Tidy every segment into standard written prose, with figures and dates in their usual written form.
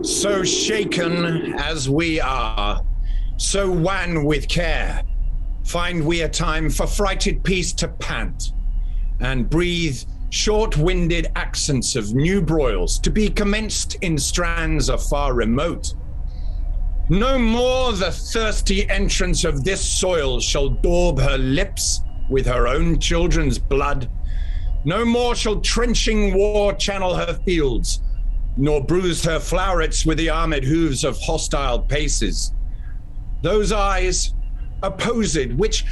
So shaken as we are, so wan with care, find we a time for frighted peace to pant, and breathe short-winded accents of new broils to be commenced in strands afar remote. No more the thirsty entrance of this soil shall daub her lips with her own children's blood. No more shall trenching war channel her fields, nor bruise her flowerets with the armed hooves of hostile paces. Those eyes, opposed, which,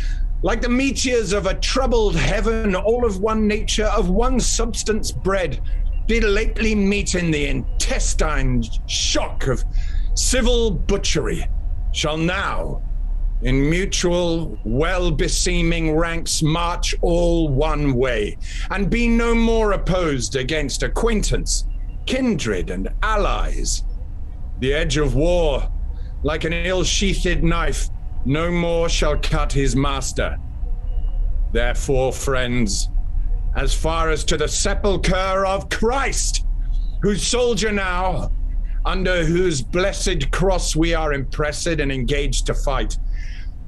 like the meteors of a troubled heaven, all of one nature, of one substance bred, did lately meet in the intestine shock of civil butchery, shall now, in mutual, well-beseeming ranks, march all one way, and be no more opposed against acquaintance, kindred, and allies. The edge of war, like an ill-sheathed knife, no more shall cut his master. Therefore, friends, as far as to the sepulchre of Christ, whose soldier now, under whose blessed cross we are impressed and engaged to fight,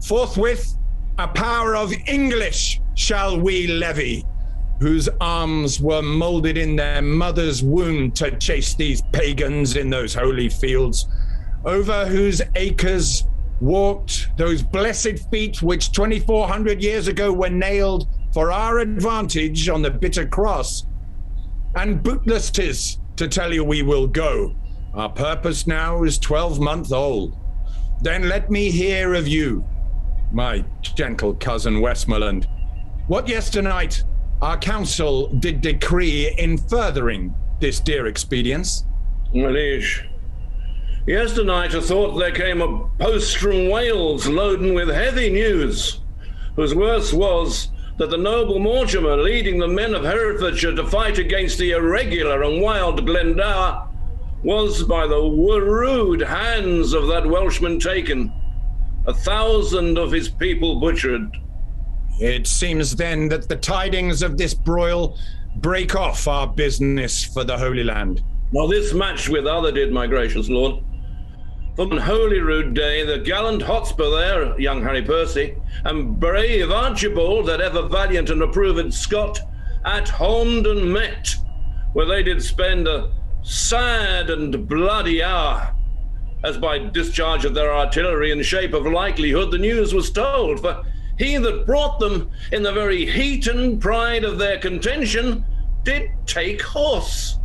forthwith a power of English shall we levy, whose arms were moulded in their mother's womb to chase these pagans in those holy fields, over whose acres walked those blessed feet which 2,400 years ago were nailed for our advantage on the bitter cross. And bootless 'tis to tell you we will go. Our purpose now is 12-month old. Then let me hear of you, my gentle cousin Westmoreland, what yesternight our council did decree in furthering this dear expedience. My liege, yesternight I thought there came a post from Wales loaden with heavy news, whose worst was that the noble Mortimer, leading the men of Herefordshire to fight against the irregular and wild Glendower, was by the rude hands of that Welshman taken, 1,000 of his people butchered. It seems then that the tidings of this broil break off our business for the Holy Land. Now this matched with other did, my gracious lord. From Holyrood day, the gallant HOTSPUR there, young Harry Percy, and brave Archibald, that ever valiant and approved Scot, at Holmdon met, where they did spend a sad and bloody hour, as by discharge of their artillery in shape of likelihood the news was told, for he that brought them in the very heat and pride of their contention did take horse,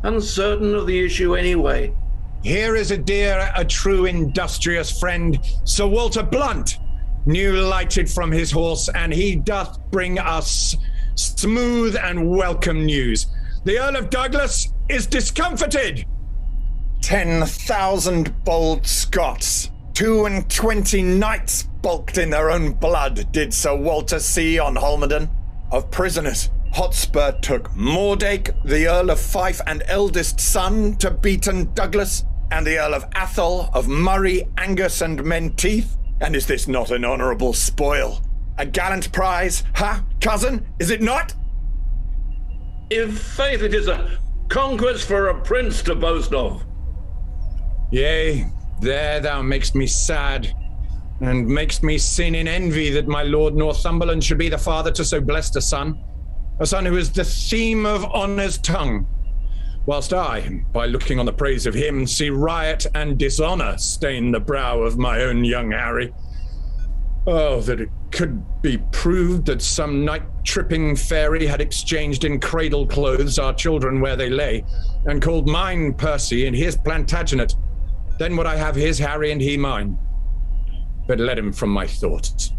uncertain of the issue anyway. Here is a dear, a true industrious friend, Sir Walter Blunt, new lighted from his horse, and he doth bring us smooth and welcome news. The Earl of Douglas is discomfited. 10,000 bold Scots, 22 knights bulked in their own blood did Sir Walter see on Holmdon. Of prisoners, HOTSPUR took Mordache, the Earl of Fife and eldest son to Beaton Douglas, and the Earl of Atholl, of Murray, Angus and Menteith. And is this not an honourable spoil? A gallant prize, cousin, is it not? If faith it is a conquest for a prince to boast of. Yea, there thou makest me sad, and makest me sin in envy that my Lord Northumberland should be the father to so blessed a son who is the theme of honour's tongue, whilst I, by looking on the praise of him, see riot and dishonour stain the brow of my own young Harry. Oh, that it could be proved that some night-tripping fairy had exchanged in cradle clothes our children where they lay, and called mine Percy and his Plantagenet. Then would I have his Harry and he mine. But let him from my thoughts.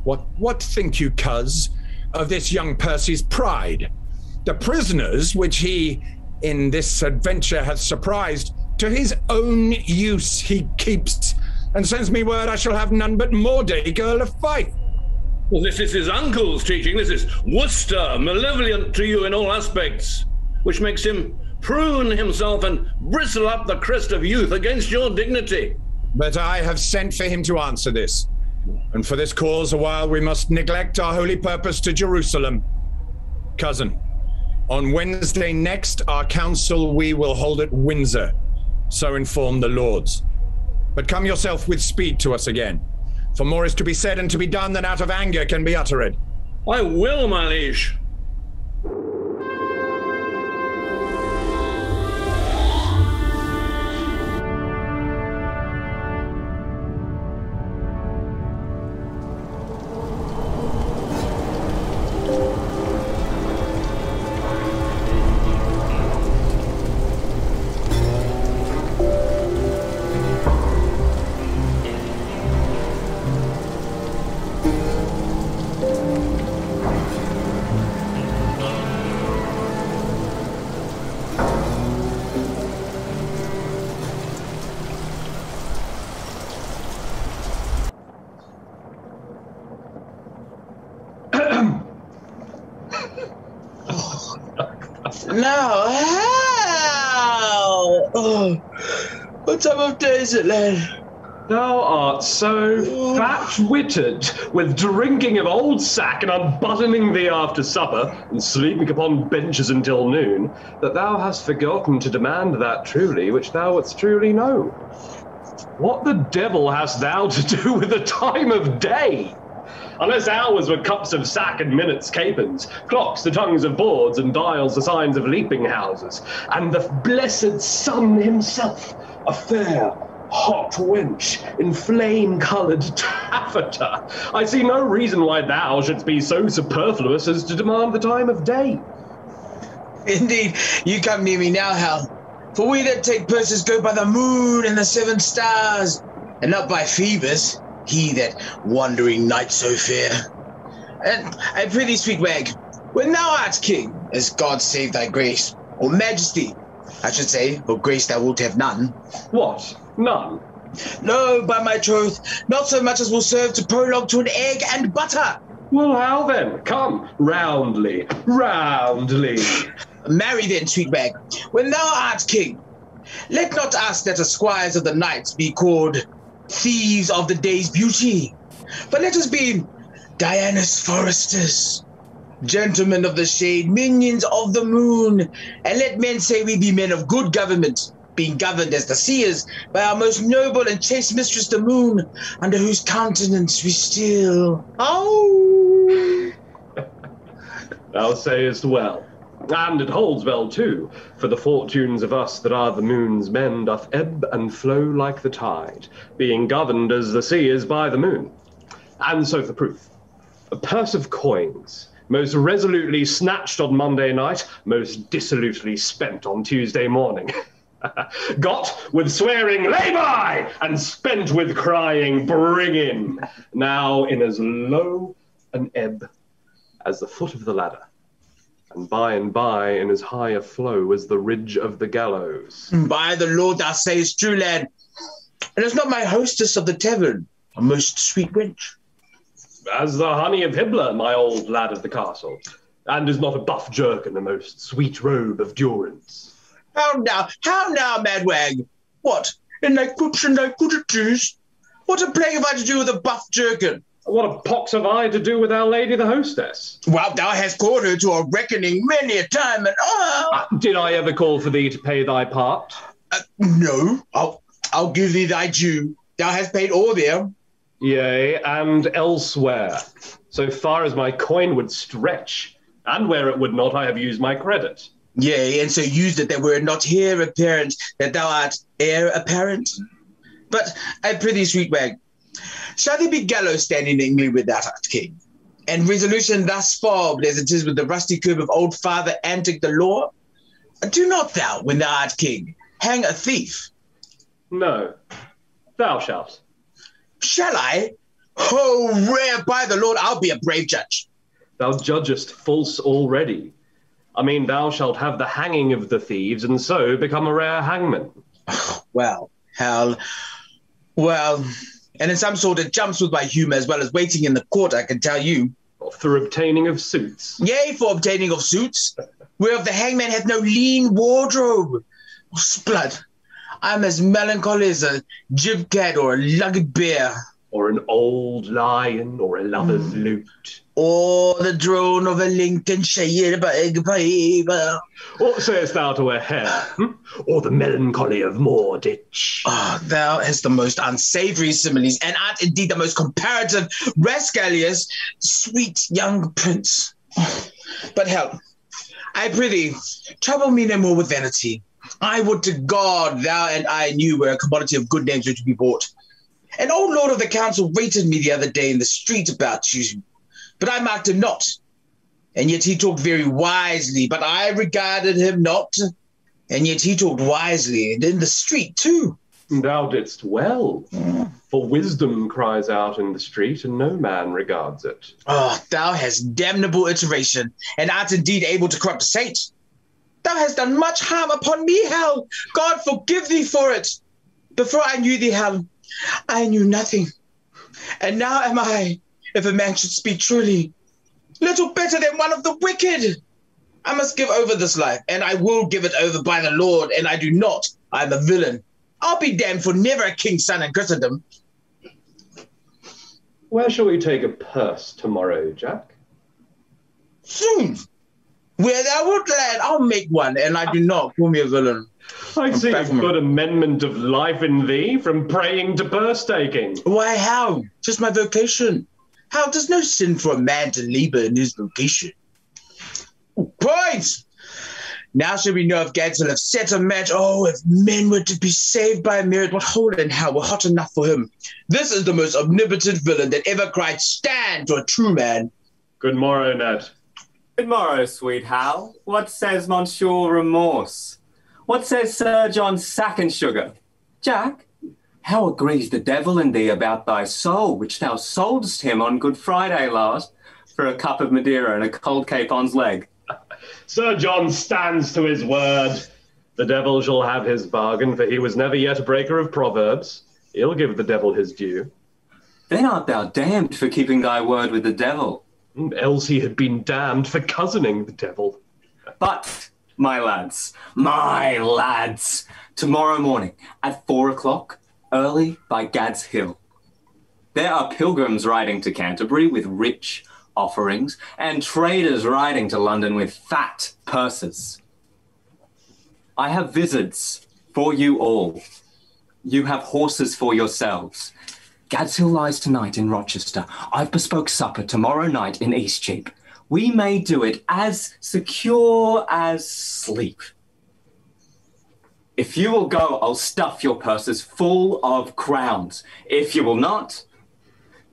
What think you, coz, of this young Percy's pride? The prisoners which he, in this adventure, hath surprised, to his own use he keeps, and sends me word I shall have none but Mordache, Earl of Fife. Well, this is his uncle's teaching. This is Worcester, malevolent to you in all aspects, which makes him prune himself and bristle up the crest of youth against your dignity. But I have sent for him to answer this, and for this cause awhile we must neglect our holy purpose to Jerusalem. Cousin, on Wednesday next our council we will hold at Windsor, So inform the lords. But come yourself with speed to us again, for more is to be said and to be done than out of anger can be uttered. I will, my liege. Now, how? Oh, what time of day is it, lad? Thou art so fat-witted with drinking of old sack and unbuttoning thee after supper and sleeping upon benches until noon, that thou hast forgotten to demand that truly which thou wouldst truly know. What the devil hast thou to do with the time of day? Unless hours were cups of sack and minutes capons, clocks the tongues of boards, and dials the signs of leaping houses, and the blessed sun himself, a fair, hot wench in flame-coloured taffeta, I see no reason why thou shouldst be so superfluous as to demand the time of day. Indeed, you come near me now, Hal. For we that take purses go by the moon and the 7 stars, and not by Phoebus, he that wandering night so fair. And I prithee, sweet wag, when thou art king, as God save thy grace, or majesty, I should say, for grace thou wilt have none. What? None? No, by my troth, not so much as will serve to prologue to an egg and butter. Well, how then? Come, roundly, roundly. Marry then, sweet wag, when thou art king, let not us that are squires of the night be called thieves of the day's beauty, but let us be Diana's foresters, gentlemen of the shade, minions of the moon, and let men say we be men of good government, being governed as the seers by our most noble and chaste mistress the moon, under whose countenance we still. Oh! Thou sayest well. And it holds well, too, for the fortunes of us that are the moon's men doth ebb and flow like the tide, being governed as the sea is by the moon. And so for proof, a purse of coins, most resolutely snatched on Monday night, most dissolutely spent on Tuesday morning. Got with swearing, lay by, and spent with crying, bring in, now in as low an ebb as the foot of the ladder, and by in as high a flow as the ridge of the gallows. By the Lord, thou sayest true, lad, and is not my hostess of the tavern a most sweet wench? As the honey of Hibla, my old lad of the castle, and is not a buff jerkin a most sweet robe of durance? How now, mad wag? What, in thy cooks and thy goodities? What a plague have I to do with a buff jerkin? What a pox have I to do with our lady the hostess? Well, thou hast called her to a reckoning many a time, and did I ever call for thee to pay thy part? No, I'll give thee thy due. Thou hast paid all there. Yea, and elsewhere, so far as my coin would stretch, and where it would not, I have used my credit. Yea, and so used it that were not here apparent that thou art heir apparent. But I prithee, sweet wag, shall there be gallows standing in England with that art king, and resolution thus fobbed as it is with the rusty curb of old Father Antic the law? Do not thou, when thou art king, hang a thief? No, thou shalt. Shall I? Oh, rare by the Lord, I'll be a brave judge. Thou judgest false already. I mean, thou shalt have the hanging of the thieves, and so become a rare hangman. Well, Hal, well, and in some sort it jumps with my humour as well as waiting in the court, I can tell you. For obtaining of suits. Yea, for obtaining of suits, whereof the hangman hath no lean wardrobe. Oh, splud, I'm as melancholy as a jib cat or a lugged bear. or an old lion, or a lover's lute. Or the drone of a Lincolnshire bagpiper. What sayest thou to a hare, or the melancholy of Moorditch? Thou hast the most unsavoury similes, and art indeed the most comparative, rascalious, sweet young prince. But help, I prithee, trouble me no more with vanity. I would to God thou and I knew where a commodity of good names were to be bought. An old lord of the council rated me the other day in the street about you, but I marked him not. And yet he talked very wisely, but I regarded him not. And yet he talked wisely, and in the street too. Thou didst well, for wisdom cries out in the street, and no man regards it. Thou hast damnable iteration, and art indeed able to corrupt a saint. Thou hast done much harm upon me, Hal. God forgive thee for it. Before I knew thee, Hal, I knew nothing. And now am I, if a man should speak truly, little better than one of the wicked. I must give over this life, and I will give it over by the Lord, and I do not. I am a villain. I'll be damned for never a king's son in Christendom. Where shall we take a purse tomorrow, Jack? Soon. Where thou wilt, lad, I'll make one, and I do not call me a villain. I see a good amendment of life in thee, from praying to purse taking. Why, how? 'Tis my vocation. How, 'tis no sin for a man to labour in his vocation. Points! Now shall we know if Gadshill have set a match. Oh, if men were to be saved by merit, what hole in hell were hot enough for him? This is the most omnipotent villain that ever cried, stand to a true man. Good morrow, Ned. Good morrow, sweet Hal. What says Monsieur Remorse? What says Sir John Sack and Sugar? Jack, how agrees the devil in thee about thy soul, which thou soldest him on Good Friday last for a cup of Madeira and a cold capon's leg? Sir John stands to his word. The devil shall have his bargain, for he was never yet a breaker of proverbs. He'll give the devil his due. Then art thou damned for keeping thy word with the devil. Else he had been damned for cousining the devil. But, my lads, tomorrow morning at 4 o'clock, early by Gad's Hill, there are pilgrims riding to Canterbury with rich offerings and traders riding to London with fat purses. I have vizards for you all. You have horses for yourselves. Gad's Hill lies tonight in Rochester. I've bespoke supper tomorrow night in Eastcheap. We may do it as secure as sleep. If you will go, I'll stuff your purses full of crowns. If you will not,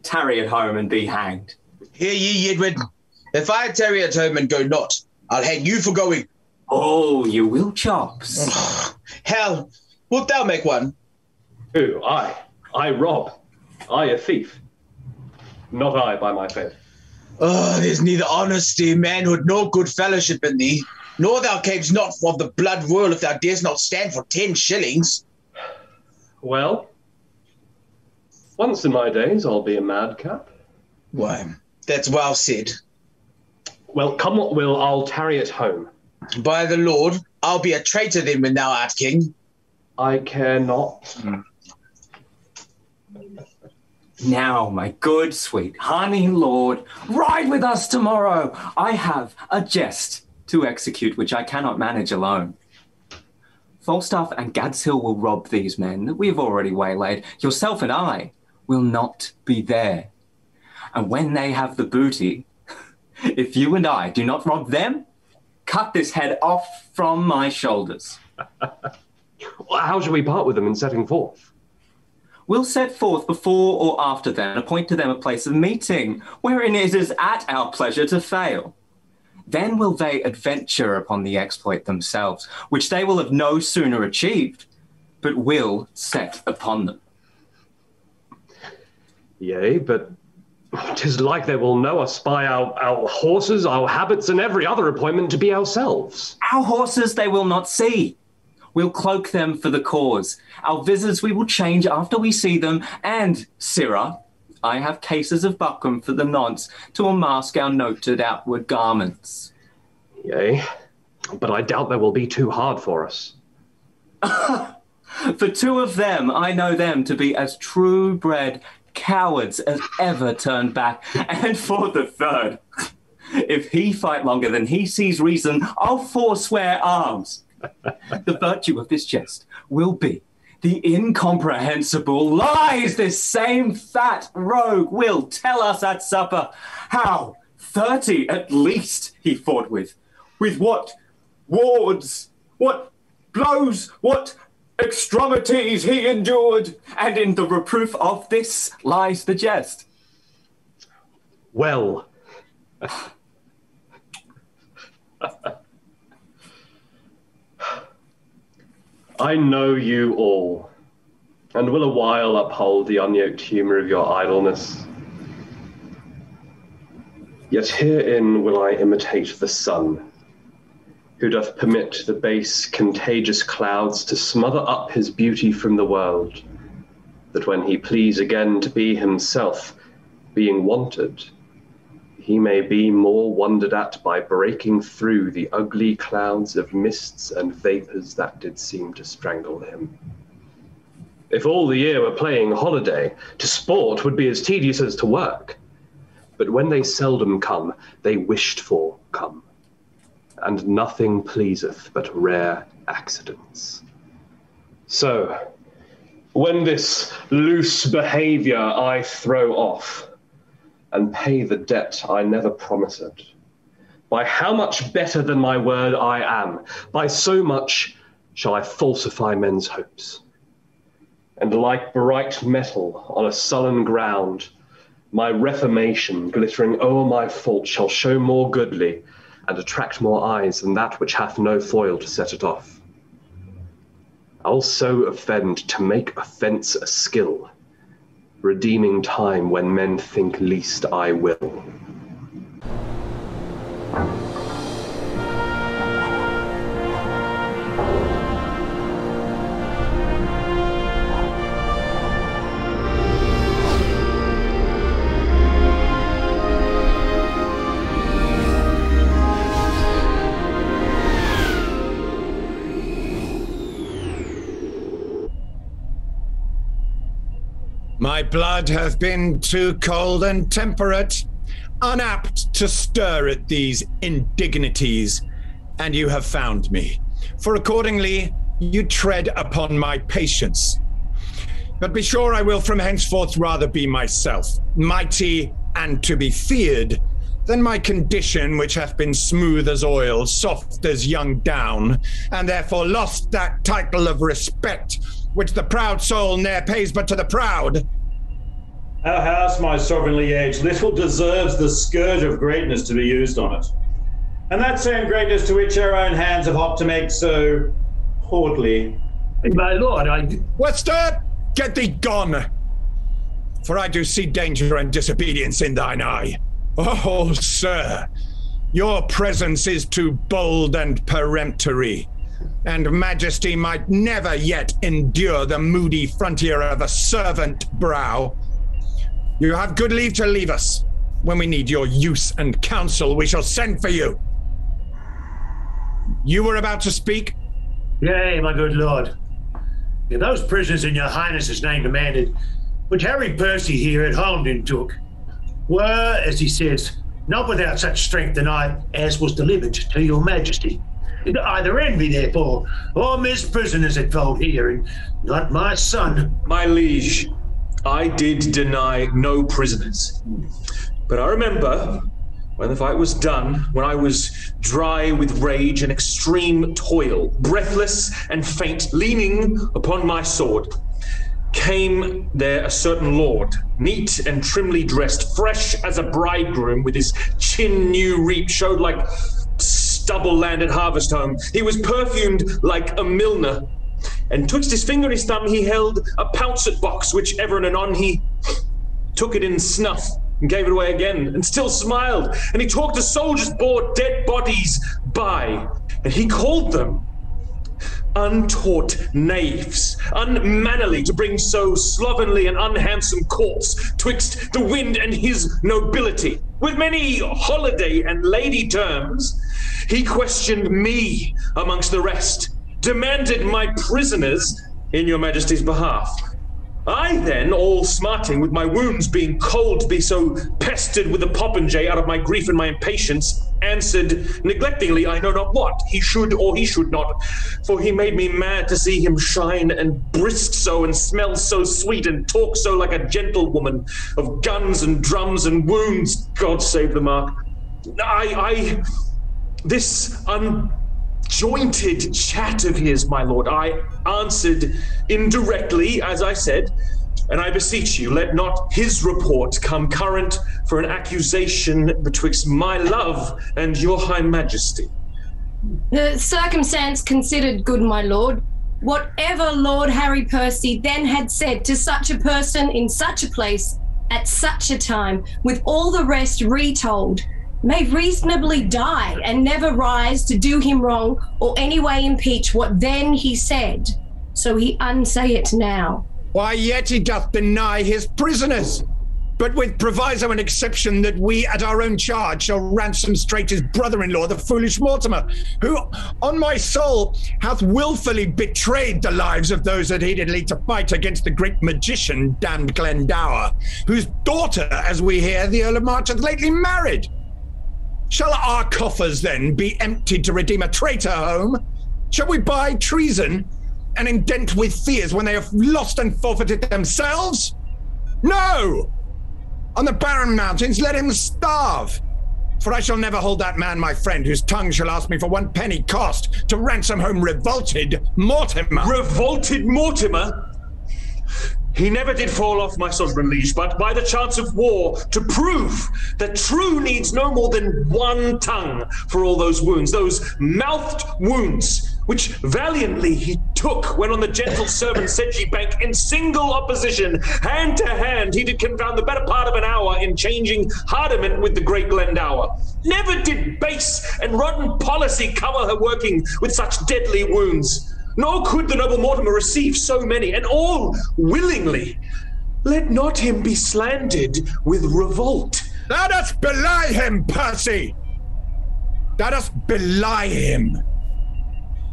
tarry at home and be hanged. Hear ye, Edward. If I tarry at home and go not, I'll hang you for going. Oh, you will, chops. Hal, wilt thou make one? Who? I rob. I a thief. Not I, by my faith. There's neither honesty, manhood, nor good fellowship in thee. Nor thou camest not of the blood royal if thou darest not stand for 10 shillings. Well, once in my days I'll be a madcap. Why, that's well said. Well, come what will, I'll tarry at home. By the Lord, I'll be a traitor then when thou art king. I care not. Now, my good, sweet, honey lord, ride with us tomorrow. I have a jest to execute which I cannot manage alone. Falstaff and Gad's Hill will rob these men that we have already waylaid. Yourself and I will not be there. And when they have the booty, if you and I do not rob them, cut this head off from my shoulders. Well, how shall we part with them in setting forth? We'll set forth before or after them and appoint to them a place of meeting, wherein it is at our pleasure to fail. Then will they adventure upon the exploit themselves, which they will have no sooner achieved, but will set upon them. Yea, but 'tis like they will know us by our horses, our habits, and every other appointment to be ourselves. Our horses they will not see. We'll cloak them for the cause. Our visits we will change after we see them, and, sirrah, I have cases of buckram for the nonce to unmask our noted outward garments. Yea, but I doubt they will be too hard for us. For 2 of them, I know them to be as true-bred cowards as ever turned back. And for the third, if he fight longer than he sees reason, I'll forswear arms. The virtue of this jest will be the incomprehensible lies this same fat rogue will tell us at supper. How 30 at least he fought with what wards, what blows, what extremities he endured, and in the reproof of this lies the jest. Well, I know you all, and will a while uphold the unyoked humour of your idleness. Yet herein will I imitate the sun, who doth permit the base contagious clouds to smother up his beauty from the world, that when he please again to be himself, being wanted, he may be more wondered at by breaking through the ugly clouds of mists and vapours that did seem to strangle him. If all the year were playing holiday, to sport would be as tedious as to work. But when they seldom come, they wished for come. And nothing pleaseth but rare accidents. So, when this loose behaviour I throw off, and pay the debt I never promised, by how much better than my word I am, by so much shall I falsify men's hopes. And like bright metal on a sullen ground, my reformation glittering o'er my fault shall show more goodly, and attract more eyes than that which hath no foil to set it off. I'll so offend to make offence a skill, redeeming time when men think least I will. My blood hath been too cold and temperate, unapt to stir at these indignities, and you have found me. For accordingly, you tread upon my patience. But be sure I will from henceforth rather be myself, mighty and to be feared, than my condition, which hath been smooth as oil, soft as young down, and therefore lost that title of respect, which the proud soul ne'er pays but to the proud. Our house, my sovereignly aged, little deserves the scourge of greatness to be used on it. And that same greatness to which our own hands have hopped to make so hordly. My lord, Wester, get thee gone! For I do see danger and disobedience in thine eye. Oh, sir, your presence is too bold and peremptory, and majesty might never yet endure the moody frontier of a servant brow. You have good leave to leave us. When we need your use and counsel, we shall send for you. You were about to speak? Yea, my good lord. Those prisoners in your highness's name demanded, which Harry Percy here at Holden took, were, as he says, not without such strength denied as was delivered to your majesty. Either envy, therefore, or misprisoners that fold here, and not my son. My liege, I did deny no prisoners. But I remember when the fight was done, when I was dry with rage and extreme toil, breathless and faint, leaning upon my sword, came there a certain lord, neat and trimly dressed, fresh as a bridegroom, with his chin new reaped, showed like stubble land at harvest home. He was perfumed like a milliner, and twixt his finger and his thumb he held a pouncet box, which ever and anon he took it in snuff and gave it away again, and still smiled. And he talked as soldiers bore dead bodies by, and he called them untaught knaves, unmannerly to bring so slovenly and unhandsome courts twixt the wind and his nobility. With many holiday and lady terms, he questioned me amongst the rest, demanded my prisoners in your majesty's behalf. I then, all smarting with my wounds being cold to be so pestered with the popinjay out of my grief and my impatience, answered neglectingly I know not what he should or he should not, for he made me mad to see him shine and brisk so and smell so sweet and talk so like a gentlewoman of guns and drums and wounds, God save the mark. This unjointed chat of his, my lord, I answered indirectly, as I said, and I beseech you, let not his report come current for an accusation betwixt my love and your high majesty. The circumstance considered, good my lord, whatever Lord Harry Percy then had said to such a person in such a place at such a time, with all the rest retold, may reasonably die and never rise to do him wrong or any way impeach what then he said. So he unsay it now. Why, yet he doth deny his prisoners, but with proviso and exception that we at our own charge shall ransom straight his brother-in-law, the foolish Mortimer, who, on my soul, hath wilfully betrayed the lives of those that aided to fight against the great magician, damned Glendower, whose daughter, as we hear, the Earl of March hath lately married. Shall our coffers, then, be emptied to redeem a traitor home? Shall we buy treason and indent with fears when they have lost and forfeited themselves? No! On the barren mountains, let him starve. For I shall never hold that man my friend, whose tongue shall ask me for 1 penny cost to ransom home revolted Mortimer. Revolted Mortimer? He never did fall off, my sovereign liege, but by the chance of war, to prove that true needs no more than 1 tongue for all those wounds, those mouthed wounds, which valiantly he took when on the gentle servant Sedgy bank in single opposition, hand to hand, he did confound the better part of an hour in changing hardiment with the great Glendower. Never did base and rotten policy cover her working with such deadly wounds. Nor could the noble Mortimer receive so many, and all willingly. Let not him be slandered with revolt. Let us belie him, Percy! Let us belie him.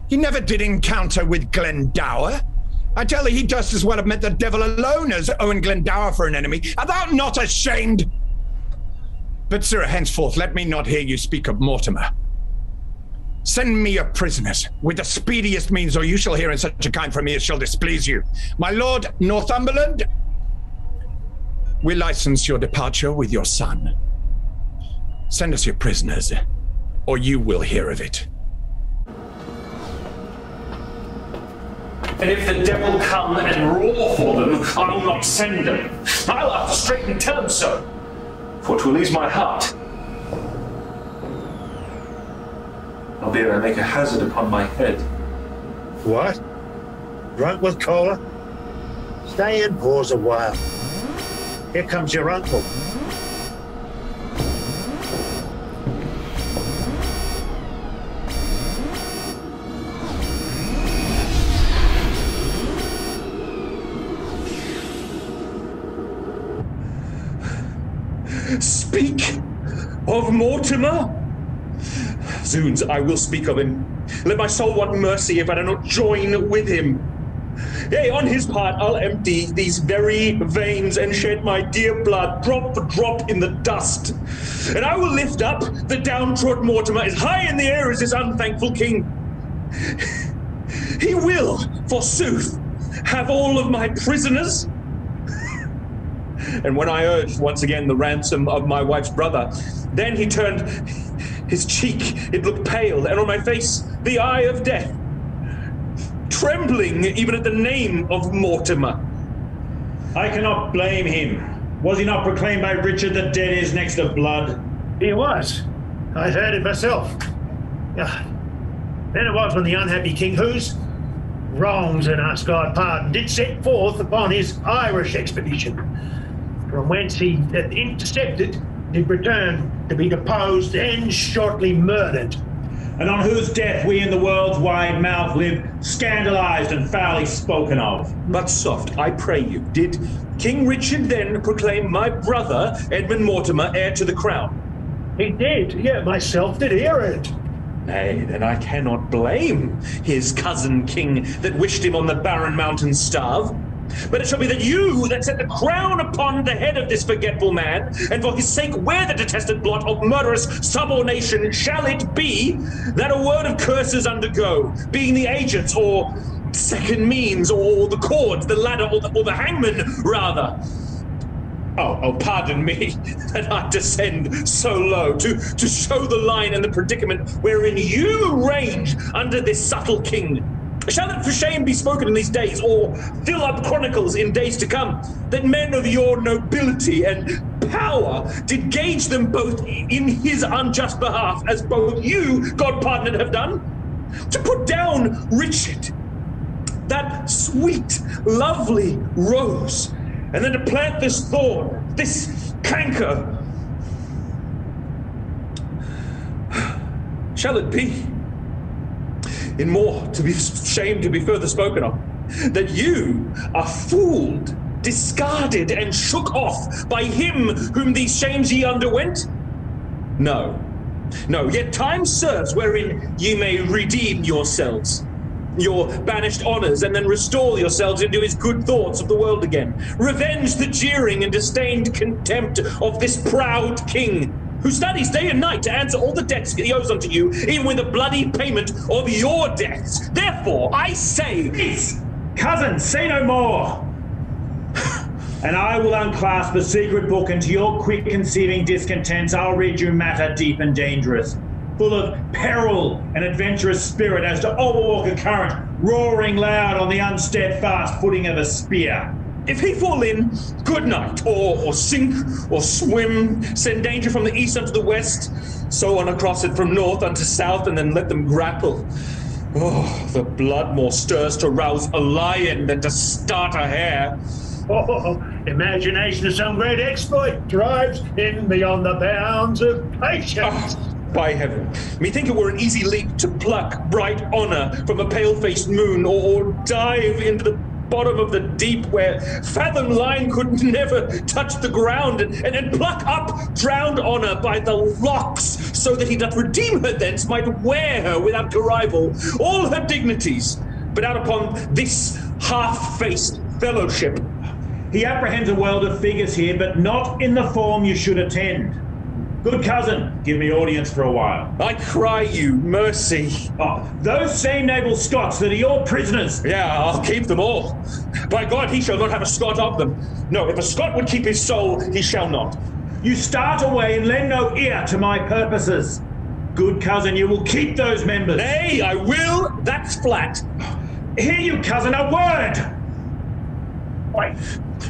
He never did encounter with Glendower. I tell thee, he just as well have met the devil alone as Owen Glendower for an enemy. Art thou not ashamed? But, sir, henceforth, let me not hear you speak of Mortimer. Send me your prisoners with the speediest means, or you shall hear in such a kind from me as shall displease you. My lord Northumberland, we license your departure with your son. Send us your prisoners, or you will hear of it. And if the devil come and roar for them, I will not send them. I'll have to straight and tell them so, for 'twill ease my heart. Albeit I make a hazard upon my head. What? Drunk with cola? Stay and pause a while. Here comes your uncle. Speak of Mortimer? Zoons, I will speak of him. Let my soul want mercy if I do not join with him. Yea, on his part, I'll empty these very veins and shed my dear blood drop for drop in the dust. And I will lift up the downtrodden Mortimer as high in the air as this unthankful king. He will, forsooth, have all of my prisoners. And when I urged once again the ransom of my wife's brother, then he turned his cheek, it looked pale, and on my face the eye of death, trembling even at the name of Mortimer. I cannot blame him. Was he not proclaimed by Richard the dead is next of blood? He was. I heard it myself. Then it was when the unhappy King whose wrongs and asked God pardon did set forth upon his Irish expedition, from whence he had intercepted did return to be deposed and shortly murdered. And on whose death we in the world's wide mouth live, scandalized and foully spoken of. But soft, I pray you, did King Richard then proclaim my brother, Edmund Mortimer, heir to the crown? He did, yeah, myself did hear it. Nay, then I cannot blame his cousin king that wished him on the barren mountain starve. But it shall be that you that set the crown upon the head of this forgetful man, and for his sake wear the detested blot of murderous subornation, shall it be that a word of curses undergo, being the agents or second means, or the cords, the ladder, or the hangman, rather. Oh, pardon me that I descend so low to show the line and the predicament wherein you range under this subtle king. Shall it for shame be spoken in these days, or fill up chronicles in days to come, that men of your nobility and power did gauge them both in his unjust behalf, as both you, God pardon it, have done? To put down Richard, that sweet, lovely rose, and then to plant this thorn, this canker. Shall it be, in more to be shame to be further spoken of, that you are fooled, discarded, and shook off by him whom these shames ye underwent? No, yet time serves wherein ye may redeem yourselves, your banished honours, and then restore yourselves into his good thoughts of the world again. Revenge the jeering and disdained contempt of this proud king, who studies day and night to answer all the debts he owes unto you, even with the bloody payment of your debts. Therefore, I say... Please, cousin, say no more. And I will unclasp a secret book, and to your quick conceiving discontents I'll read you matter deep and dangerous, full of peril and adventurous spirit, as to overwalk a current, roaring loud on the unsteadfast footing of a spear. If he fall in, good night, or sink, or swim, send danger from the east unto the west, so on across it from north unto south, and then let them grapple. Oh, the blood more stirs to rouse a lion than to start a hare. Oh, imagination of some great exploit drives in beyond the bounds of patience. By heaven, methink it were an easy leap to pluck bright honour from a pale-faced moon, or dive into the bottom of the deep where fathom line could never touch the ground, and pluck up drowned honour by the locks, so that he doth redeem her thence, might wear her without to rival all her dignities, but out upon this half-faced fellowship. He apprehends a world of figures here, but not in the form you should attend. Good cousin, give me audience for a while. I cry you, mercy. Oh, those same naval Scots that are your prisoners. Yeah, I'll keep them all. By God, he shall not have a Scot of them. No, if a Scot would keep his soul, he shall not. You start away and lend no ear to my purposes. Good cousin, you will keep those members. Nay, I will. That's flat. Hear you, cousin, a word. Why?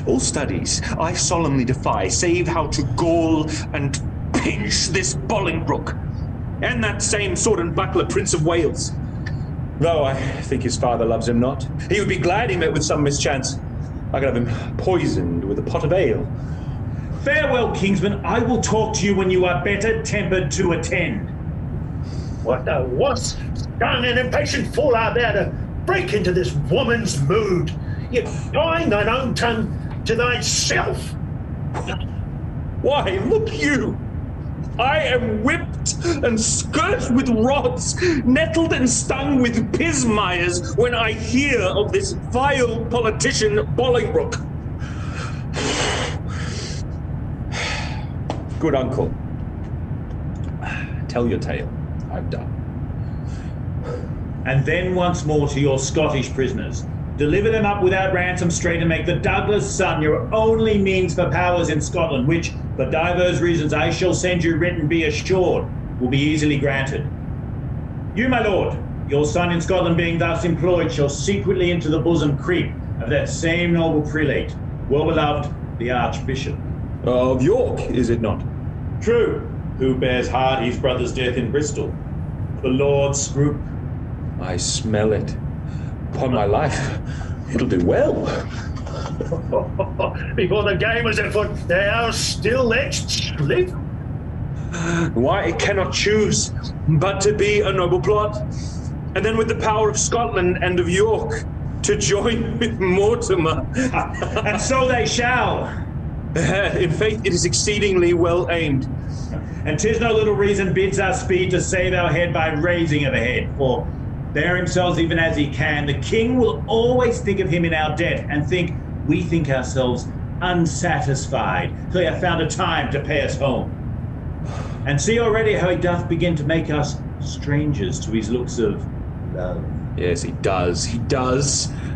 All studies I solemnly defy, save how to gall and pinch this Bolingbroke, and that same sword and buckler Prince of Wales. Though I think his father loves him not. He would be glad he met with some mischance. I could have him poisoned with a pot of ale. Farewell, Kingsman. I will talk to you when you are better tempered to attend. What a wasp, young and impatient fool art thou to break into this woman's mood, yet join thine own tongue to thyself. Why, look you! I am whipped and scourged with rods, nettled and stung with pismires when I hear of this vile politician Bolingbroke. Good uncle, tell your tale. I've done. And then once more to your Scottish prisoners. Deliver them up without ransom straight, and make the Douglas son your only means for powers in Scotland, which, for divers reasons I shall send you written, be assured, will be easily granted. You, my lord, your son in Scotland being thus employed, shall secretly into the bosom creep of that same noble prelate, well beloved, the Archbishop. Of York, is it not? True, who bears hard his brother's death in Bristol. The Lord Scroop. I smell it. Upon my life, it'll do well. Before the game was afoot, thou still let'st live. Why, it cannot choose but to be a noble plot, and then with the power of Scotland and of York to join with Mortimer. And so they shall. In faith, it is exceedingly well aimed. And 'tis no little reason bids us speed to save our head by raising of a head, for bear himself even as he can, the king will always think of him in our debt, and think we think ourselves unsatisfied till he hath found a time to pay us home. And see already how he doth begin to make us strangers to his looks of love. Yes, he does,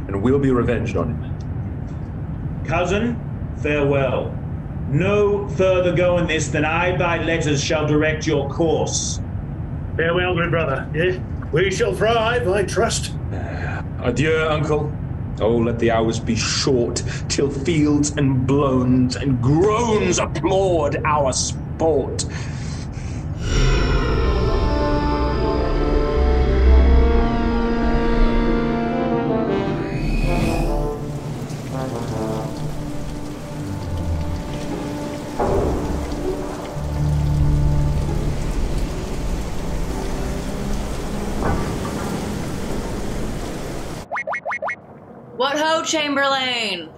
and we'll be revenged on him. Cousin, farewell. No further go in this than I by letters shall direct your course. Farewell, good brother. Yeah, we shall thrive, I trust. Adieu, uncle. Oh, let the hours be short, till fields and blowns and groans applaud our sport. What ho, Chamberlain?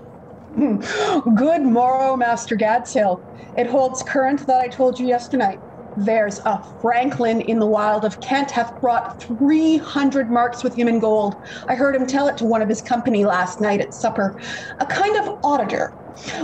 Good morrow, Master Gadshill. It holds current that I told you yesternight. There's a Franklin in the wild of Kent hath brought 300 marks with him in gold. I heard him tell it to one of his company last night at supper. A kind of auditor,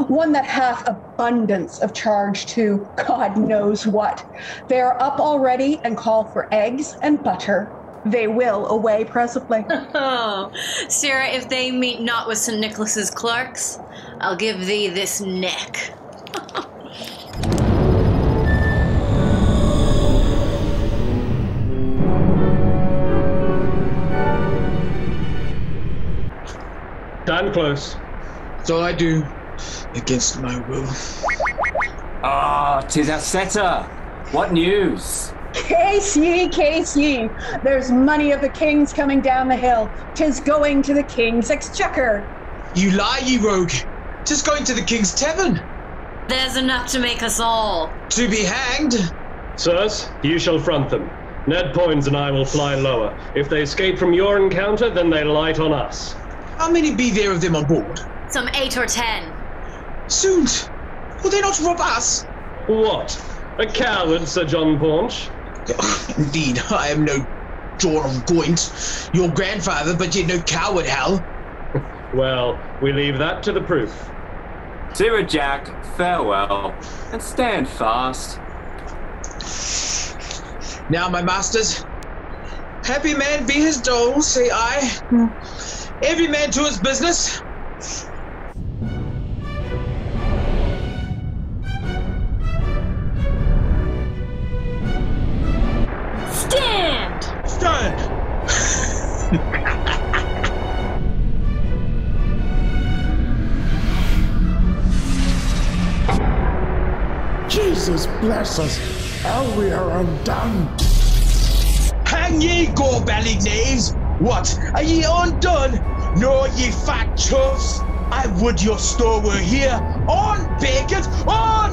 one that hath abundance of charge to God knows what. They are up already and call for eggs and butter. They will away presently. Oh, Sarah, if they meet not with St. Nicholas's clerks, I'll give thee this neck. Stand close. So I do, against my will. Ah, 'tis our setter. What news? Case ye. There's money of the king's coming down the hill. 'Tis going to the king's exchequer. You lie, ye rogue. 'Tis going to the king's tavern. There's enough to make us all. To be hanged. Sirs, you shall front them. Ned POINS and I will fly lower. If they escape from your encounter, then they light on us. How many be there of them on board? Some 8 or 10. Soon. Will they not rob us? What? A coward, Sir John Paunch? Indeed, I am no John of Goint, your grandfather, but yet no coward, Hal. Well, we leave that to the proof. Sirrah Jack, farewell, and stand fast. Now, my masters, happy man be his dole, say I. Every man to his business. Stand! Jesus bless us, how we are undone. Hang ye, gore-bellied knaves! What, are ye undone? No, ye fat chuffs! I would your store were here! On, beggars, on!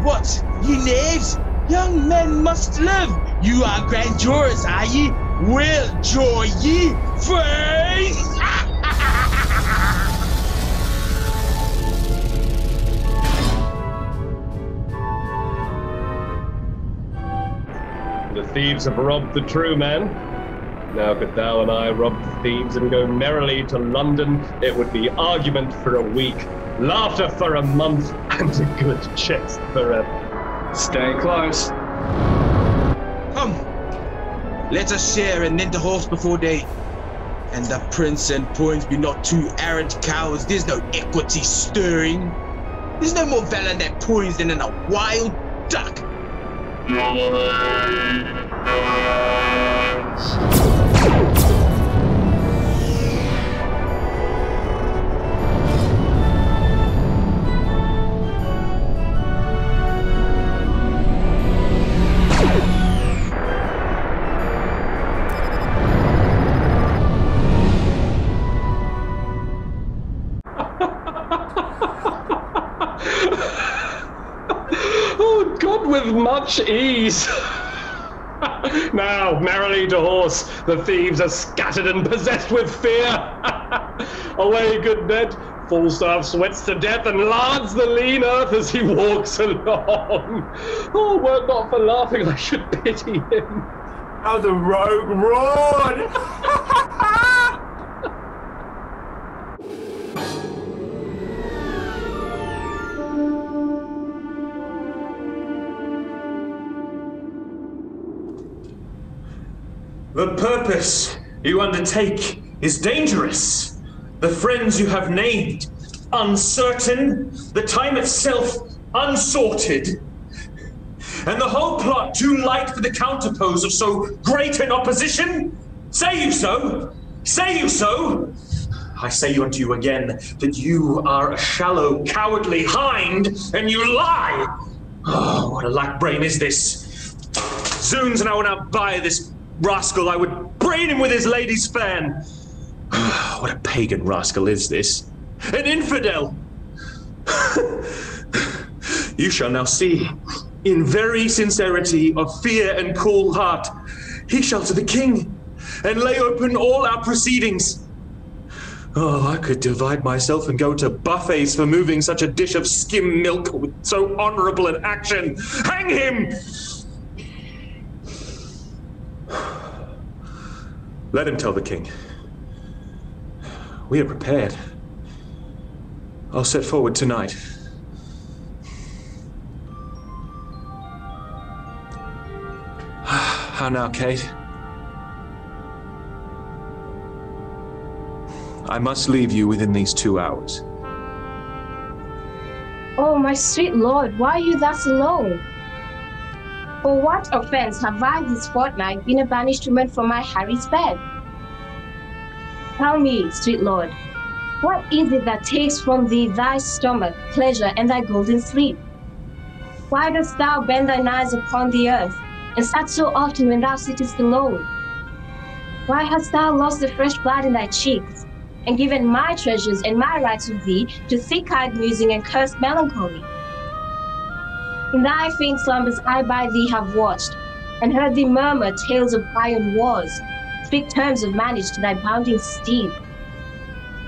What, ye knaves? Young men must live! You are grandeurs, are ye? Well, joy ye, face! The thieves have robbed the true men. Now could thou and I rob the thieves and go merrily to London, it would be argument for a week, laughter for a month, and a good chest forever. Stay close. Come, let us share and then to horse before day. And the prince and POINS be not two arrant cowards. There's no equity stirring. There's no more valor in that POINS than in a wild duck. Oh, God, with much ease. Now, merrily to horse, the thieves are scattered and possessed with fear. Away, good Ned. Falstaff sweats to death and lards the lean earth as he walks along. Oh, were it not for laughing, I should pity him. How the rogue roared! The purpose you undertake is dangerous. The friends you have named, uncertain. The time itself, unsorted. And the whole plot too light for the counterpose of so great an opposition? Say you so? Say you so? I say unto you again that you are a shallow, cowardly hind, and you lie! Oh, what a lack brain is this? Zoons, and I would not buy this rascal. I would brain him with his lady's fan. What a pagan rascal is this? An infidel! You shall now see, in very sincerity of fear and cool heart, he shall to the king, and lay open all our proceedings. Oh, I could divide myself and go to buffets for moving such a dish of skim milk with so honorable an action. Hang him! Let him tell the king. We are prepared. I'll set forward tonight. How now, Kate? I must leave you within these 2 hours. Oh, my sweet lord, why are you thus alone? For what offense have I this fortnight been a banished woman from my Harry's bed? Tell me, sweet lord, what is it that takes from thee thy stomach, pleasure, and thy golden sleep? Why dost thou bend thine eyes upon the earth, and sat so often when thou sittest alone? Why hast thou lost the fresh blood in thy cheeks, and given my treasures and my rights with thee to thick-eyed musing and cursed melancholy? In thy faint slumbers I by thee have watched, and heard thee murmur tales of iron wars, speak terms of manage to thy bounding steed.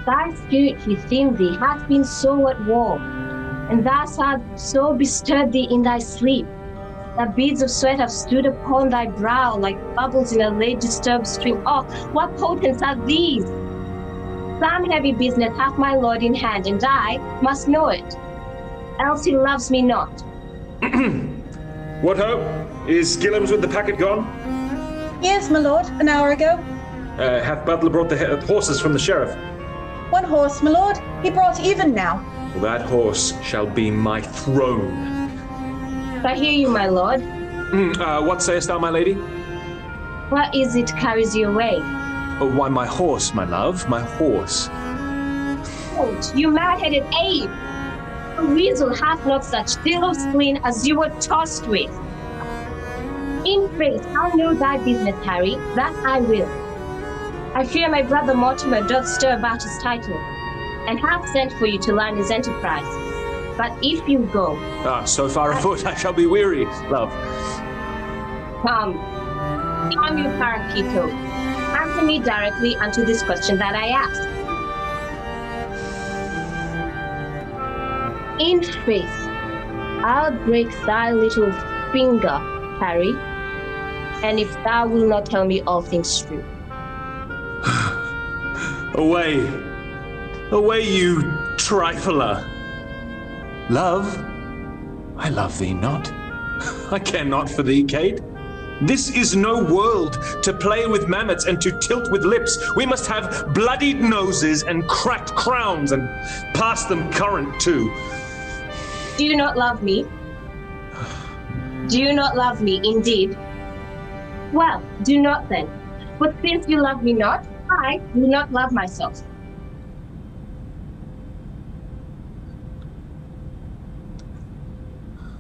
Thy spirit, within thee, hath been so at war, and thus hath so bestirred thee in thy sleep, that beads of sweat have stood upon thy brow like bubbles in a late disturbed stream. Oh, what potents are these? Some heavy business hath my lord in hand, and I must know it, else he loves me not. What ho? Is Gilliams with the packet gone? Yes, my lord, an hour ago. Hath Butler brought the horses from the sheriff? 1 horse, my lord. He brought even now. Well, that horse shall be my throne. I hear you, my lord. What sayest thou, my lady? What is it carries you away? Oh, why, my horse, my love, my horse. Don't, you mad-headed ape! A weasel hath not such deal of spleen as you were tossed with. In faith, I'll know thy business, Harry, that I will. I fear my brother Mortimer doth stir about his title, and hath sent for you to learn his enterprise. But if you go... so far afoot I shall be weary, love. Come, you parakeeto. Answer me directly unto this question that I ask. In faith, I'll break thy little finger, Harry, and if thou wilt not tell me all things true. Away, away, you trifler. Love, I love thee not. I care not for thee, Kate. This is no world to play with mammoths and to tilt with lips. We must have bloodied noses and cracked crowns and pass them current too. Do you not love me? Do you not love me, indeed? Well, do not then. But since you love me not, I will not love myself.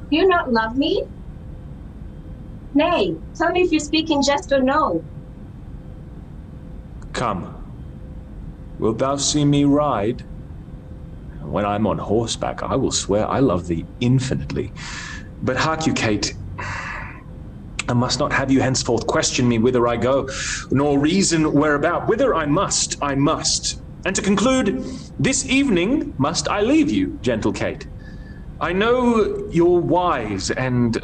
Do you not love me? Nay, tell me if you speak in jest or no. Come, wilt thou see me ride? When I'm on horseback, I will swear I love thee infinitely. But hark you, Kate, I must not have you henceforth question me whither I go, nor reason whereabout. Whither I must, I must. And to conclude, this evening must I leave you, gentle Kate. I know you're wise, and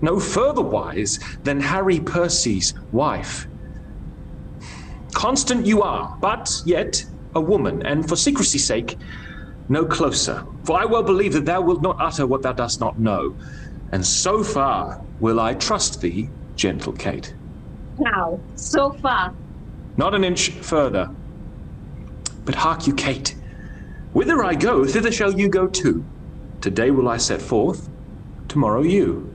no further wise than Harry Percy's wife. Constant you are, but yet a woman, and for secrecy's sake, no closer. For I well believe that thou wilt not utter what thou dost not know, and so far will I trust thee, gentle Kate. How? So far? Not an inch further. But hark you, Kate. Whither I go, thither shall you go too. Today will I set forth, tomorrow you.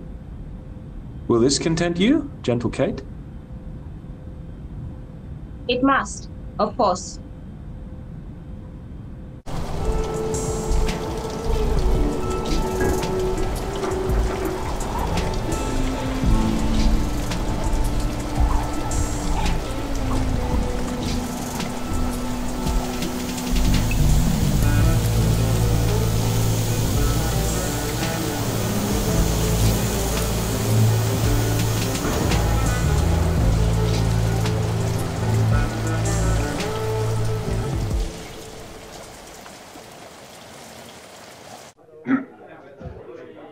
Will this content you, gentle Kate? It must, of course.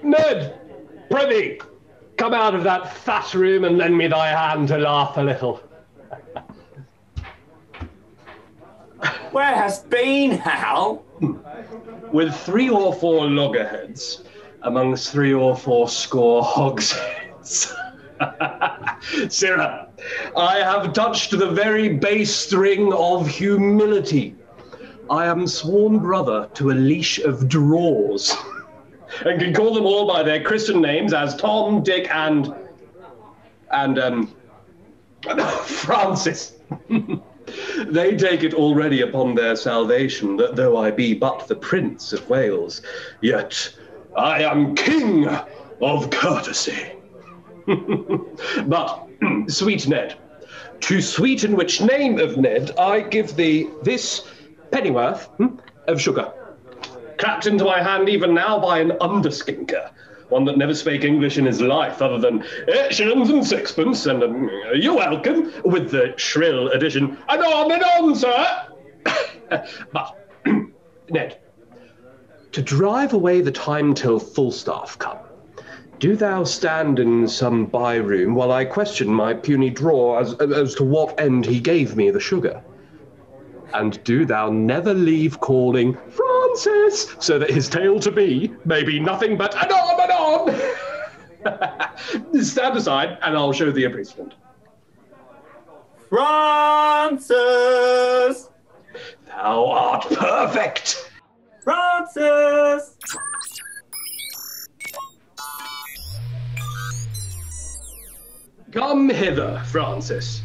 Ned! Prithee, come out of that fat room and lend me thy hand to laugh a little. Where hast been, Hal? With 3 or 4 loggerheads, amongst 3 or 4 score hogsheads. Ciarán, I have touched the very base string of humility. I am sworn brother to a leash of drawers, and can call them all by their Christian names as Tom, Dick, and Francis. They take it already upon their salvation that though I be but the Prince of Wales, yet I am King of Courtesy. But, sweet Ned, to sweeten which name of Ned, I give thee this pennyworth of sugar, clapped into my hand even now by an underskinker, one that never spake English in his life other than 8 shillings and 6pence, and you're welcome, with the shrill addition, and on, sir. But, Ned, to drive away the time till Falstaff come, do thou stand in some by-room while I question my puny drawer as to what end he gave me the sugar. And do thou never leave calling Francis, so that his tale to be may be nothing but anon. Stand aside, and I'll show thee a precedent. Francis! Thou art perfect! Francis! Come hither, Francis.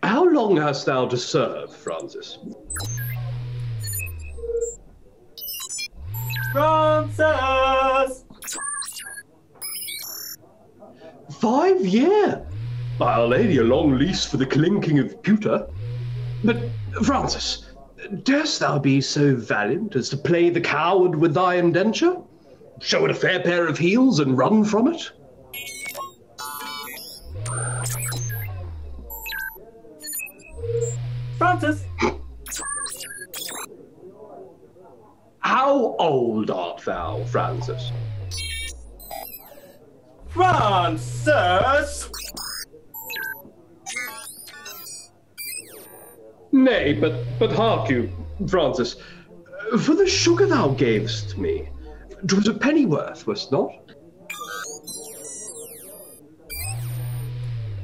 How long hast thou to serve, Francis? Francis! 5 years. By Our Lady, a long lease for the clinking of pewter. But, Francis, darest thou be so valiant as to play the coward with thy indenture? Show it a fair pair of heels and run from it? Francis! How old art thou, Francis? Francis! Nay, but hark you, Francis. For the sugar thou gavest me, 'twas a pennyworth, was't not?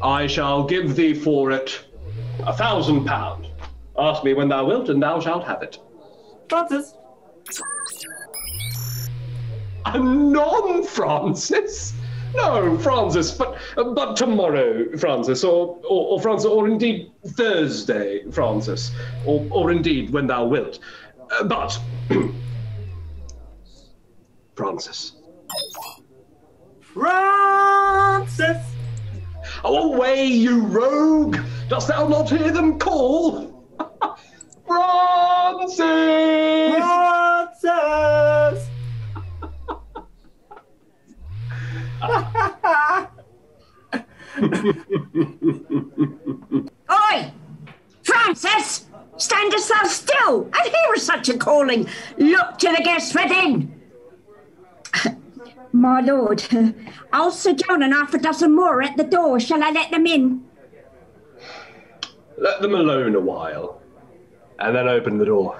I shall give thee for it £1,000. Ask me when thou wilt, and thou shalt have it. Francis! Anon, Francis? No, Francis, but tomorrow, Francis, or Francis, or indeed Thursday, Francis, or indeed when thou wilt. But, Francis. Francis! Away, you rogue! Dost thou not hear them call? Francis! Francis! Oi! Francis! Standest thou still, and hear such a calling? Look to the guests within! My lord, I'll sojourn and 6 more at the door. Shall I let them in? Let them alone a while, and then open the door.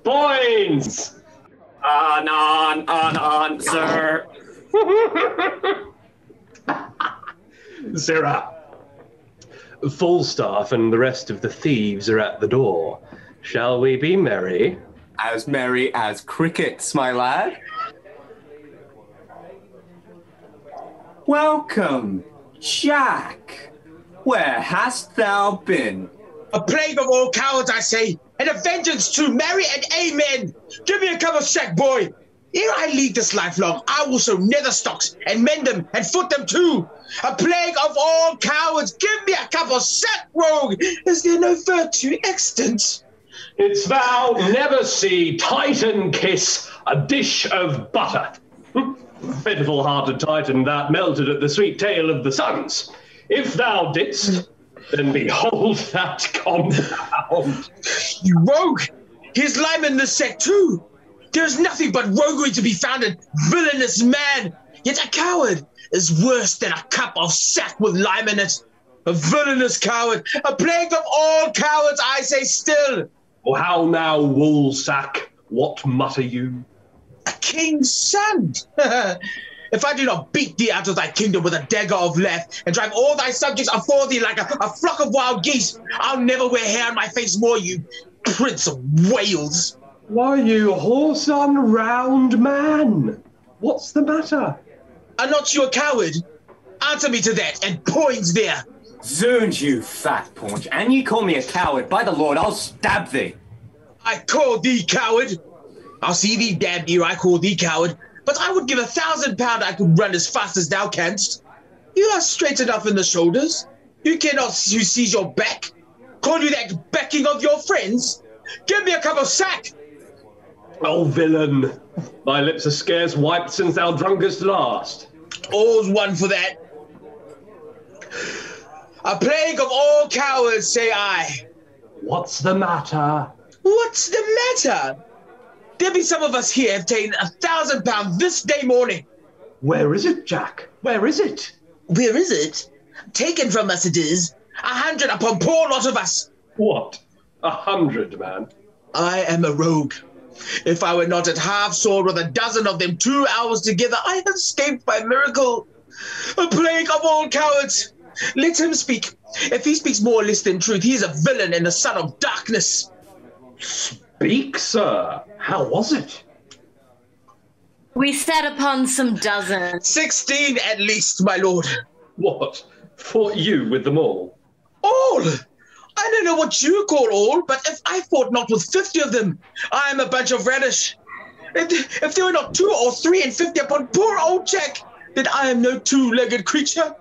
POINS! Anon, sir. Ciarán, Falstaff and the rest of the thieves are at the door. Shall we be merry? As merry as crickets, my lad. Welcome, Jack. Where hast thou been? A plague of all cowards, I say, and a vengeance too. Marry and amen. Give me a cup of sack, boy. Ere I leave this life long, I will sow nether stocks and mend them and foot them too. A plague of all cowards, give me a cup of sack, rogue. Is there no virtue extant? It's thou never see Titan kiss a dish of butter. Pitiful-hearted Titan that melted at the sweet tale of the suns. If thou didst, then behold that compound. You rogue! Here's lime in this sack too. There's nothing but roguery to be found in villainous man. Yet a coward is worse than a cup of sack with lime in it. A villainous coward, a plague of all cowards, I say still. Oh, how now, woolsack? What mutter you? A king's son. If I do not beat thee out of thy kingdom with a dagger of lath and drive all thy subjects afore thee like a flock of wild geese, I'll never wear hair on my face more, you Prince of Wales. Why, you horse-on-round man? What's the matter? Are not you a coward? Answer me to that, and points there. Zounds, you fat paunch, and you call me a coward. By the Lord, I'll stab thee. I call thee coward. I'll see thee damned ere I call thee coward, but I would give £1,000 I could run as fast as thou canst. You are straight enough in the shoulders. You cannot seize your back. Call you that backing of your friends? Give me a cup of sack. Oh, villain, thy lips are scarce wiped since thou drunkest last. All's one for that. A plague of all cowards, say I. What's the matter? What's the matter? There be some of us here have taken £1,000 this day morning. Where is it, Jack? Where is it? Where is it? Taken from us it is. 100 upon poor lot of us. What? 100, man? I am a rogue. If I were not at half sword with a dozen of them 2 hours together, I have escaped by miracle. A plague of all cowards. Let him speak. If he speaks more or less than truth, he is a villain and a son of darkness. Speak, sir. How was it? We sat upon some dozens. 16 at least, my lord. What? Fought you with them all? All? I don't know what you call all, but if I fought not with 50 of them, I am a bunch of radish. If there were not 2 or 3 and 50 upon poor old Jack, then I am no two-legged creature.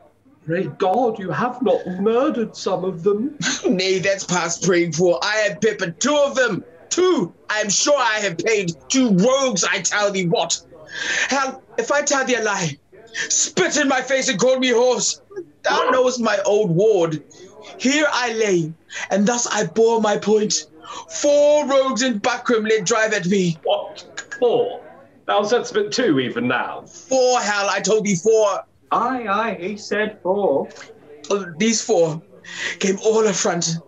Pray God you have not murdered some of them. Nay, that's past praying for. I have peppered 2 of them. 2. I am sure I have paid 2 rogues, I tell thee what. Hell, if I tell thee a lie, spit in my face and call me horse. Thou knowest my old ward. Here I lay, and thus I bore my point. 4 rogues in buckram let drive at me. What? 4? Thou saidst but 2 even now. 4, hell, I told thee 4. Aye, he said 4. These 4 came all affront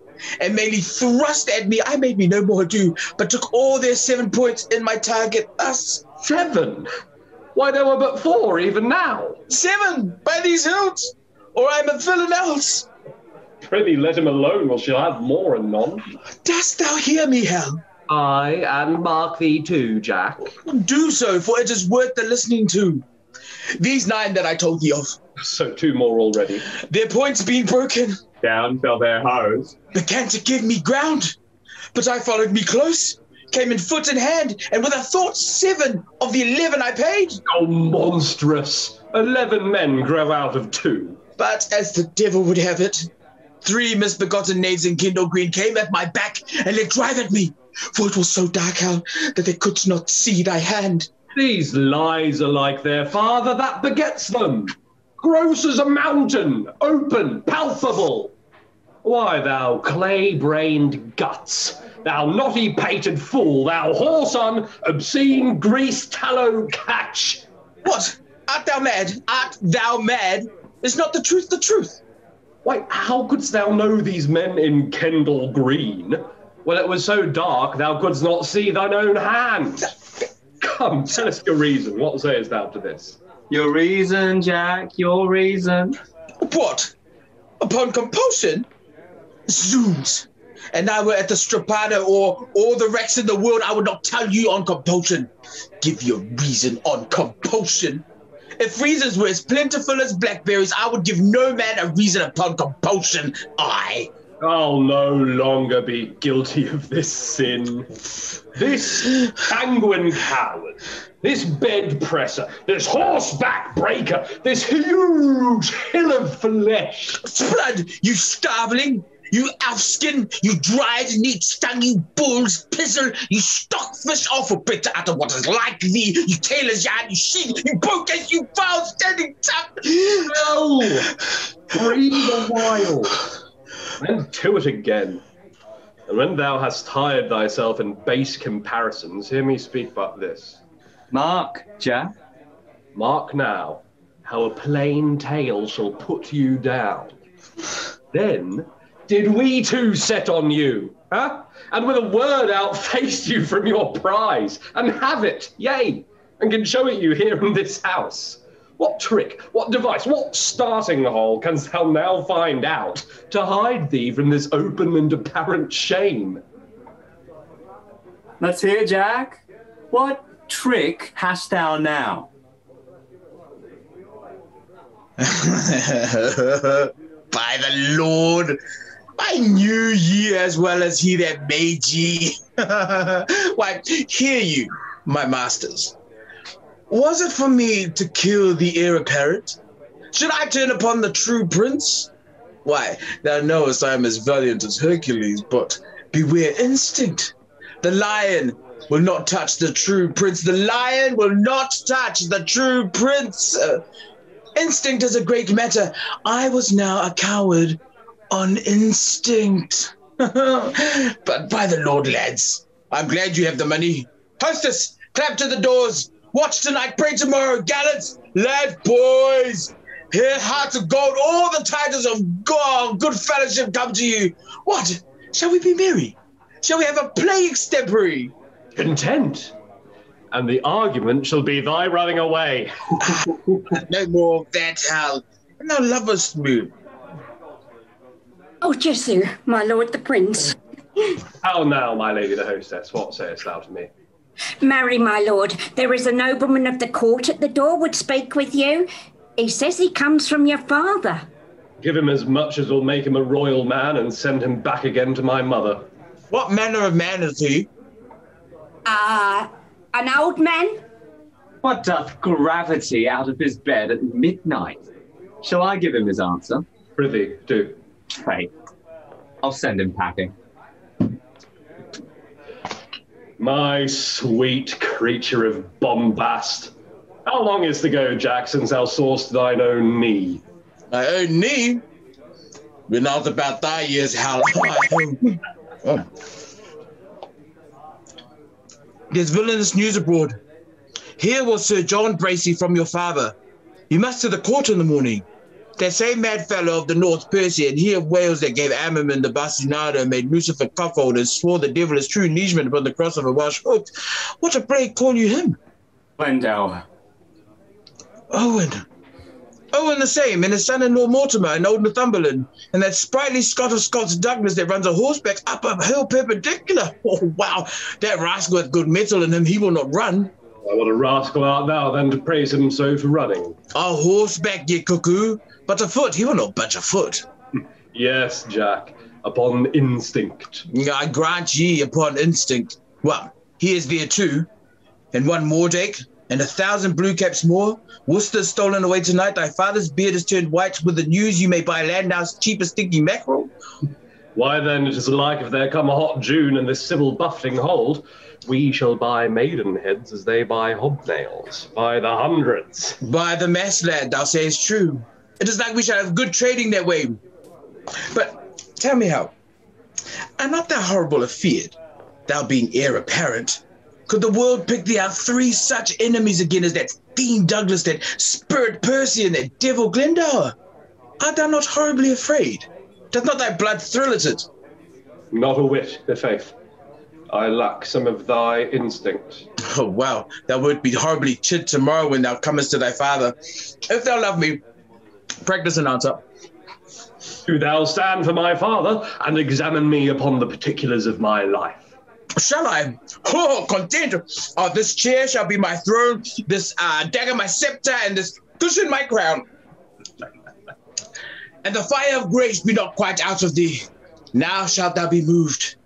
and mainly thrust at me. I made me no more ado, but took all their 7 points in my target thus. 7? Why, there were but 4 even now. 7, by these hilts, or I'm a villain else. Prithee, let him alone, or she'll have more anon. Dost thou hear me, Hal? Aye, and mark thee too, Jack. Do so, for it is worth the listening to. These 9 that I told thee of. So 2 more already. Their points being broken. Down fell their hose. Began to give me ground. But I followed me close, came in foot and hand, and with a thought 7 of the 11 I paid. Oh, monstrous. 11 men grow out of 2. But as the devil would have it, 3 misbegotten knaves in kindle green came at my back and let drive at me, for it was so dark, Hal, that they could not see thy hand. These lies are like their father that begets them. Gross as a mountain, open, palpable. Why, thou clay-brained guts, thou knotty-pated fool, thou whoreson, obscene grease-tallow catch. What? Art thou mad? Art thou mad? Is not the truth the truth? Why, how couldst thou know these men in Kendall Green? Well, it was so dark thou couldst not see thine own hand. Come, tell us your reason. What sayest thou to this? Your reason, Jack, your reason. What? Upon compulsion? Zoons. And I were at the Strapado or all the wrecks in the world, I would not tell you on compulsion. Give you a reason on compulsion. If reasons were as plentiful as blackberries, I would give no man a reason upon compulsion. I'll no longer be guilty of this sin. This sanguine coward, this bed presser, this horseback breaker, this huge hill of flesh. Blood, you starveling! You elfskin, you dried neat stung, you bull's pizzle, you stockfish awful bitter out of what is like thee, you tailor's yarn, you sheep, you bocas, you foul standing tuck. No! Breathe a while, and to it again. And when thou hast tired thyself in base comparisons, hear me speak but this. Mark, Jack. Mark now, how a plain tale shall put you down. Then did we two set on you, huh? And with a word outfaced you from your prize, and have it, yea, and can show it you here in this house. What trick, what device, what starting hole canst thou now find out to hide thee from this open and apparent shame? Let's hear, Jack. What trick hast thou now? By the Lord, I knew ye as well as he that made ye. Why, hear you, my masters. Was it for me to kill the heir apparent? Should I turn upon the true prince? Why, thou knowest I am as valiant as Hercules, but beware instinct. The lion will not touch the true prince. The lion will not touch the true prince. Instinct is a great matter. I was now a coward on instinct. But by the Lord, lads, I'm glad you have the money. Hostess, clap to the doors. Watch tonight, pray tomorrow. Gallants, lads, boys. Here, hearts of gold, all the titles of God, good fellowship come to you. What? Shall we be merry? Shall we have a play extempore? Content. And the argument shall be thy running away. No more of that, Hal. No lovers move. Oh, Jesu, my lord the prince. How now, my lady the hostess, what sayest thou to me? Marry, my lord, there is a nobleman of the court at the door would speak with you. He says he comes from your father. Give him as much as will make him a royal man and send him back again to my mother. What manner of man is he? An old man? What doth gravity out of his bed at midnight? Shall I give him his answer? Prithee, do. Faith, I'll send him packing. My sweet creature of bombast. How long is to go, Jack, since thou saw'st thine own knee? My own knee? We're not about thy years, Hal. Oh. There's villainous news abroad. Here was Sir John Bracy from your father. You must to the court in the morning. That same mad fellow of the North, Percy, and he of Wales that gave Ammerman the bastinado and made Lucifer cuckold and swore the devil is true liegeman upon the cross of a Welsh hook. What a plague call you him? Glendower. Owen the same, and his son-in-law Mortimer in old Northumberland, and that sprightly Scot of Scots Douglas that runs a horseback up a hill perpendicular. Oh, wow, that rascal hath good mettle in him, he will not run. Why, what a rascal art thou then to praise him so for running? A horseback, ye cuckoo, but afoot, he will not budge a foot. Yes, Jack, upon instinct. I grant ye upon instinct. Well, he is there too, and one Mordake, and 1,000 blue caps more. Worcester's stolen away tonight. Thy father's beard is turned white. With the news you may buy Landau's cheap as stinky mackerel. Why then it is like if there come a hot June and this civil buffeting hold, we shall buy maiden heads as they buy hobnails, by the hundreds. By the mass, lad, thou sayest true. It is like we shall have good trading that way. But tell me how. Am not thou horrible afeard, thou being heir apparent? Could the world pick thee out 3 such enemies again as that fiend Douglas, that spirit Percy, and that devil Glendower? Art thou not horribly afraid? Doth not thy blood thrill at it? Not a whit, i' faith. I lack some of thy instinct. Oh, wow. Thou wilt be horribly chid tomorrow when thou comest to thy father. If thou love me, Practice an answer. Do thou stand for my father and examine me upon the particulars of my life? Shall I? Oh, content. This chair shall be my throne, this dagger my scepter, and this cushion my crown. And the fire of grace be not quite out of thee. Now shalt thou be moved.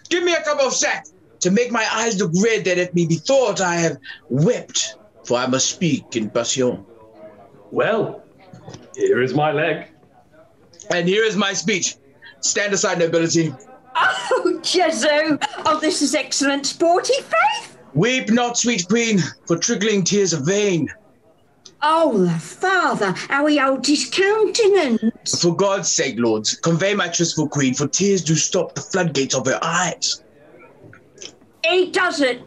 Give me a cup of sack to make my eyes look red, that it may be thought I have wept, for I must speak in passion. Well, here is my leg. And here is my speech. Stand aside, nobility. Oh, Jesu! Oh, this is excellent sporty faith. Weep not, sweet queen, for trickling tears are vain. Oh, the father, how he holds his countenance. For God's sake, lords, convey my trustful queen, for tears do stop the floodgates of her eyes. He doesn't.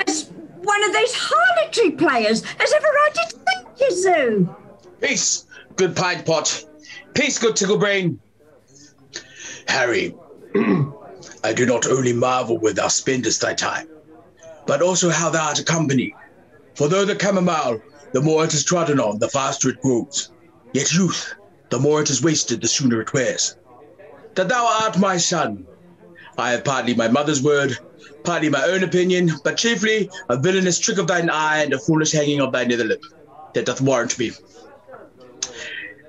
As one of these harlotry players has ever right to think, Jesu. Peace, good pint pot. Peace, good ticklebrain. Harry, I do not only marvel where thou spendest thy time, but also how thou art accompanied. For though the chamomile, the more it is trodden on, the faster it grows. Yet youth, the more it is wasted, the sooner it wears. That thou art my son, I have partly my mother's word, partly my own opinion, but chiefly a villainous trick of thine eye and a foolish hanging of thy nether lip, that doth warrant me.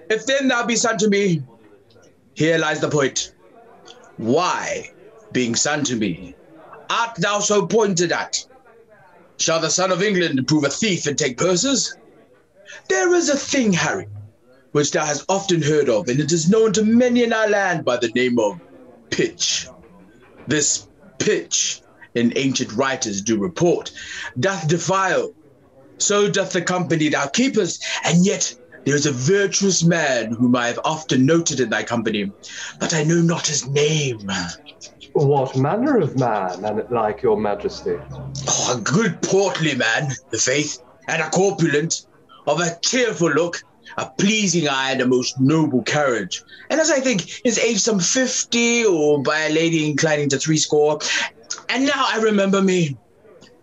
If then thou be son to me, here lies the point. Why, being son to me, art thou so pointed at? Shall the son of England prove a thief and take purses? There is a thing, Harry, which thou hast often heard of, and it is known to many in our land by the name of pitch. This pitch, in ancient writers do report, doth defile. So doth the company thou keepest, and yet there is a virtuous man whom I have often noted in thy company, but I know not his name. What manner of man, an it like your majesty? Oh, a good portly man, the faith, and a corpulent, of a cheerful look, a pleasing eye, and a most noble carriage. And as I think, his age some 50, or by a lady inclining to 80. And now I remember me,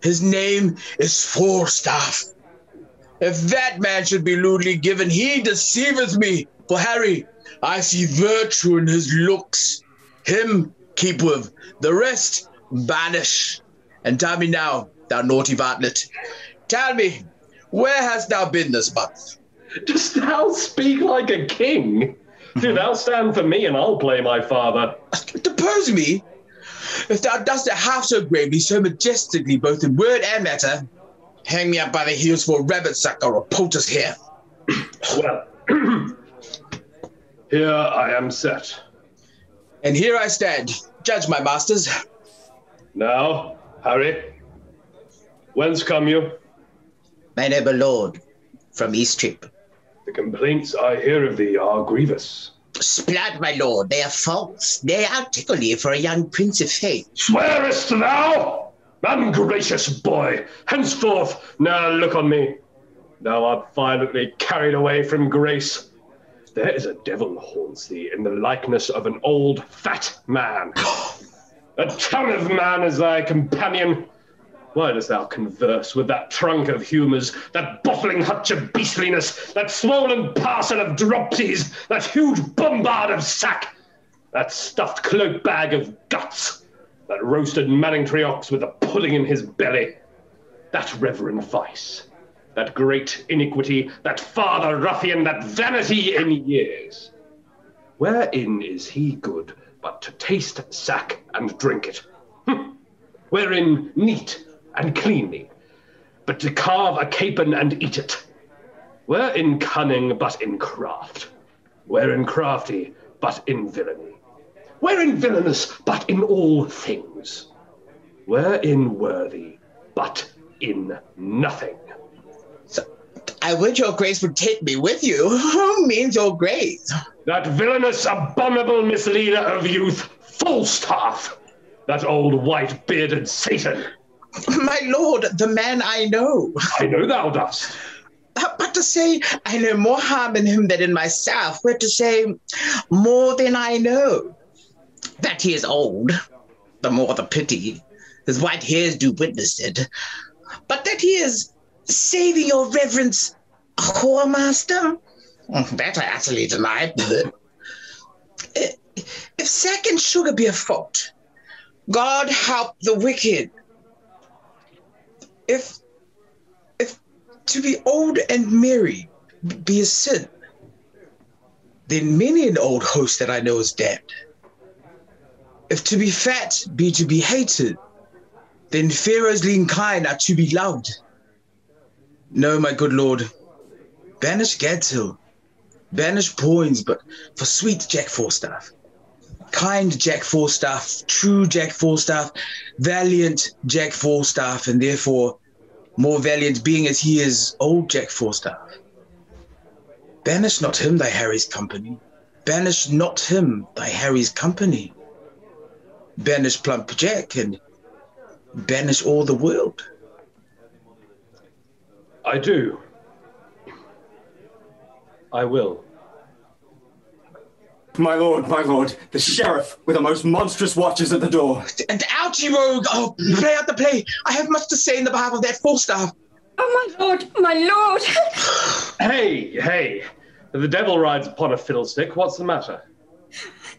his name is Falstaff. If that man should be lewdly given, he deceiveth me. For Harry, I see virtue in his looks. Him keep with, the rest banish. And tell me now, thou naughty varlet, tell me, where hast thou been this month? Dost thou speak like a king? Do thou stand for me, and I'll play my father. Depose me? If thou dost it half so gravely, so majestically, both in word and matter, hang me up by the heels for a rabbit sucker or a poultice hair. Well, here I am set. And here I stand. Judge, my masters. Now, Harry, whence come you? My noble lord, from Easttrip. The complaints I hear of thee are grievous. Splat, my lord, they are false. They are tickly for a young prince of faith. Swearest thou? Ungracious boy, henceforth, now look on me. Thou art violently carried away from grace. There is a devil haunts thee in the likeness of an old fat man. A ton of man is thy companion. Why dost thou converse with that trunk of humours, that bottling hutch of beastliness, that swollen parcel of dropsies, that huge bombard of sack, that stuffed cloak bag of guts, that roasted Manningtree ox with a pudding in his belly, that reverend vice, that great iniquity, that father ruffian, that vanity in years? Wherein is he good but to taste sack and drink it? Wherein neat and cleanly, but to carve a capon and eat it? Wherein cunning but in craft? Wherein crafty but in villainy? Wherein villainous but in all things? Wherein worthy but in nothing? I would your grace would take me with you. Who means your grace? That villainous, abominable misleader of youth, Falstaff, that old white-bearded Satan. My lord, the man I know. I know thou dost. But to say I know more harm in him than in myself, were to say more than I know. That he is old, the more the pity. His white hairs do witness it. But that he is, saving your reverence, a whoremaster, That I utterly deny. If sack and sugar be a fault, God help the wicked. If to be old and merry be a sin, then many an old host that I know is dead. If to be fat be to be hated, then Pharaoh's lean kine are to be loved. No, my good lord, banish Gachomo, banish POINS, but for sweet Jack Falstaff, kind Jack Falstaff, true Jack Falstaff, valiant Jack Falstaff, and therefore more valiant being as he is old Jack Falstaff. Banish not him thy Harry's company, banish not him thy Harry's company. Banish plump Jack and banish all the world. I do. I will. My lord, the sheriff with the most monstrous watches at the door. And out, you rogue! Oh, play out the play. I have much to say in the behalf of that Falstaff. Oh, my lord, my lord! Hey, the devil rides upon a fiddlestick. What's the matter?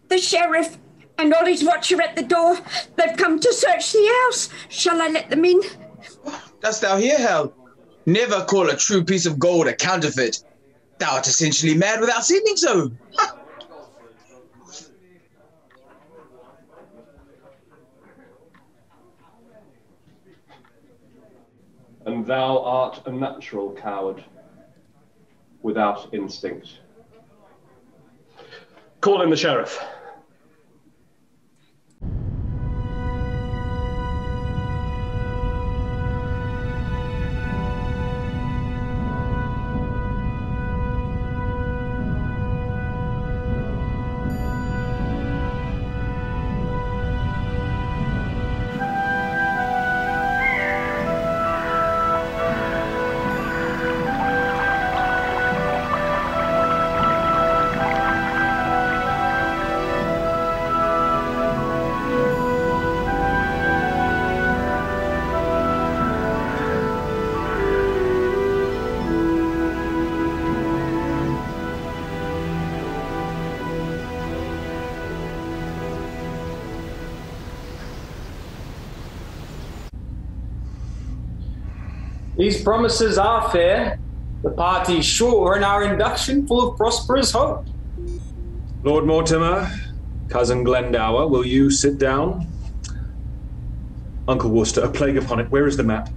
The sheriff and all his watcher at the door. They've come to search the house. Shall I let them in? Dost thou hear, Hal? Never call a true piece of gold a counterfeit. Thou art essentially mad without seeming so. And thou art a natural coward, without instinct. Call in the sheriff. These promises are fair, the party sure, and our induction full of prosperous hope. Lord Mortimer, Cousin Glendower, will you sit down? Uncle Worcester, a plague upon it. Where is the map?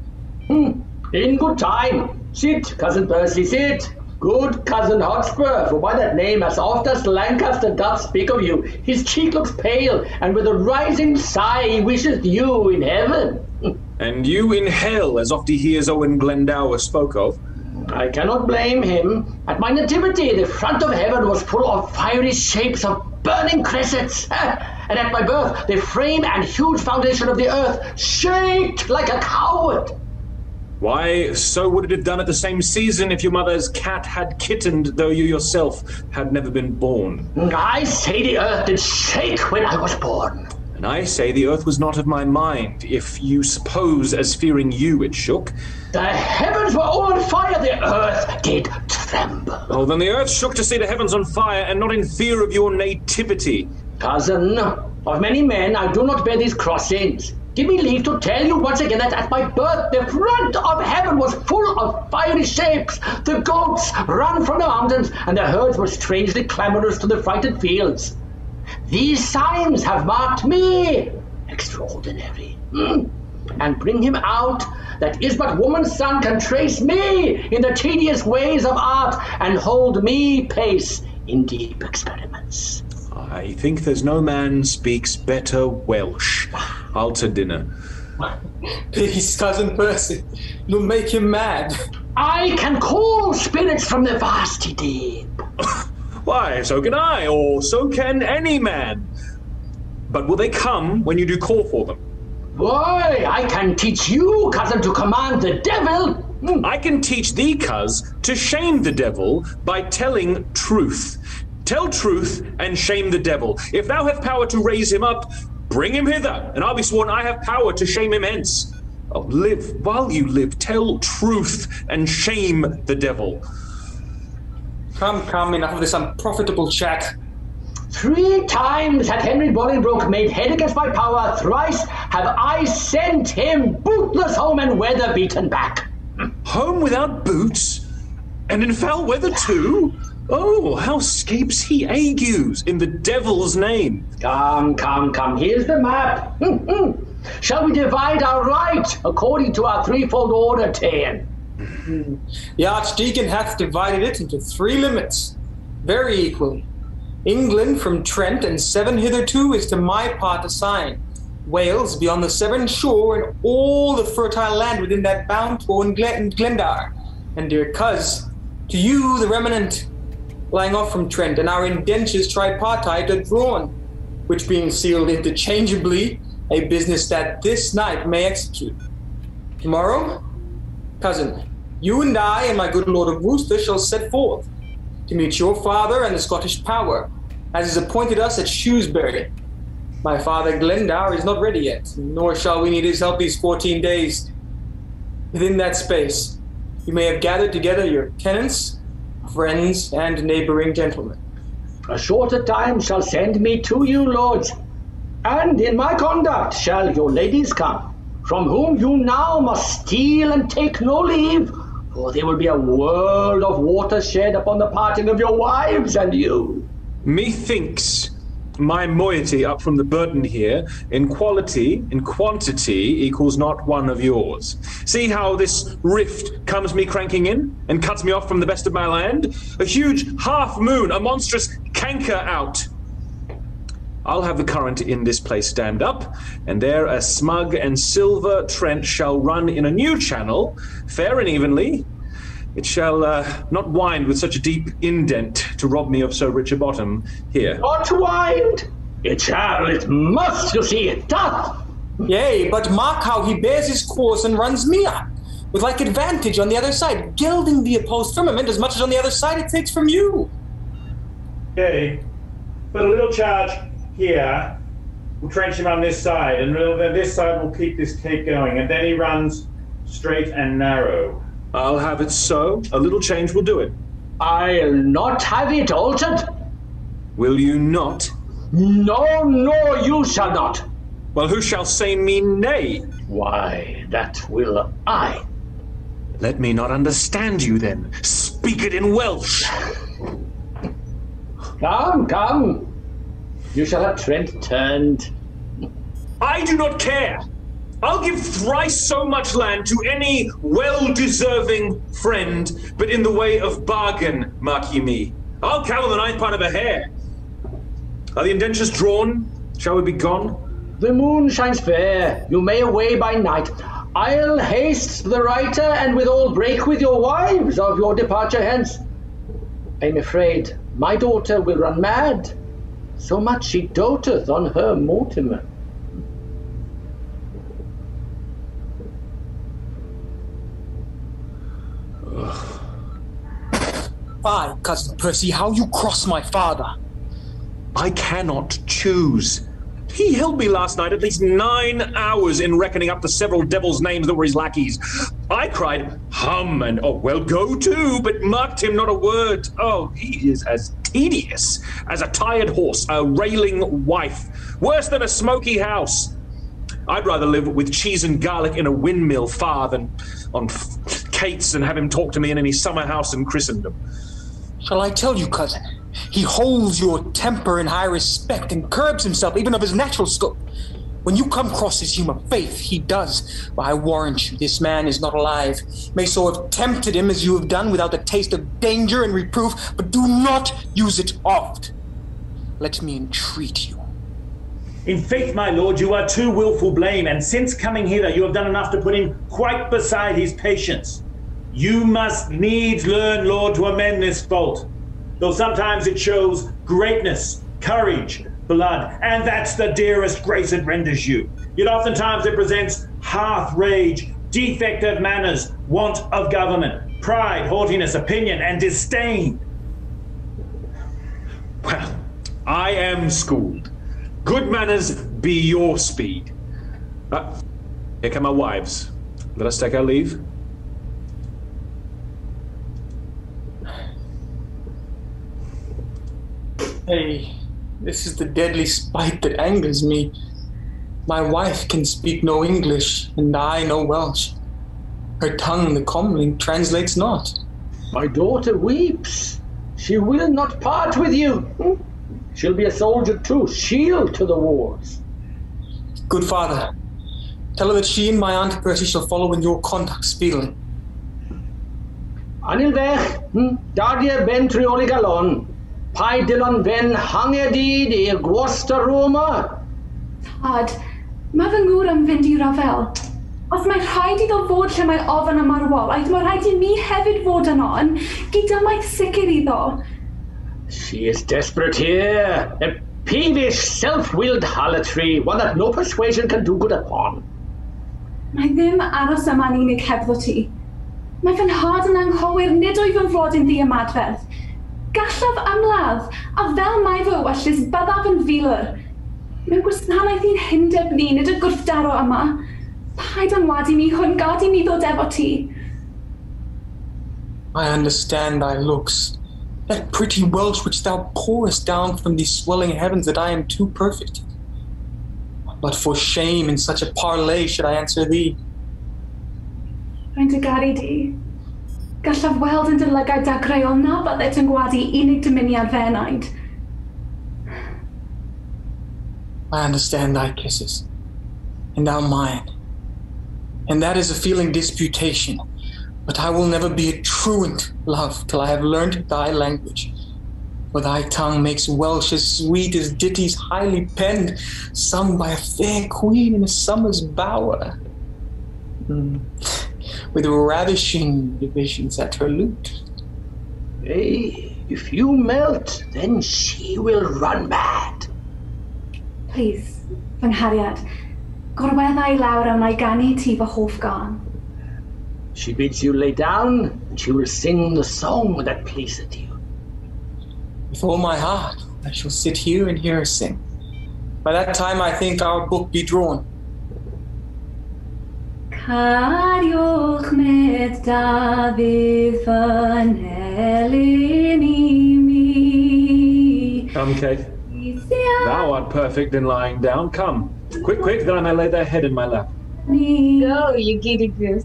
In good time. Sit, Cousin Percy, sit. Good Cousin HOTSPUR, for by that name, as oft as Lancaster doth speak of you, his cheek looks pale, and with a rising sigh he wisheth you in heaven. And you in hell, as oft he hears Owen Glendower spoke of. I cannot blame him. At my nativity, the front of heaven was full of fiery shapes of burning cressets. And at my birth, the frame and huge foundation of the earth shaked like a coward. Why, so would it have done at the same season if your mother's cat had kittened, though you yourself had never been born. I say the earth did shake when I was born. And I say the earth was not of my mind, if you suppose, as fearing you, it shook. The heavens were all on fire, the earth did tremble. Oh, then the earth shook to see the heavens on fire, and not in fear of your nativity. Cousin, of many men I do not bear these crossings. Give me leave to tell you once again that at my birth the front of heaven was full of fiery shapes. The goats ran from the mountains, and the herds were strangely clamorous to the frightened fields. These signs have marked me extraordinary, and bring him out that is but woman's son can trace me in the tedious ways of art and hold me pace in deep experiments. I think there's no man speaks better Welsh. I'll to dinner. Please, Cousin Percy, you'll make him mad. I can call spirits from the vasty deep. Why, so can I, or so can any man. But will they come when you do call for them? Why, I can teach you, cousin, to command the devil. I can teach thee, cuz, to shame the devil by telling truth. Tell truth and shame the devil. If thou have power to raise him up, bring him hither, and I'll be sworn I have power to shame him hence. Oh, live, while you live, tell truth and shame the devil. Come, enough of this unprofitable chat. 3 times hath Henry Bolingbroke made head against my power, thrice have I sent him bootless home and weather-beaten back. Home without boots? And in foul weather too? Oh, how scapes he agues in the devil's name? Come, here's the map. Shall we divide our right according to our threefold order, Tayan? The Archdeacon hath divided it into 3 limits, very equally. England from Trent and Severn hitherto is to my part assigned. Wales beyond the Severn shore and all the fertile land within that bountiful in Glendower. And dear coz, to you the remnant, lying off from Trent, and our indentures tripartite are drawn, which being sealed interchangeably, a business that this night may execute. Tomorrow, cousin, you and I and my good lord of Worcester shall set forth to meet your father and the Scottish power, as is appointed us at Shrewsbury. My father Glendower is not ready yet, nor shall we need his help these 14 days. Within that space, you may have gathered together your tenants, friends, and neighboring gentlemen. A shorter time shall send me to you, lords, and in my conduct shall your ladies come, from whom you now must steal and take no leave, for there will be a world of water shed upon the parting of your wives and you. Methinks my moiety up from the burden here, in quality, in quantity, equals not one of yours. See how this rift comes me cranking in, and cuts me off from the best of my land? A huge half moon, a monstrous canker out. I'll have the current in this place dammed up, and there a smug and silver Trent shall run in a new channel, fair and evenly. It shall not wind with such a deep indent to rob me of so rich a bottom here. Not wind? It shall, it must, you see, it doth. Yea, but mark how he bears his course and runs me up, with like advantage on the other side, gilding the opposed firmament as much as on the other side it takes from you. Okay, put a little charge here, we'll trench him on this side, and then this side will keep this cape going, and then he runs straight and narrow. I'll have it so. A little change will do it. I'll not have it altered. Will you not? No, you shall not. Well, who shall say me nay? Why, that will I. Let me not understand you then. Speak it in Welsh. Come. You shall have Trent turned. I do not care. I'll give thrice so much land to any well-deserving friend, but in the way of bargain, mark ye me. I'll cover the 9th part of a hair. Are the indentures drawn? Shall we be gone? The moon shines fair. You may away by night. I'll haste the writer, and withal break with your wives of your departure hence. I'm afraid my daughter will run mad, so much she doteth on her Mortimer. Fie, cousin Percy, how you cross my father. I cannot choose. He held me last night at least 9 hours in reckoning up the several devils' names that were his lackeys. I cried, hum, and oh, well, go to, but marked him not a word. Oh, he is as tedious as a tired horse, a railing wife, worse than a smoky house. I'd rather live with cheese and garlic in a windmill far than on Kate's and have him talk to me in any summer house in Christendom. Shall I tell you, cousin? He holds your temper in high respect and curbs himself even of his natural scope. When you come across his human faith, he does. But I warrant you, this man is not alive. May so have tempted him as you have done without the taste of danger and reproof, but do not use it oft. Let me entreat you. In faith, my lord, you are too wilful blame, and since coming hither you have done enough to put him quite beside his patience. You must needs learn, lord, to amend this fault, though sometimes it shows greatness, courage, blood, and that's the dearest grace it renders you. Yet oftentimes it presents hearth rage, defect of manners, want of government, pride, haughtiness, opinion, and disdain. Well, I am schooled. Good manners be your speed. Here come our wives. Let us take our leave. Hey, this is the deadly spite that angers me. My wife can speak no English, and I no Welsh. Her tongue the comlink translates not. My daughter weeps. She will not part with you. She'll be a soldier too, shield to the wars. Good father, tell her that she and my Aunt Percy shall follow in your conduct speedily. Anilvech, Dadia ben Trioligalon, Pai Dillon ben Hangedi de Gwosta Roma. Tad, mae fy ngŵr am fynd i rafel. Os mae rhaid iddo fod lle mae ofyn am arwolaeth, mae rhaid I mi hefyd fod yno, yn gyda mae sicr iddo. She is desperate here, a peevish, self-willed harlotry, one that no persuasion can do good upon. Mae ddim aros yma'n unig hebddo ti. Mae fy nhad yn anghywir nid oedd yn fod yn ddiamadferth. Gallaf ymladd, a fel mae fy wyllus byddaf yn filwr. Mewn gwasanaeth i'n hyndeb ni, nid y gwrthdaro yma. Paid anwadu mi, hwn gad I mi ddod efo ti. I understand thy looks. That pretty Welsh which thou pourest down from these swelling heavens that I am too perfect. But for shame in such a parley should I answer thee. Rwy'n dy garu di. Gallaf weld yn dylygau dagreol na byddet yn gwadu unig dymuniad fenaid. I understand thy kisses, and thou mine. And that is a feeling disputation. But I will never be a truant, love, till I have learnt thy language. For thy tongue makes Welsh as sweet as ditties highly penned, sung by a fair queen in a summer's bower, with ravishing divisions at her lute. Hey, if you melt, then she will run mad. Please, fy nghariad, gorweddai lawr am ei ganu ti fy hoff gan. She bids you lay down, and she will sing the song that pleaseth you. With all my heart, I shall sit here and hear her sing. By that time, I think our book be drawn. Cariwch med Dafydd fy nelyn I mi. Come, Kate. Thou art perfect in lying down. Come, quick, quick, that I may lay thy head in my lap. Go, you giddy goose.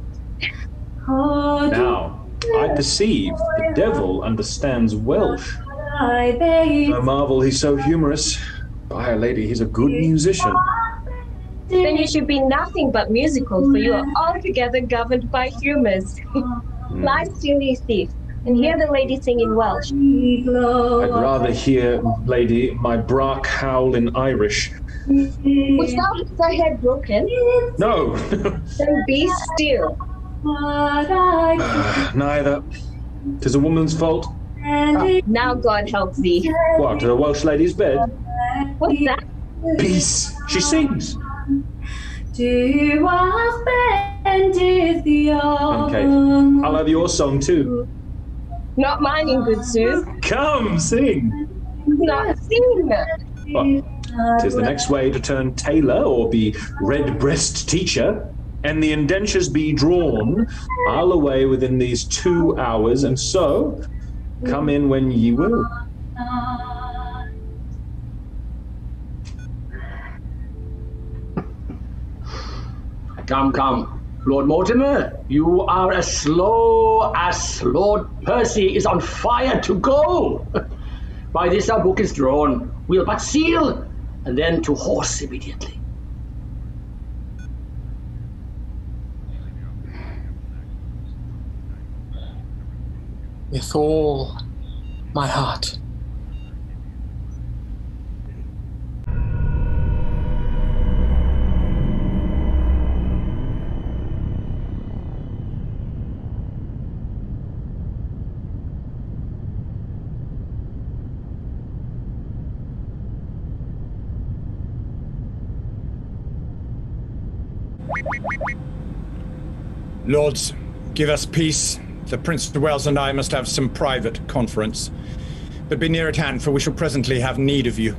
Now, I perceive the devil understands Welsh. No marvel he's so humorous. By Our Lady, he's a good musician. Then you should be nothing but musical, for you are altogether governed by humours. Lie still, you thief, and hear the lady sing in Welsh. I'd rather hear, lady, my brach howl in Irish. Wouldst thou have thy head broken? No. Then be still. Neither. 'Tis a woman's fault. Now God help thee. What, to the Welsh lady's bed? What's that? Peace. She sings. Okay, I'll have your song too. Not mine, in good sooth. Come, sing. Not sing. What? 'Tis the next way to turn tailor or be red-breast teacher, and the indentures be drawn, I'll away within these 2 hours, and so come in when ye will. Come, Lord Mortimer, you are as slow as Lord Percy is on fire to go. By this our book is drawn. We'll but seal, and then to horse immediately. With all my heart. Lords, give us peace. The Prince of Wales and I must have some private conference. But be near at hand, for we shall presently have need of you.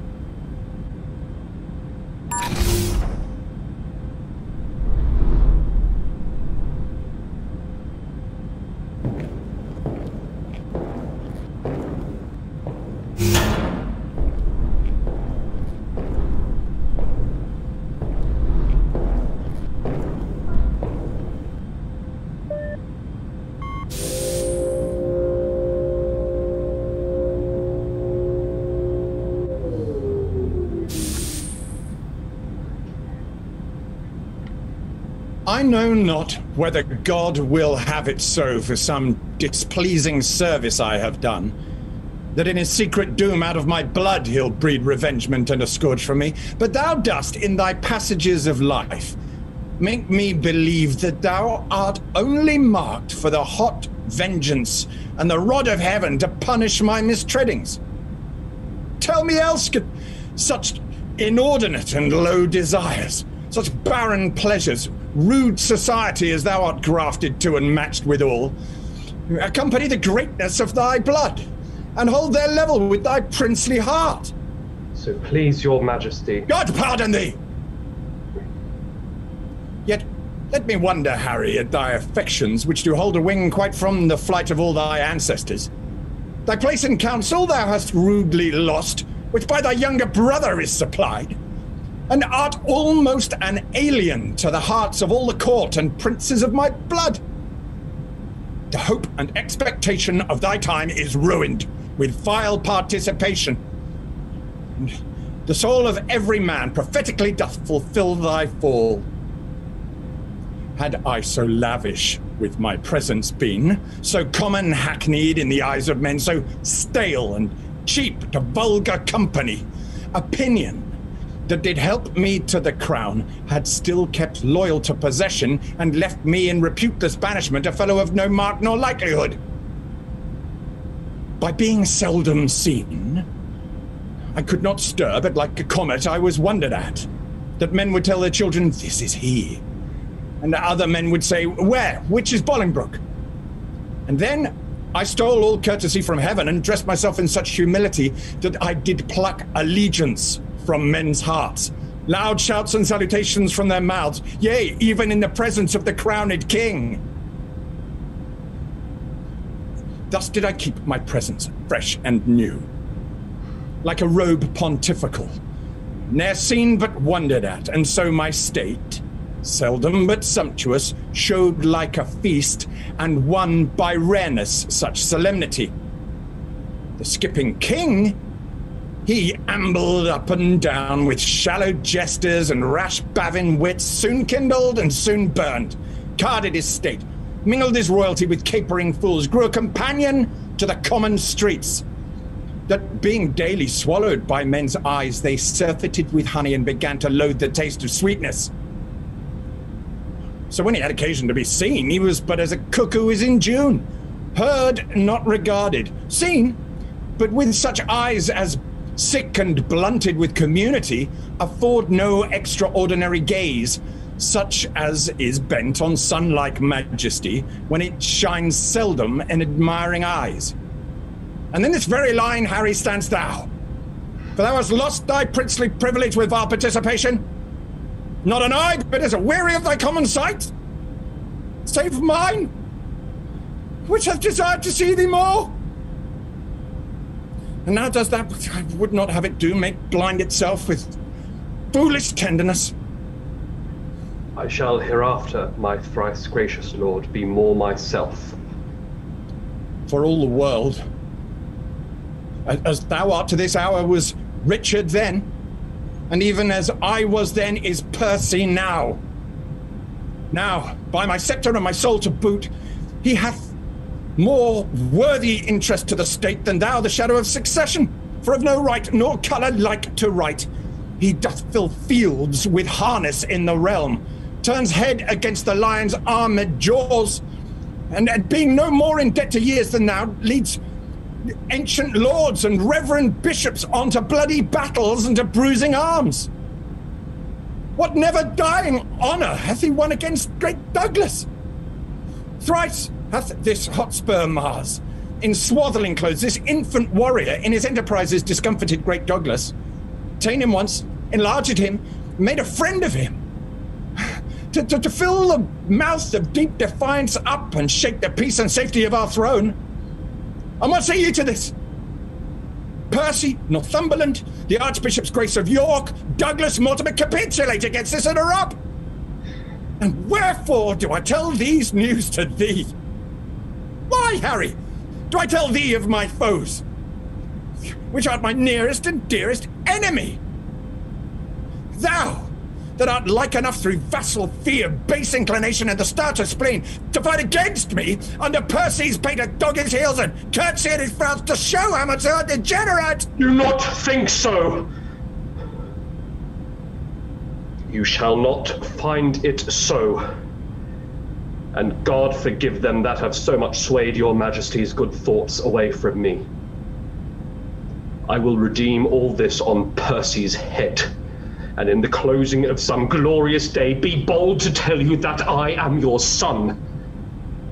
I know not whether God will have it so for some displeasing service I have done, that in his secret doom out of my blood he'll breed revengement and a scourge for me, but thou dost, in thy passages of life, make me believe that thou art only marked for the hot vengeance and the rod of heaven to punish my mistreadings. Tell me else, such inordinate and low desires, such barren pleasures, rude society as thou art grafted to and matched withal, accompany the greatness of thy blood, and hold their level with thy princely heart. So please your majesty. God pardon thee! Yet let me wonder, Harry, at thy affections, which do hold a wing quite from the flight of all thy ancestors. Thy place in council thou hast rudely lost, which by thy younger brother is supplied, and art almost an alien to the hearts of all the court and princes of my blood. The hope and expectation of thy time is ruined with vile participation. And the soul of every man prophetically doth fulfill thy fall. Had I so lavish with my presence been, so common hackneyed in the eyes of men, so stale and cheap to vulgar company, opinion that did help me to the crown had still kept loyal to possession and left me in reputeless banishment, a fellow of no mark nor likelihood. By being seldom seen, I could not stir, but like a comet I was wondered at, that men would tell their children, this is he. And other men would say, where? Which is Bolingbroke? And then I stole all courtesy from heaven and dressed myself in such humility that I did pluck allegiance from men's hearts, loud shouts and salutations from their mouths, yea, even in the presence of the crowned king. Thus did I keep my presence fresh and new, like a robe pontifical, ne'er seen but wondered at, and so my state, seldom but sumptuous, showed like a feast, and won by rareness such solemnity. The skipping king, he ambled up and down with shallow jesters and rash bavin wits, soon kindled and soon burned, carded his state, mingled his royalty with capering fools, grew a companion to the common streets, that being daily swallowed by men's eyes, they surfeited with honey and began to loathe the taste of sweetness. So when he had occasion to be seen, he was but as a cuckoo is in June, heard, not regarded, seen, but with such eyes as, sick and blunted with community, afford no extraordinary gaze, such as is bent on sun-like majesty when it shines seldom in admiring eyes. And in this very line, Harry, standst thou. For thou hast lost thy princely privilege with our participation. Not an eye but is weary of thy common sight, save mine, which hath desired to see thee more. And now does that which I would not have it do make blind itself with foolish tenderness? I shall hereafter, my thrice gracious lord, be more myself. For all the world, as thou art to this hour was Richard then, and even as I was then is Percy now. Now, by my sceptre and my soul to boot, he hath more worthy interest to the state than thou the shadow of succession, for of no right nor colour like to right. He doth fill fields with harness in the realm, turns head against the lion's armed jaws, and being no more in debt to years than thou, leads ancient lords and reverend bishops on to bloody battles and to bruising arms. What never dying honour hath he won against great Douglas? Thrice hath this HOTSPUR Mars, in swaddling clothes, this infant warrior in his enterprises discomfited great Douglas, ta'en him once, enlarged him, made a friend of him, to fill the mouth of deep defiance up and shake the peace and safety of our throne. And what say you to this? Percy, Northumberland, the Archbishop's Grace of York, Douglas, Mortimer capitulate against this and are up. And wherefore do I tell these news to thee? Why, Harry, do I tell thee of my foes, which art my nearest and dearest enemy? Thou, that art like enough through vassal fear, base inclination, and the starter spleen to fight against me under Percy's bait to dog his heels and curtsy at his frowns to show how much art degenerate? Do not think so. You shall not find it so. And God forgive them that have so much swayed your majesty's good thoughts away from me. I will redeem all this on Percy's head, and in the closing of some glorious day be bold to tell you that I am your son,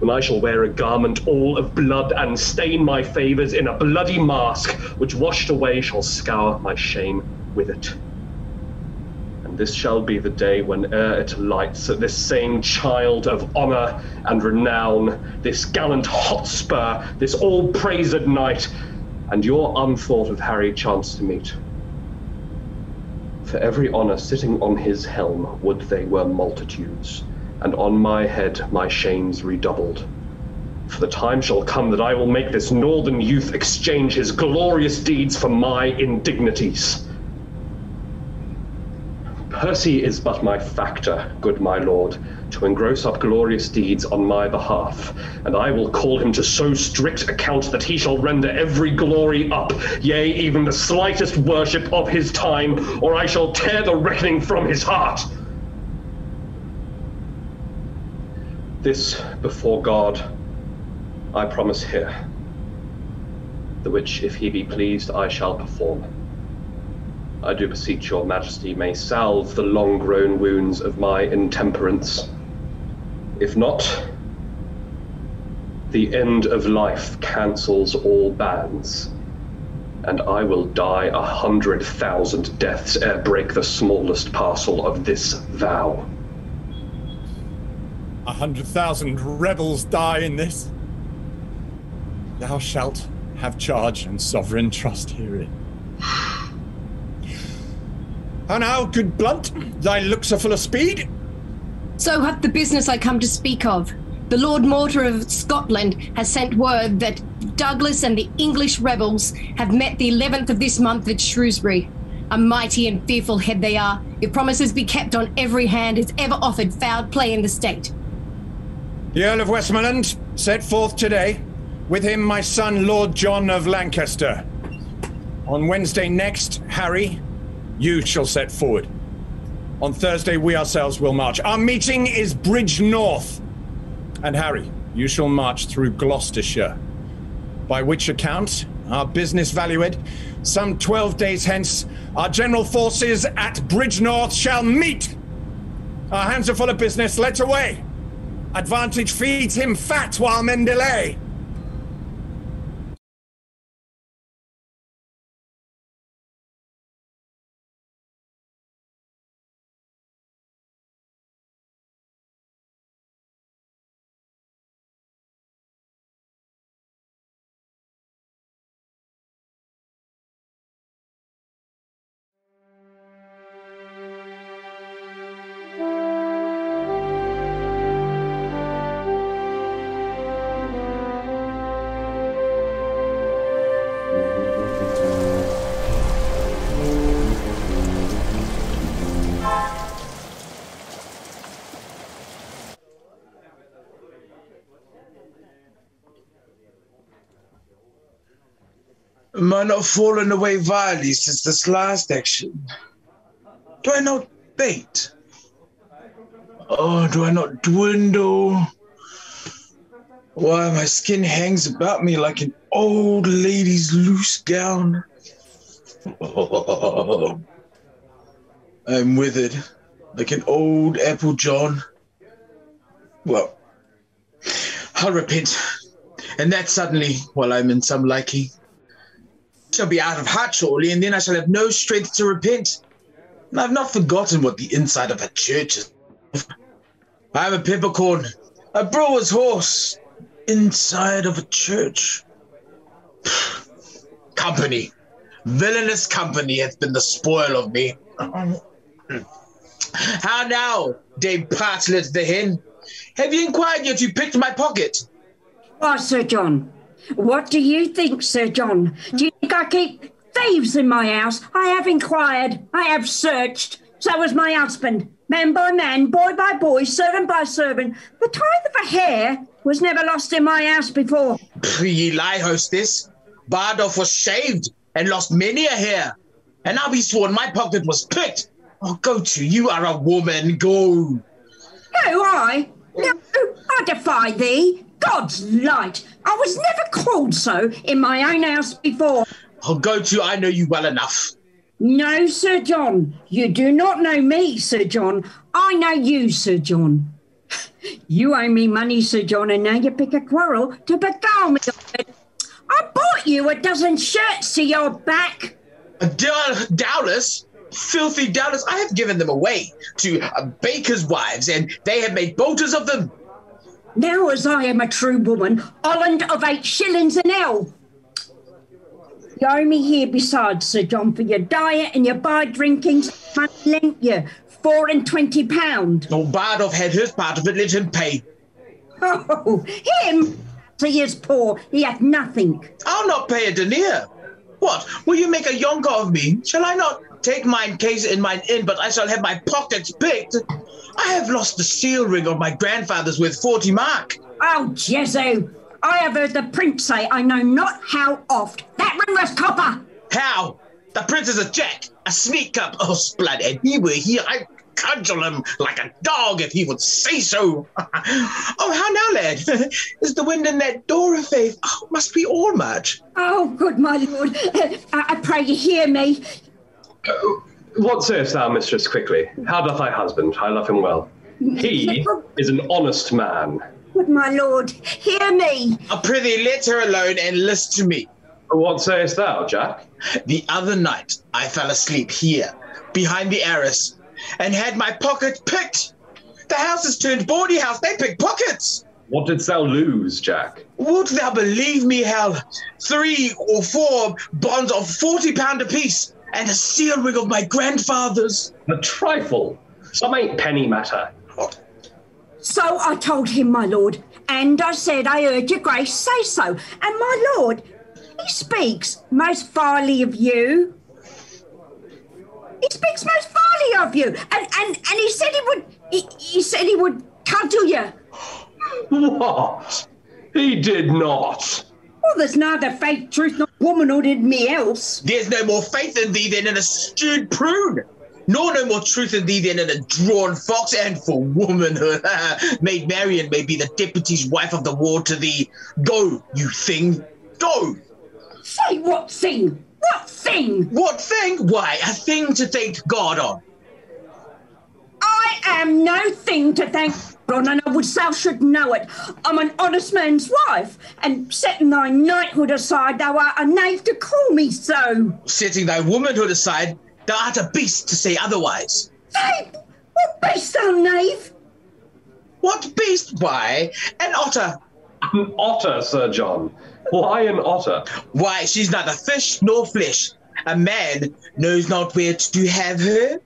when I shall wear a garment all of blood and stain my favours in a bloody mask, which washed away shall scour my shame with it. And this shall be the day when ere it lights that this same child of honour and renown, this gallant Hotspur, this all-praised knight, and your unthought of Harry chance to meet. For every honour sitting on his helm, would they were multitudes, and on my head my shames redoubled. For the time shall come that I will make this northern youth exchange his glorious deeds for my indignities. Percy is but my factor, good my lord, to engross up glorious deeds on my behalf, and I will call him to so strict account that he shall render every glory up, yea, even the slightest worship of his time, or I shall tear the reckoning from his heart. This before God I promise here, the which if he be pleased I shall perform. I do beseech your majesty may salve the long-grown wounds of my intemperance. If not, the end of life cancels all bans, and I will die 100,000 deaths ere break the smallest parcel of this vow. 100,000 rebels die in this. Thou shalt have charge and sovereign trust herein. How now, good Blunt, thy looks are full of speed. So hath the business I come to speak of. The Lord Mortar of Scotland has sent word that Douglas and the English rebels have met the 11th of this month at Shrewsbury. A mighty and fearful head they are, if promises be kept on every hand as ever offered foul play in the state. The Earl of Westmoreland set forth today, with him my son Lord John of Lancaster. On Wednesday next, Harry, you shall set forward. On Thursday, we ourselves will march. Our meeting is Bridge North. And Harry, you shall march through Gloucestershire. By which account, our business valued, some 12 days hence, our general forces at Bridge North shall meet. Our hands are full of business, let's away. Advantage feeds him fat while men delay. Am I not fallen away vilely since this last action? Do I not bait? Oh, do I not dwindle? Why, my skin hangs about me like an old lady's loose gown. I'm withered like an old apple john. Well, I'll repent, and that suddenly, while I'm in some liking. I shall be out of heart surely, and then I shall have no strength to repent. And I've not forgotten what the inside of a church is. I am a peppercorn, a brewer's horse, inside of a church. Company, villainous company hath been the spoil of me. How now, Dame Partlet the hen? Have you inquired yet who picked my pocket? Why, Sir John? What do you think, Sir John? Do you think I keep thieves in my house? I have inquired. I have searched. So was my husband. Man by man, boy by boy, servant by servant. The tithe of a hair was never lost in my house before. Ye lie, hostess. Bardolph was shaved and lost many a hair. And I'll be sworn my pocket was picked. Oh, go to, you are a woman, go. Who, I? No, I defy thee. God's light. I was never called so in my own house before. Oh, go to, I know you well enough. No, Sir John. You do not know me, Sir John. I know you, Sir John. You owe me money, Sir John, and now you pick a quarrel to beguile me. I bought you a dozen shirts to your back. Doubtless, filthy doubtless, I have given them away to bakers' wives, and they have made bolters of them. Now, as I am a true woman, Holland of 8 shillings an ell. You owe me here besides, Sir John, for your diet and your by-drinkings. I lent you £24. Oh, Bardolph had his part of it, let him pay. Oh, him? So he is poor, he hath nothing. I'll not pay a denier. What, will you make a yonker of me? Shall I not take mine case in mine inn, but I shall have my pockets picked? I have lost the seal ring of my grandfather's worth 40 mark. Oh, Jesu, I have heard the prince say, I know not how oft, that ring was copper. How? The prince is a jack, a sneak up. Oh, splud, and he were here, I'd cudgel him like a dog if he would say so. Oh, how now, lad? Is the wind in that door of faith? Oh, must be all much. Oh, good my lord, I pray you hear me. What sayest thou, mistress, quickly? How doth thy husband? I love him well. He is an honest man. Good my lord, hear me. I prithee, let her alone and list to me. What sayest thou, Jack? The other night I fell asleep here, behind the arras, and had my pocket picked. The house is turned bawdy house, they pick pockets. What didst thou lose, Jack? Would thou believe me, Hal? 3 or 4 bonds of £40 apiece, and a seal ring of my grandfather's. A trifle. Some ain't penny matter. So I told him, my lord, and I said I heard your grace say so. And my lord, he speaks most vilely of you. He speaks most vilely of you. And he said he said he would cuddle you. What? He did not. Well, there's neither faith, truth, nor womanhood in me else. There's no more faith in thee than in a stewed prune, nor no more truth in thee than in a drawn fox. And for womanhood, Maid Marian may be the deputy's wife of the ward to thee. Go, you thing, go. Say what thing? What thing? What thing? Why, a thing to thank God on. I am no thing to thank God on, and I would thou should know it. I'm an honest man's wife, and setting thy knighthood aside, thou art a knave to call me so. Setting thy womanhood aside, thou art a beast to say otherwise. Hey, what beast, thou knave? What beast? Why, an otter. An otter, Sir John. Why an otter? Why, she's neither fish nor flesh. A man knows not where to have her.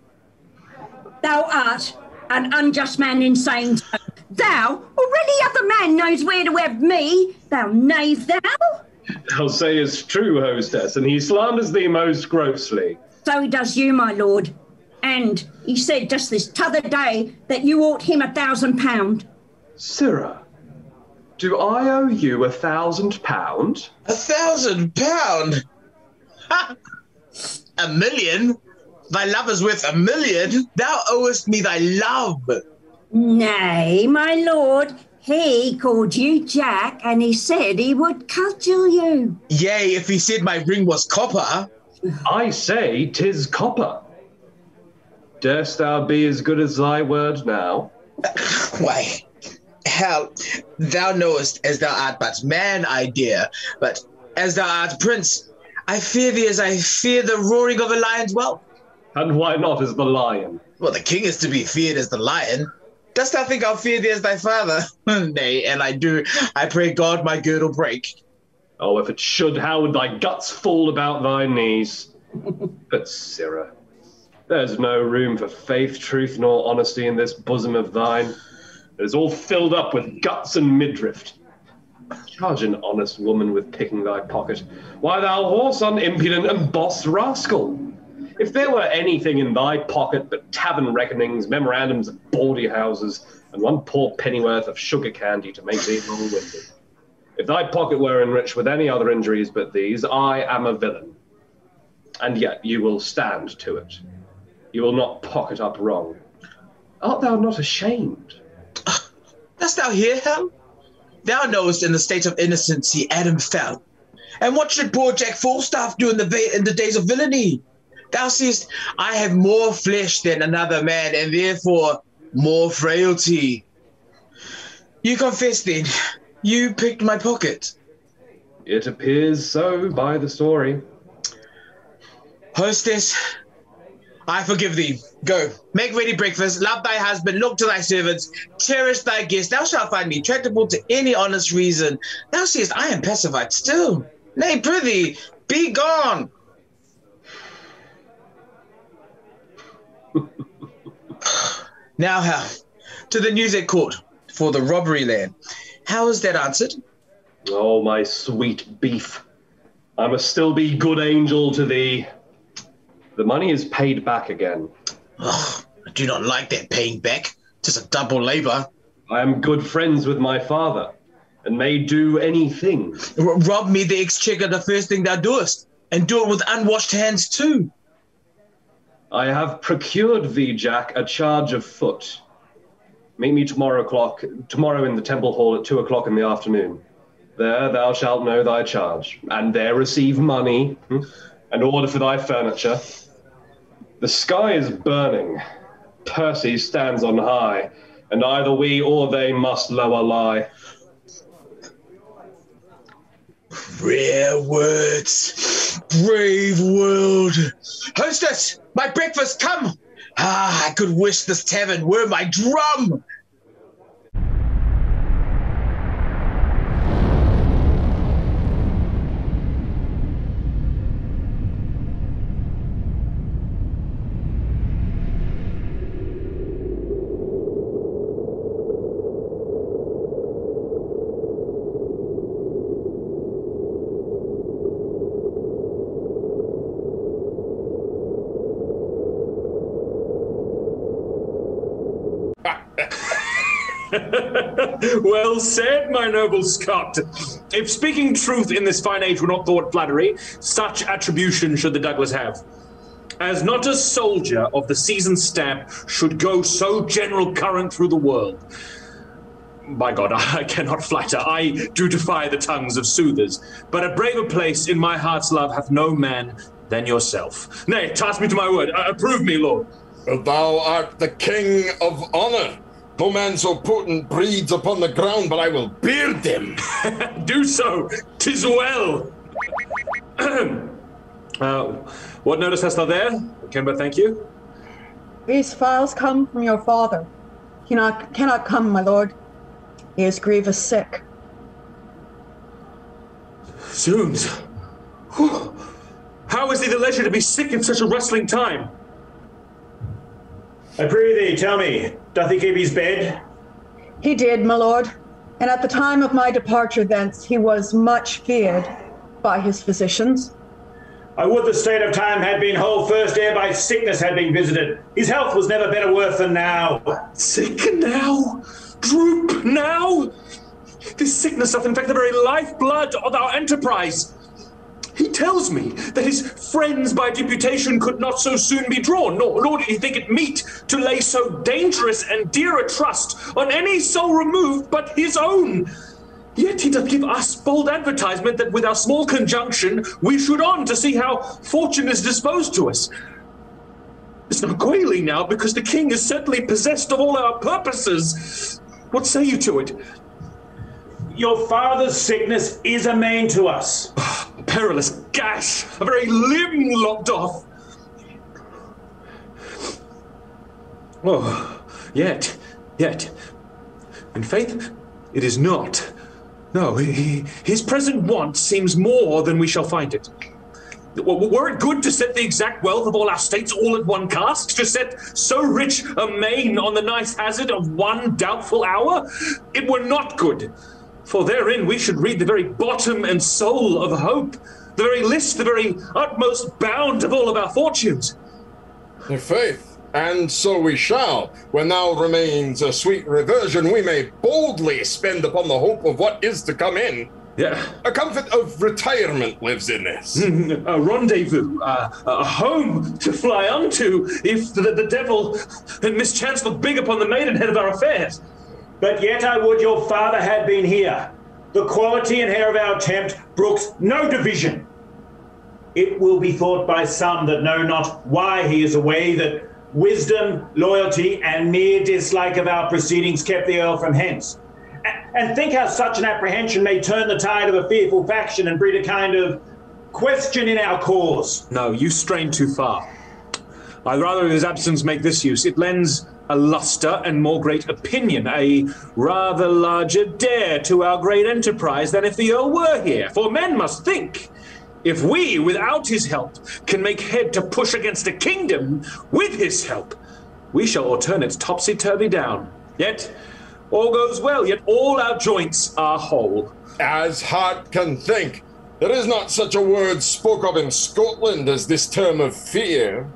Thou art an unjust man in saying so. Thou, or any other man, knows where to have me, thou knave thou. Thou sayest true, hostess, and he slanders thee most grossly. So he does you, my lord. And he said just this t'other day that you ought him £1,000. Sirrah, do I owe you £1,000? £1,000? Ha! 1,000,000? Thy love is worth 1,000,000. Thou owest me thy love. Nay, my lord, he called you Jack, and he said he would cudgel you. Yea, if he said my ring was copper. I say 'tis copper. Durst thou be as good as thy word now? Why, Hal, thou knowest as thou art but man, I dare, but as thou art prince, I fear thee as I fear the roaring of a lion's whelp. And why not as the lion? Well, the king is to be feared as the lion. Dost thou think I'll fear thee as thy father? Nay, and I do. I pray God my girdle break. Oh, if it should, how would thy guts fall about thy knees? But, Sirrah, there's no room for faith, truth, nor honesty in this bosom of thine. It is all filled up with guts and midriff. Charge an honest woman with picking thy pocket. Why, thou whoreson, impudent and boss rascal! If there were anything in thy pocket but tavern reckonings, memorandums of bawdy houses, and one poor pennyworth of sugar candy to make thee long-winded. If thy pocket were enriched with any other injuries but these, I am a villain. And yet you will stand to it. You will not pocket up wrong. Art thou not ashamed? Dost thou hear him? Thou knowest in the state of innocency Adam fell. And what should poor Jack Falstaff do in the days of villainy? Thou seest, I have more flesh than another man, and therefore more frailty. You confess then, you picked my pocket. It appears so by the story. Hostess, I forgive thee. Go, make ready breakfast, love thy husband, look to thy servants, cherish thy guests. Thou shalt find me tractable to any honest reason. Thou seest, I am pacified still. Nay, prithee, be gone. Now how? To the news at court for the robbery land. How is that answered? Oh, my sweet beef. I must still be good angel to thee. The money is paid back again. Oh, I do not like that paying back. 'Tis a double labour. I am good friends with my father, and may do anything. Rob me the exchequer the first thing thou doest, and do it with unwashed hands too. I have procured thee, Jack, a charge of foot. Meet me tomorrow in the temple hall at 2 o'clock in the afternoon. There thou shalt know thy charge, and there receive money, and order for thy furniture. The sky is burning. Percy stands on high, and either we or they must lower lie. Rare words, brave world. Hostess, my breakfast, come! Ah, I could wish this tavern were my drum! Well said, my noble Scot. If speaking truth in this fine age were not thought flattery, such attribution should the Douglas have. As not a soldier of the seasoned stamp should go so general current through the world. By God, I cannot flatter. I do defy the tongues of soothers. But a braver place in my heart's love hath no man than yourself. Nay, task me to my word. Approve me, Lord. Thou art the king of honour. No man so potent breathes upon the ground, but I will beard them. Do so. 'Tis well. What notice hast thou there? Can thank you. These files come from your father. He cannot come, my lord. He is grievous sick. Zoons. How is he the leisure to be sick in such a rustling time? I pray thee, tell me, doth he keep his bed? He did, my lord. And at the time of my departure thence, he was much feared by his physicians. I would the state of time had been whole first ere by sickness had been visited. His health was never better worth than now. Sick now? Droop now? This sickness doth infect the very lifeblood of our enterprise. He tells me that his friends by deputation could not so soon be drawn, nor did he think it meet to lay so dangerous and dear a trust on any soul removed but his own. Yet he doth give us bold advertisement that with our small conjunction we should on to see how fortune is disposed to us. It's not quailing now, because the king is certainly possessed of all our purposes. What say you to it? Your father's sickness is a main to us. A perilous gash, a very limb lopped off. Oh, yet, in faith, it is not. No, his present want seems more than we shall find it. Were it good to set the exact wealth of all our states all at one cask, to set so rich a main on the nice hazard of one doubtful hour? It were not good. For therein we should read the very bottom and soul of hope, the very list, the very utmost bound of all of our fortunes. Your faith, and so we shall. When now remains a sweet reversion, we may boldly spend upon the hope of what is to come in. Yeah. A comfort of retirement lives in this. A rendezvous, a home to fly unto if the devil and mischance look big upon the maidenhead of our affairs. But yet I would your father had been here. The quality and hair of our attempt brooks no division. It will be thought by some that know not why he is away that wisdom, loyalty, and mere dislike of our proceedings kept the Earl from hence. And think how such an apprehension may turn the tide of a fearful faction and breed a kind of question in our cause. No, you strain too far. I'd rather his absence make this use. It lends a lustre and more great opinion, a rather larger dare to our great enterprise than if the Earl were here. For men must think, if we, without his help, can make head to push against a kingdom with his help, we shall o'erturn its topsy-turvy down. Yet all goes well, yet all our joints are whole. As heart can think, there is not such a word spoke of in Scotland as this term of fear.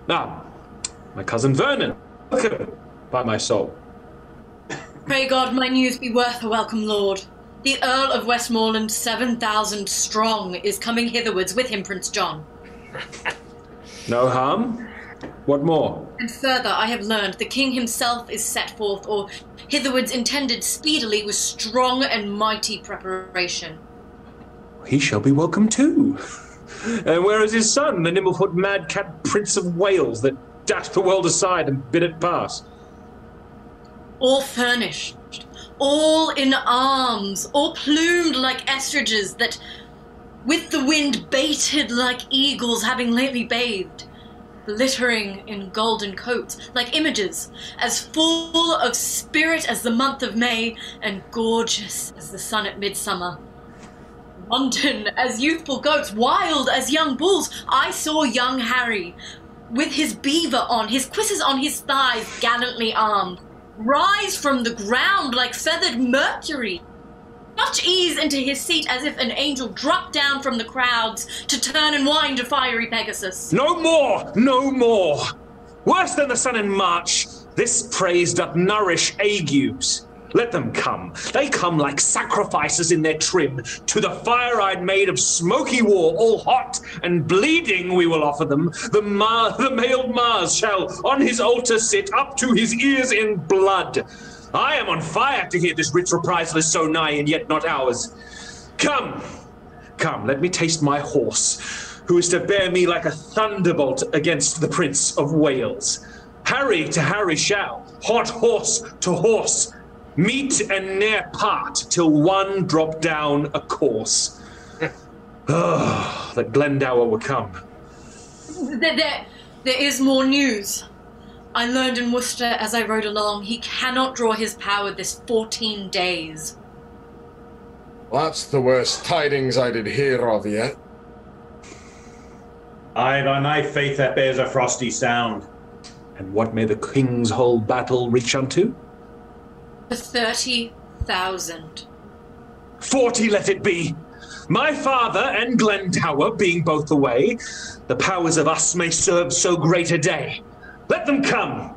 Now, my cousin Vernon, welcome, by my soul. Pray God my news be worth a welcome, lord. The Earl of Westmoreland, 7,000 strong, is coming hitherwards with him, Prince John. No harm? What more? And further, I have learned the king himself is set forth, or hitherwards intended speedily, with strong and mighty preparation. He shall be welcome too. And where is his son, the nimble-foot madcap Prince of Wales, that dashed the world aside and bid it pass? All furnished, all in arms, all plumed like estridges that with the wind baited like eagles having lately bathed, glittering in golden coats like images, as full of spirit as the month of May and gorgeous as the sun at midsummer. Wanton as youthful goats, wild as young bulls, I saw young Harry with his beaver on, his cuisses on his thighs, gallantly armed, rise from the ground like feathered Mercury, much ease into his seat as if an angel dropped down from the crowds to turn and wind to fiery Pegasus. No more, no more. Worse than the sun in March, this praise doth nourish agues. Let them come. They come like sacrifices in their trim to the fire-eyed maid of smoky war, all hot and bleeding we will offer them. The mailed Mars shall on his altar sit up to his ears in blood. I am on fire to hear this rich reprisal is so nigh and yet not ours. Come, come, let me taste my horse, who is to bear me like a thunderbolt against the Prince of Wales. Harry to Harry shall, hot horse to horse, meet and ne'er part till one drop down a course. Oh, that Glendower will come. There is more news. I learned in Worcester as I rode along, he cannot draw his power this 14 days. That's the worst tidings I did hear of yet. Aye, by my faith, that bears a frosty sound. And what may the king's whole battle reach unto? 30,000. 40 let it be. My father and Glendower being both away, the powers of us may serve so great a day. Let them come.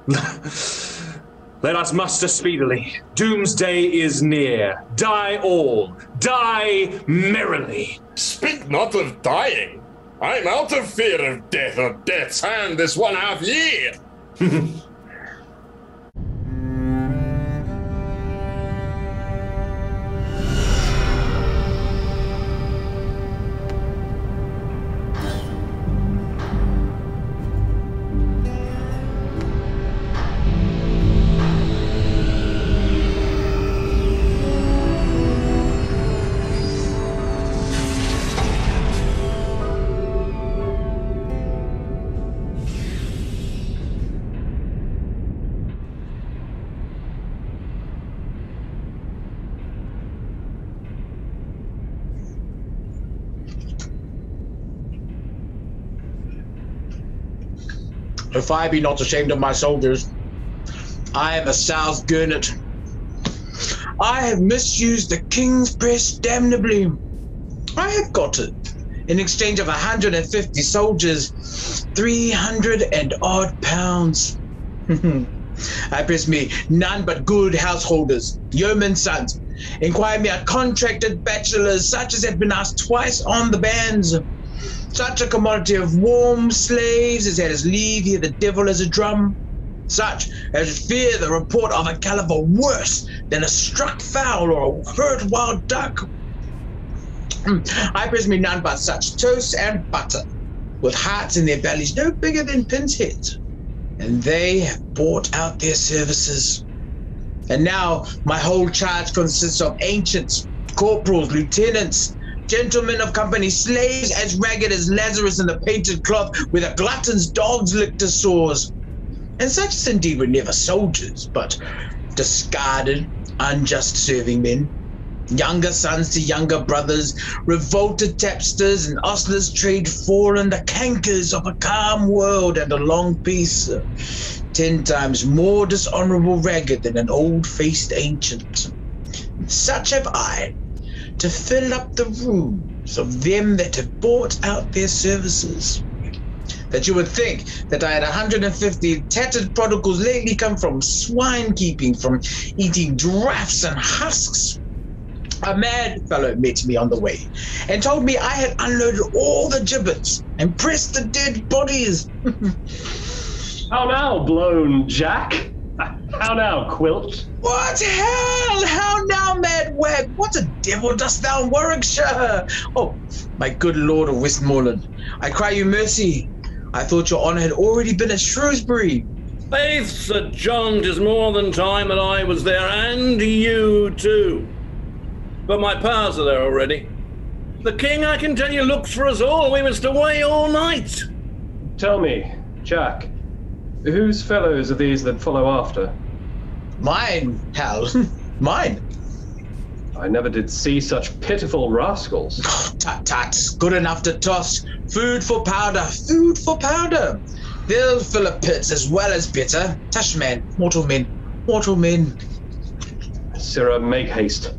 Let us muster speedily. Doomsday is near. Die all. Die merrily. Speak not of dying. I'm out of fear of death or death's hand this 1/2 year. If I be not ashamed of my soldiers, I am a South Gurnet. I have misused the king's press damnably. I have got it. in exchange of 150 soldiers, 300 and odd pounds. I press me, none but good householders, yeomen's sons. Inquire me at contracted bachelors, such as have been asked twice on the bands. Such a commodity of warm slaves as had his leave hear the devil as a drum. Such as fear the report of a caliber worse than a struck fowl or a hurt wild duck. I press me none but such toast and butter, with hearts in their bellies no bigger than pins' heads. And they have bought out their services. And now my whole charge consists of ancients, corporals, lieutenants, gentlemen of company, slaves as ragged as Lazarus in the painted cloth where the glutton's dogs licked his sores. And such as indeed were never soldiers, but discarded, unjust serving men, younger sons to younger brothers, revolted tapsters and ostlers trade fallen, the cankers of a calm world and a long peace, 10 times more dishonourable ragged than an old-faced ancient. Such have I, to fill up the rooms of them that have bought out their services. That you would think that I had 150 tattered prodigals lately come from swine keeping, from eating drafts and husks. A mad fellow met me on the way and told me I had unloaded all the gibbets and pressed the dead bodies. How now, blown Jack? How now, Quilt? What hell? How now, mad wag? What a devil dost thou in Warwickshire? Oh, my good lord of Westmoreland, I cry you mercy. I thought your honour had already been at Shrewsbury. Faith, Sir John, 'tis more than time that I was there, and you too. But my powers are there already. The king, I can tell you, looks for us all. We must away all night. Tell me, Jack, whose fellows are these that follow after? Mine, Hal. Mine. I never did see such pitiful rascals. Tut tut, good enough to toss. Food for powder, food for powder. They'll fill a pit as well as bitter. Tush men, mortal men, mortal men. Sirrah, make haste.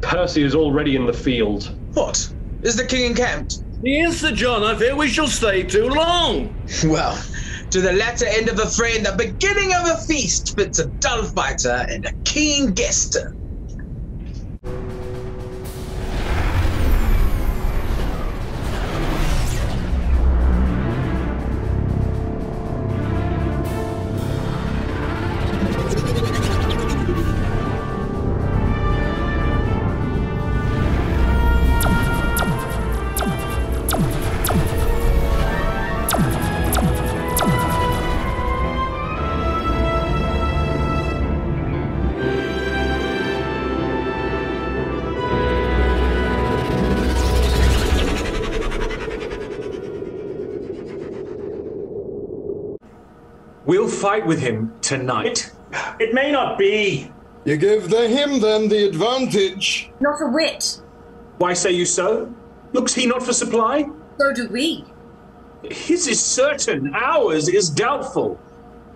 Percy is already in the field. What? Is the king encamped? Yes, Sir John, I fear we shall stay too long. Well, to the latter end of the fray and the beginning of a feast fits a dull fighter and a keen guester. We'll fight with him tonight. It may not be. You give him then the advantage. Not a whit. Why say you so? Looks he not for supply? So do we. His is certain, ours is doubtful.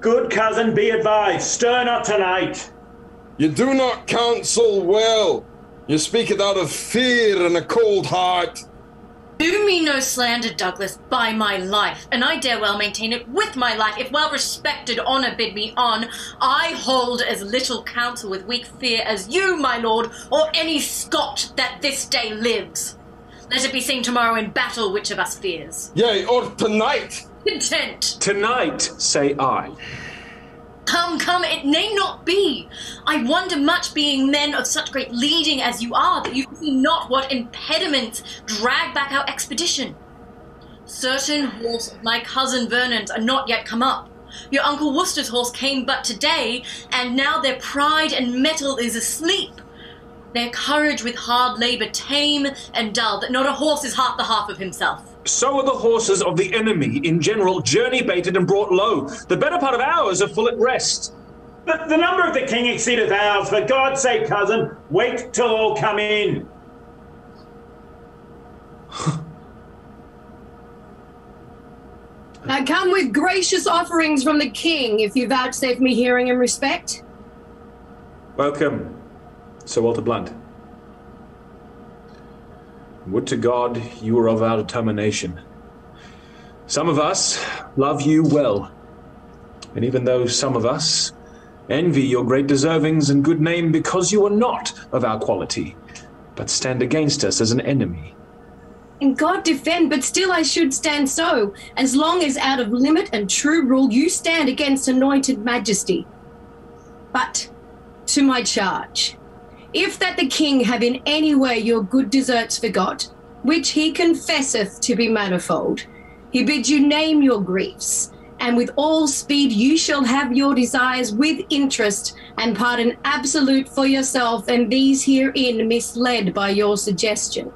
Good cousin, be advised, stir not tonight. You do not counsel well. You speak it out of fear and a cold heart. Do me no slander, Douglas, by my life, and I dare well maintain it with my life, if well-respected honour bid me on. I hold as little counsel with weak fear as you, my lord, or any Scot that this day lives. Let it be seen tomorrow in battle which of us fears. Yea, or tonight. Content. Tonight, say I. Come, come, it may not be. I wonder much, being men of such great leading as you are, that you see not what impediments drag back our expedition. Certain horse of my cousin Vernon's are not yet come up. Your uncle Worcester's horse came but today, and now their pride and mettle is asleep. Their courage with hard labour tame and dull, that not a horse is half the half of himself. So are the horses of the enemy in general, journey-baited and brought low. The better part of ours are full at rest. The number of the king exceedeth ours. For God's sake, cousin, wait till all come in. I come with gracious offerings from the king, if you vouchsafe me hearing and respect. Welcome, Sir Walter Blunt. Would to God you were of our determination. Some of us love you well, and even though some of us envy your great deservings and good name because you are not of our quality, but stand against us as an enemy. And God defend, but still I should stand so, as long as out of limit and true rule you stand against anointed majesty. But to my charge, if that the king have in any way your good deserts forgot, which he confesseth to be manifold, he bids you name your griefs, and with all speed you shall have your desires with interest, and pardon absolute for yourself, and these herein misled by your suggestion.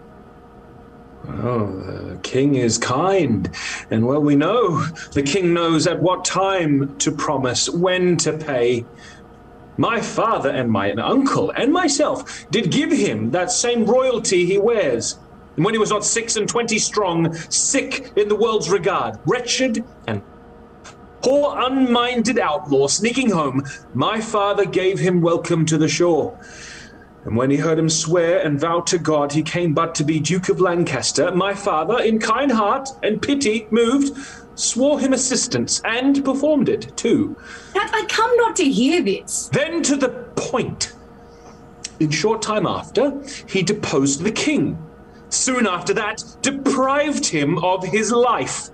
Oh, the king is kind, and well we know the king knows at what time to promise, when to pay. My father and my uncle and myself did give him that same royalty he wears. And when he was not 26 strong, sick in the world's regard, wretched and poor unminded outlaw sneaking home, my father gave him welcome to the shore. And when he heard him swear and vow to God he came but to be Duke of Lancaster, my father, in kind heart and pity moved, swore him assistance, and performed it too. That I come not to hear this. Then to the point. In short time after, he deposed the king. Soon after that, deprived him of his life.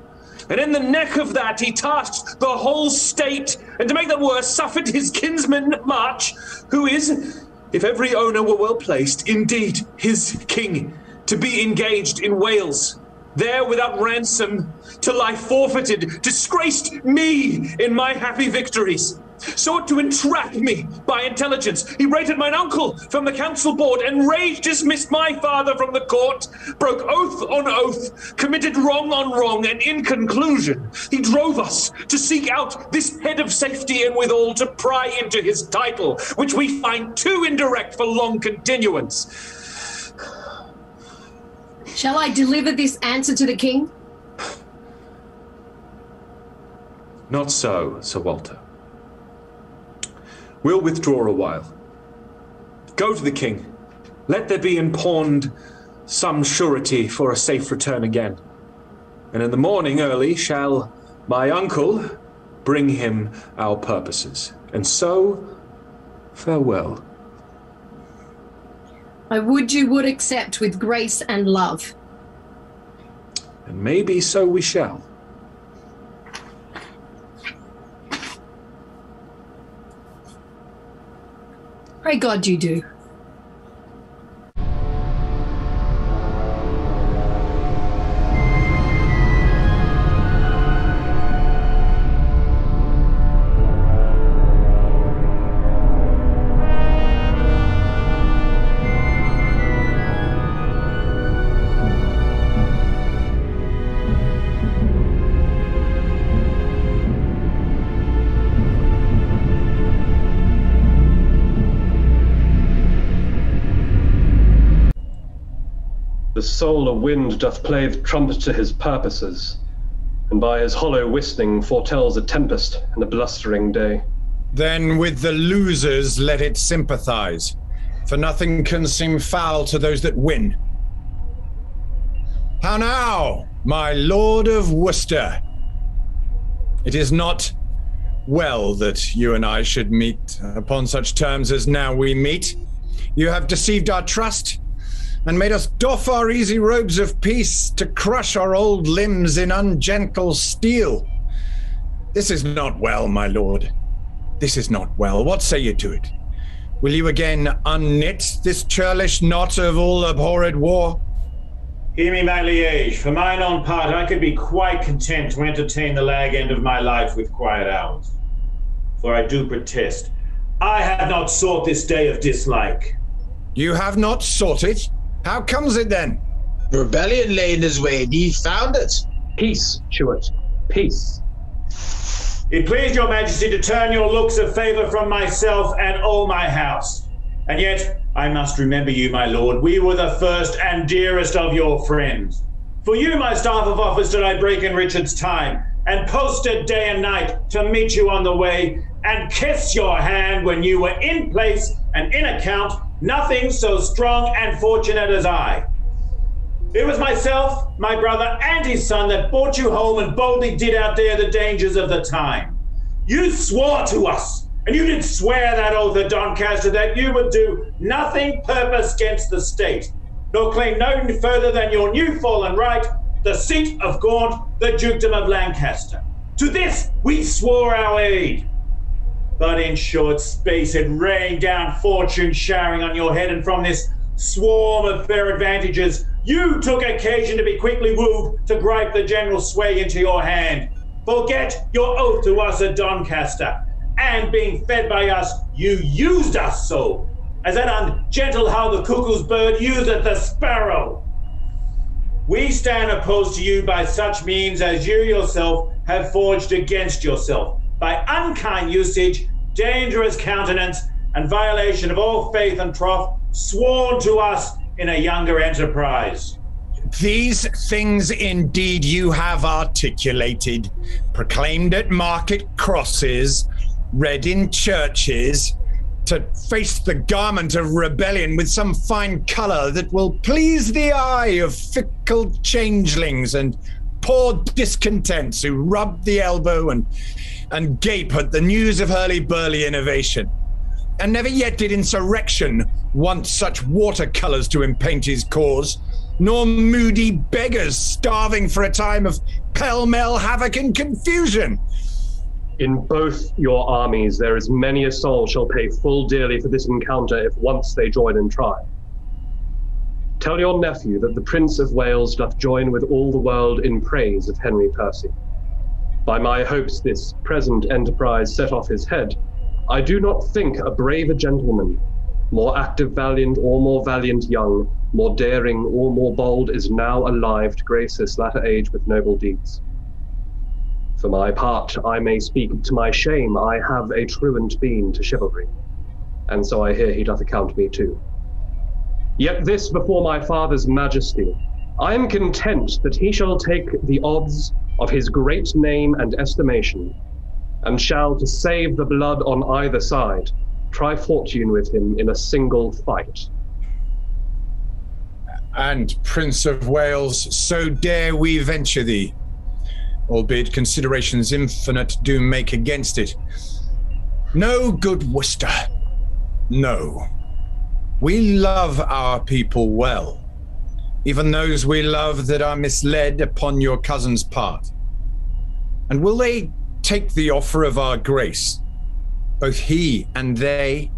And in the neck of that, he tasked the whole state, and to make that worse, suffered his kinsman March, who is, if every owner were well placed, indeed his king, to be engaged in Wales. There without ransom, to lie forfeited, disgraced me in my happy victories. Sought to entrap me by intelligence. He rated mine uncle from the council board, and rage dismissed my father from the court, broke oath on oath, committed wrong on wrong, and in conclusion, he drove us to seek out this head of safety, and withal to pry into his title, which we find too indirect for long continuance. Shall I deliver this answer to the king? Not so, Sir Walter. We'll withdraw a while. Go to the king. Let there be pawned some surety for a safe return again. And in the morning early shall my uncle bring him our purposes. And so, farewell. I would you would accept with grace and love. And maybe so we shall. Pray God you do. The solar wind doth play the trumpet to his purposes, and by his hollow whistling foretells a tempest and a blustering day. Then with the losers let it sympathize, for nothing can seem foul to those that win. How now, my Lord of Worcester? It is not well that you and I should meet upon such terms as now we meet. You have deceived our trust, and made us doff our easy robes of peace to crush our old limbs in ungentle steel. This is not well, my lord. This is not well. What say you to it? Will you again unknit this churlish knot of all abhorred war? Hear me, my liege. For mine own part, I could be quite content to entertain the lag end of my life with quiet hours. For I do protest, I have not sought this day of dislike. You have not sought it? How comes it then? Rebellion lay in his way, and he found it. Peace, Stuart. Peace. It pleased your majesty to turn your looks of favour from myself and all my house. And yet, I must remember you, my lord. We were the first and dearest of your friends. For you, my staff of office, did I break in Richard's time, and posted day and night to meet you on the way, and kiss your hand when you were in place and in account. Nothing so strong and fortunate as I. It was myself, my brother, and his son that brought you home and boldly did out there the dangers of the time. You swore to us, and you did swear that oath at Doncaster that you would do nothing purpose against the state, nor claim no further than your new fallen right, the seat of Gaunt, the Dukedom of Lancaster. To this we swore our aid. But in short space it rained down fortune showering on your head, and from this swarm of fair advantages, you took occasion to be quickly wooed to gripe the general sway into your hand. Forget your oath to us at Doncaster, and being fed by us, you used us so, as that ungentle how the cuckoo's bird useth the sparrow. We stand opposed to you by such means as you yourself have forged against yourself, by unkind usage, dangerous countenance, and violation of all faith and troth sworn to us in a younger enterprise. These things indeed you have articulated, proclaimed at market crosses, read in churches, to face the garment of rebellion with some fine colour that will please the eye of fickle changelings and poor discontents who rub the elbow and gape at the news of hurly-burly innovation. And never yet did insurrection want such watercolours to impaint his cause, nor moody beggars starving for a time of pell-mell havoc and confusion. In both your armies there is many a soul shall pay full dearly for this encounter if once they join in trial. Tell your nephew that the Prince of Wales doth join with all the world in praise of Henry Percy. By my hopes this present enterprise set off his head, I do not think a braver gentleman, more active valiant or more valiant young, more daring or more bold, is now alive to grace this latter age with noble deeds. For my part, I may speak to my shame, I have a truant been to chivalry, and so I hear he doth account me too. Yet this before my father's majesty, I am content that he shall take the odds of his great name and estimation, and shall, to save the blood on either side, try fortune with him in a single fight. And Prince of Wales, so dare we venture thee, albeit considerations infinite do make against it. No, good Worcester, no. We love our people well, even those we love that are misled upon your cousin's part. And will they take the offer of our grace? Both he and they,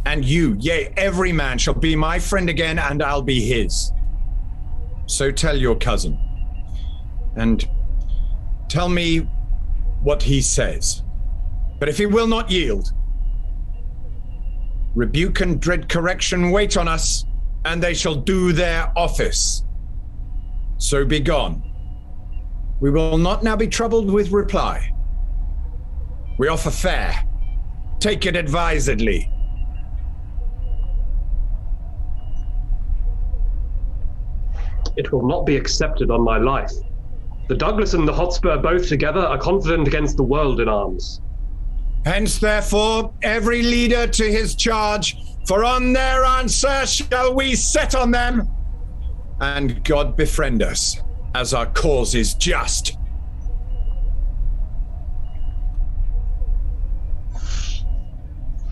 and you, yea, every man shall be my friend again, and I'll be his. So tell your cousin, and tell me what he says. But if he will not yield, rebuke and dread correction wait on us, and they shall do their office. So be gone. We will not now be troubled with reply. We offer fair. Take it advisedly. It will not be accepted on my life. The Douglas and the Hotspur both together are confident against the world in arms. Hence, therefore, every leader to his charge, for on their answer shall we set on them. And God befriend us, as our cause is just.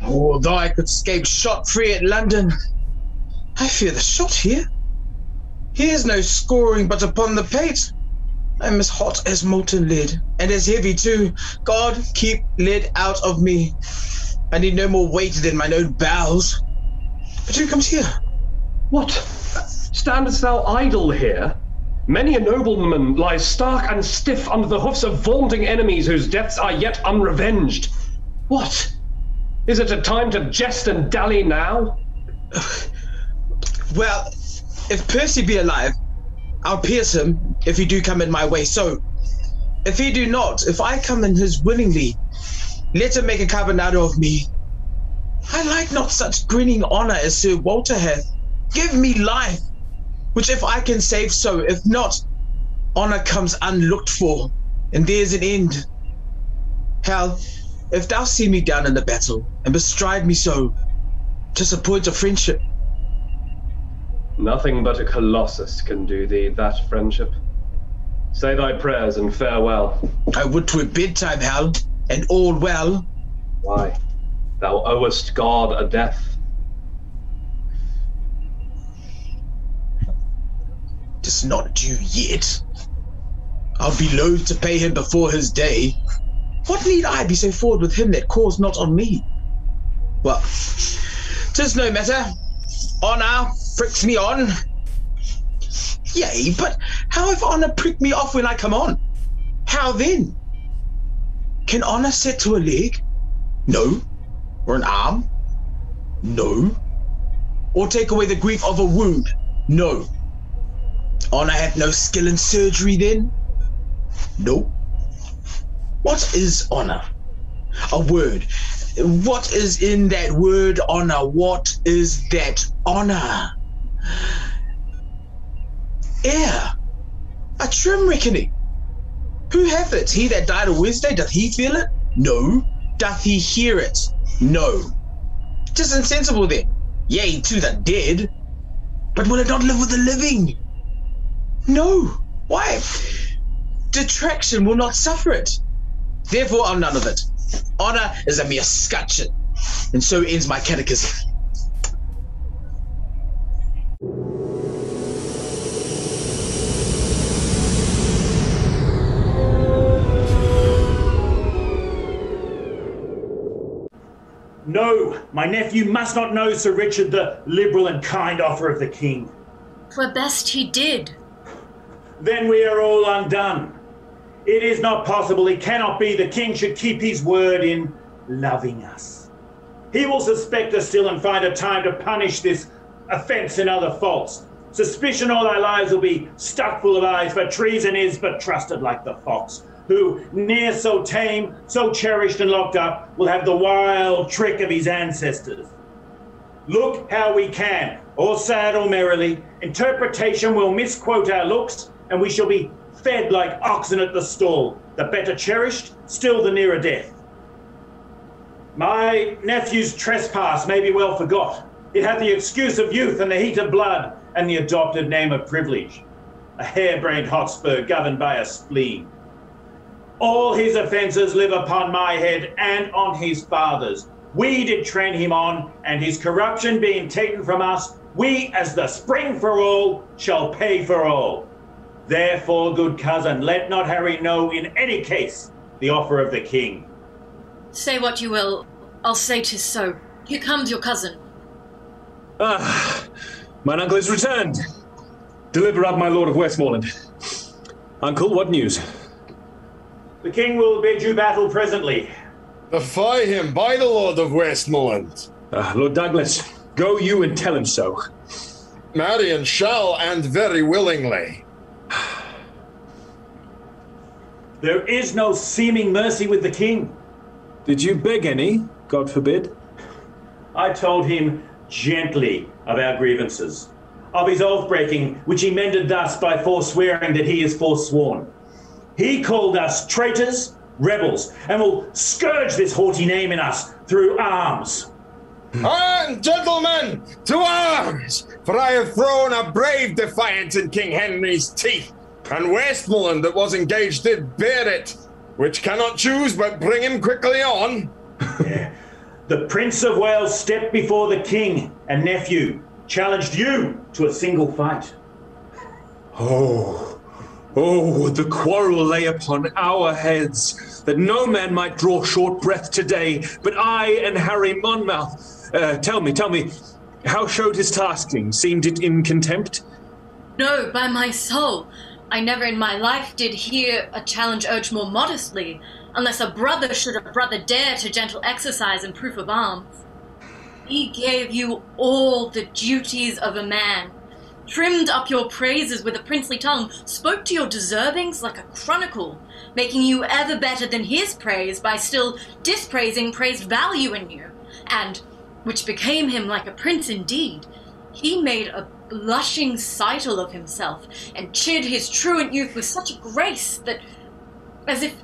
Although I could escape shot-free at London, I fear the shot here. Here's no scoring but upon the pate. I'm as hot as molten lead, and as heavy too. God, keep lead out of me. I need no more weight than mine own bowels. But who comes here? What? Standest thou idle here? Many a nobleman lies stark and stiff under the hoofs of vaunting enemies whose deaths are yet unrevenged. What? Is it a time to jest and dally now? Well, if Percy be alive, I'll pierce him if he do come in my way. So, if he do not, if I come in his willingly, let him make a carbonado of me. I like not such grinning honour as Sir Walter hath. Give me life, which if I can save so, if not, honour comes unlooked for, and there's an end. Hal, if thou see me down in the battle, and bestride me so, 'tis a point of friendship. Nothing but a colossus can do thee that friendship. Say thy prayers and farewell. I would 'twere bedtime, Hal, and all well. Why? Thou owest God a death. 'Tis not due yet. I'll be loath to pay him before his day. What need I be so forward with him that calls not on me? Well, 'tis no matter. Honour pricks me on. Yea, but how if honour prick me off when I come on? How then? Can honour set to a leg? No. Or an arm? No. Or take away the grief of a wound? No. Honour hath no skill in surgery then? No. What is honour? A word. What is in that word honour? What is that honour? A trim reckoning. Who hath it? He that died a Wednesday, doth he feel it? No. Doth he hear it? No. 'Tis insensible then. Yea, to the dead. But will it not live with the living? No. Why? Detraction will not suffer it. Therefore, I'm none of it. Honour is a mere scutcheon. And so ends my catechism. No, my nephew must not know Sir Richard the liberal and kind offer of the king. 'Twere best he did. Then we are all undone. It is not possible, it cannot be, the king should keep his word in loving us. He will suspect us still and find a time to punish this offence and other faults. Suspicion all our lives will be stuck full of eyes, for treason is but trusted like the fox, who, ne'er so tame, so cherished and locked up, will have the wild trick of his ancestors. Look how we can, or sad or merrily, interpretation will misquote our looks, and we shall be fed like oxen at the stall, the better cherished, still the nearer death. My nephew's trespass may be well forgot. It hath the excuse of youth and the heat of blood, and the adopted name of privilege, a harebrained HOTSPUR governed by a spleen. All his offences live upon my head and on his father's. We did train him on, and his corruption being taken from us, we, as the spring for all, shall pay for all. Therefore, good cousin, let not Harry know in any case the offer of the king. Say what you will, I'll say 'tis so. Here comes your cousin. Ah, mine uncle is returned. Deliver up my lord of Westmoreland. Uncle, what news? The king will bid you battle presently. Defy him by the lord of Westmoreland. Lord Douglas, go you and tell him so. Marion shall, and very willingly. There is no seeming mercy with the king. Did you beg any? God forbid. I told him gently of our grievances, of his oath-breaking, which he mended thus by forswearing that he is forsworn. He called us traitors, rebels, and will scourge this haughty name in us through arms. And gentlemen, to arms! For I have thrown a brave defiance in King Henry's teeth, and Westmoreland that was engaged did bear it, which cannot choose but bring him quickly on. The Prince of Wales stepped before the king and nephew, challenged you to a single fight. Oh, the quarrel lay upon our heads, that no man might draw short breath today, but I and Harry Monmouth. Tell me, how showed his tasking? Seemed it in contempt? No, by my soul, I never in my life did hear a challenge urged more modestly, unless a brother should a brother dare to gentle exercise in proof of arms. He gave you all the duties of a man, trimmed up your praises with a princely tongue, spoke to your deservings like a chronicle, making you ever better than his praise by still dispraising praised value in you, and, which became him like a prince indeed, he made a blushing sightle of himself, and chid his truant youth with such a grace that, as if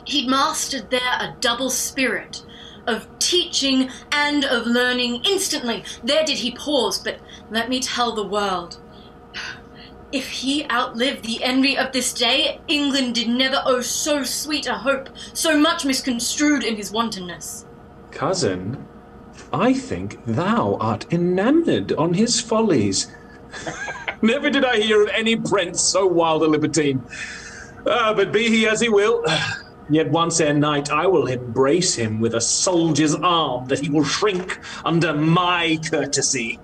he'd mastered there a double spirit, of teaching and of learning instantly. There did he pause, but let me tell the world. If he outlived the envy of this day, England did never owe so sweet a hope, so much misconstrued in his wantonness. Cousin, I think thou art enamoured on his follies. Never did I hear of any prince so wild a libertine. But be he as he will, yet once ere night I will embrace him with a soldier's arm that he will shrink under my courtesy.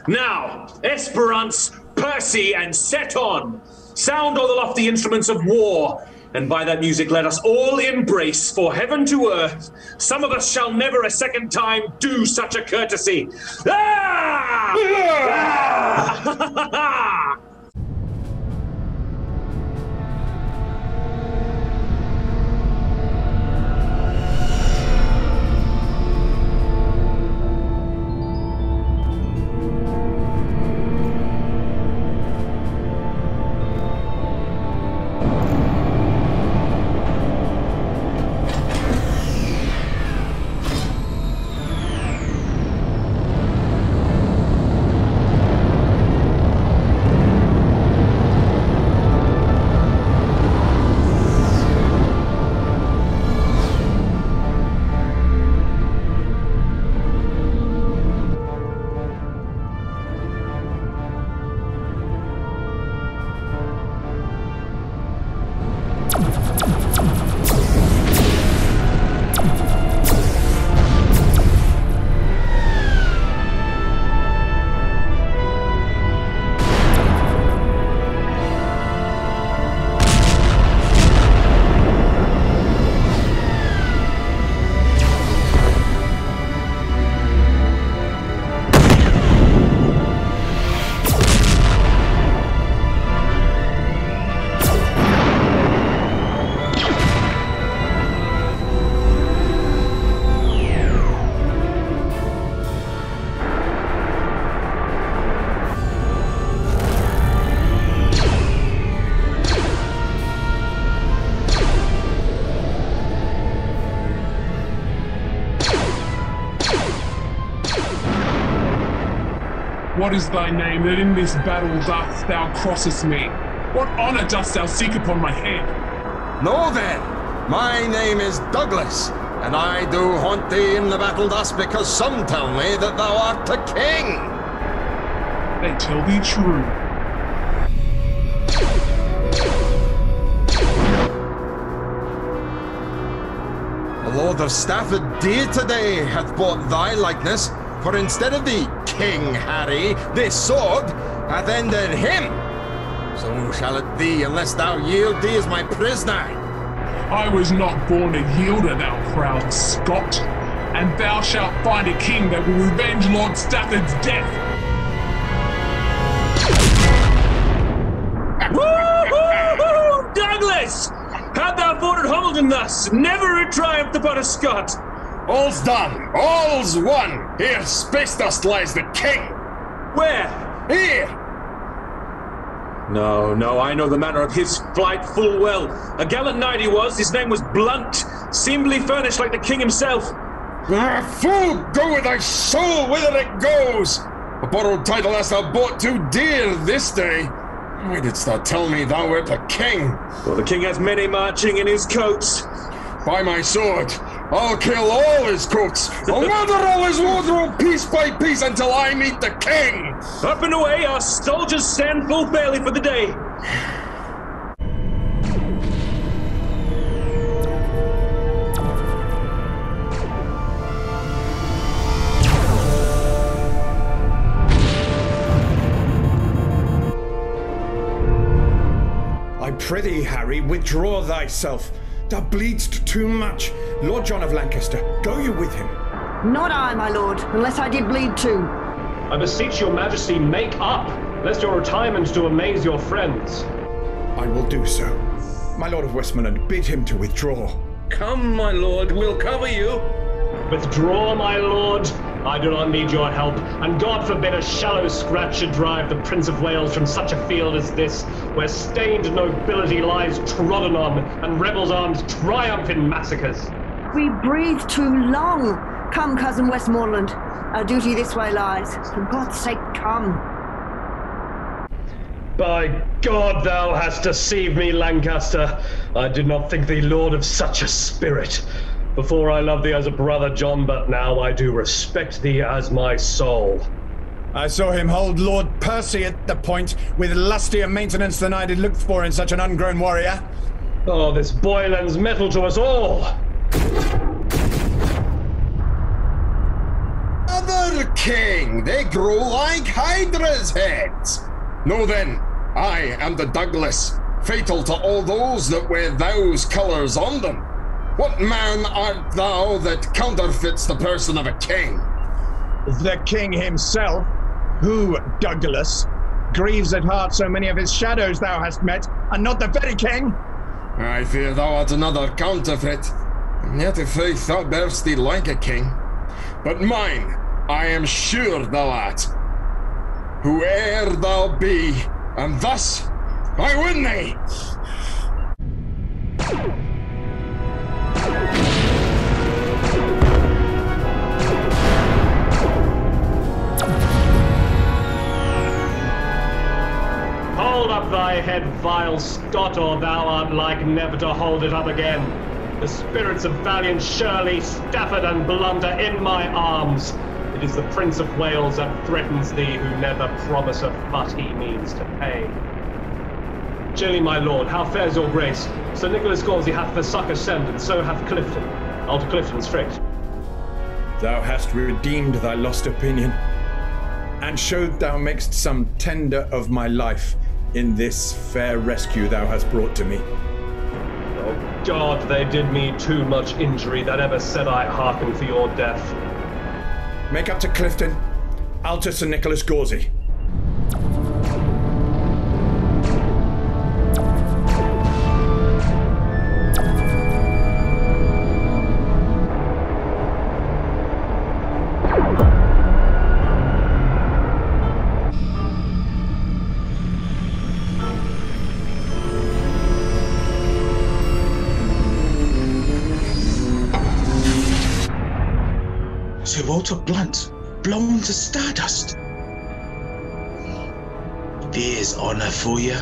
Now, Esperance, Percy, and set on! Sound all the lofty instruments of war, and by that music let us all embrace, for heaven to earth, some of us shall never a second time do such a courtesy. Ah! Ah! What is thy name, that in this battle dost thou crossest me? What honour dost thou seek upon my head? Know then, my name is Douglas, and I do haunt thee in the battle thus because some tell me that thou art a king. They tell thee true. The Lord of Stafford dear today hath bought thy likeness, for instead of thee, King Harry, this sword hath ended him. So shall it be unless thou yield thee as my prisoner. I was not born a yielder, thou proud Scot, and thou shalt find a king that will revenge Lord Stafford's death. Woo-hoo-hoo! Douglas! Had thou fought at Hamilton thus, never a triumph upon a Scot. All's done, all's won. Here, space dust lies the king. Where? Here. No, I know the manner of his flight full well. A gallant knight he was, his name was Blunt, seemly furnished like the king himself. Ah, fool, go with thy soul whither it goes. A borrowed title hast thou bought too dear this day. Why didst thou tell me thou wert a king? Well, the king has many marching in his coats. By my sword, I'll kill all his coats. I'll murder all his wardrobe piece by piece until I meet the king. Up and away, our soldiers stand full fairly for the day. I prithee, Harry, withdraw thyself. Thou bleedst too much. Lord John of Lancaster, go you with him. Not I, my lord, unless I did bleed too. I beseech your majesty, make up, lest your retirement do amaze your friends. I will do so. My lord of Westmoreland, bid him to withdraw. Come, my lord, we'll cover you. Withdraw, my lord. I do not need your help, and God forbid a shallow scratch should drive the Prince of Wales from such a field as this, where stained nobility lies trodden on, and rebels' arms triumph in massacres. We breathe too long. Come, cousin Westmoreland. Our duty this way lies. For God's sake, come. By God, thou hast deceived me, Lancaster. I did not think thee lord of such a spirit. Before I loved thee as a brother, John, but now I do respect thee as my soul. I saw him hold Lord Percy at the point with lustier maintenance than I did look for in such an ungrown warrior. Oh, this boy lends metal to us all. Other king, they grow like Hydra's heads. Know then, I am the Douglas, fatal to all those that wear those colours on them. What man art thou that counterfeits the person of a king? The king himself, who, Douglas, grieves at heart so many of his shadows thou hast met, and not the very king. I fear thou art another counterfeit, and yet if faith thou bear'st thee like a king. But mine, I am sure thou art. Whoe'er thou be, and thus I win thee! Hold up thy head, vile Scot, or thou art like never to hold it up again. The spirits of valiant Shirley, Stafford, and Blunder in my arms. It is the Prince of Wales that threatens thee, who never promiseth but he means to pay. Jelly, my lord, how fares your grace? Sir Nicholas Gauzy hath the succour sent, and so hath Clifton. I'll to Clifton straight. Thou hast redeemed thy lost opinion, and showed thou makest some tender of my life in this fair rescue thou hast brought to me. Oh God, they did me too much injury that ever said I hearken for your death. Make up to Clifton. I'll to Sir Nicholas Gauzy. Sir Walter Blunt, blown to stardust. There's honor for you.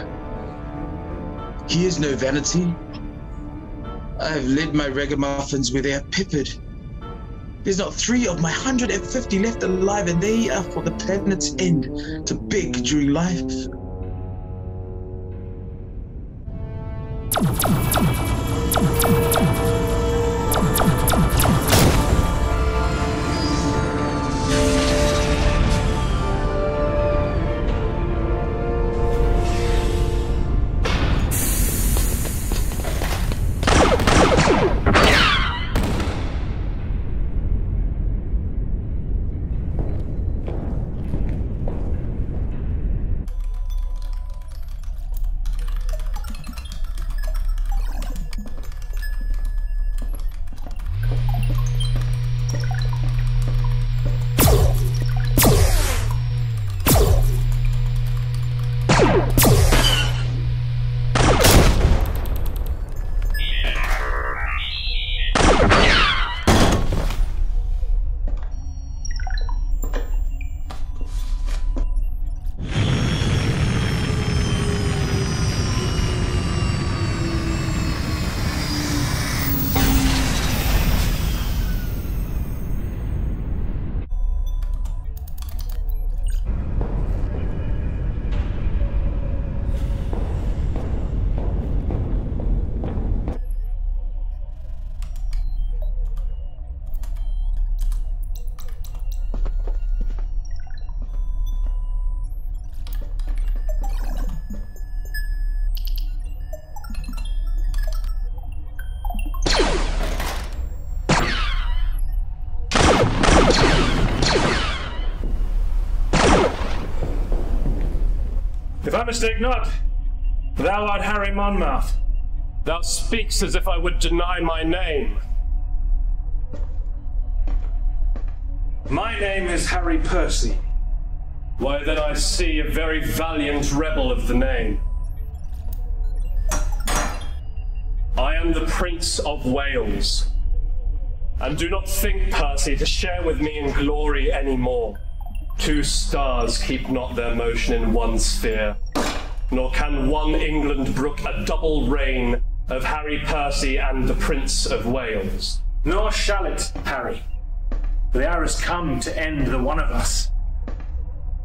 Here's no vanity. I've led my ragamuffins where they are peppered. There's not 3 of my 150 left alive, and they are for the planet's end to beg during life. If I mistake not, thou art Harry Monmouth. Thou speakst as if I would deny my name. My name is Harry Percy. Why, then I see a very valiant rebel of the name. I am the Prince of Wales. And do not think, Percy, to share with me in glory any more. 2 stars keep not their motion in one sphere, nor can one England brook a double reign of Harry Percy and the Prince of Wales. Nor shall it, Harry. For the hour has come to end the one of us.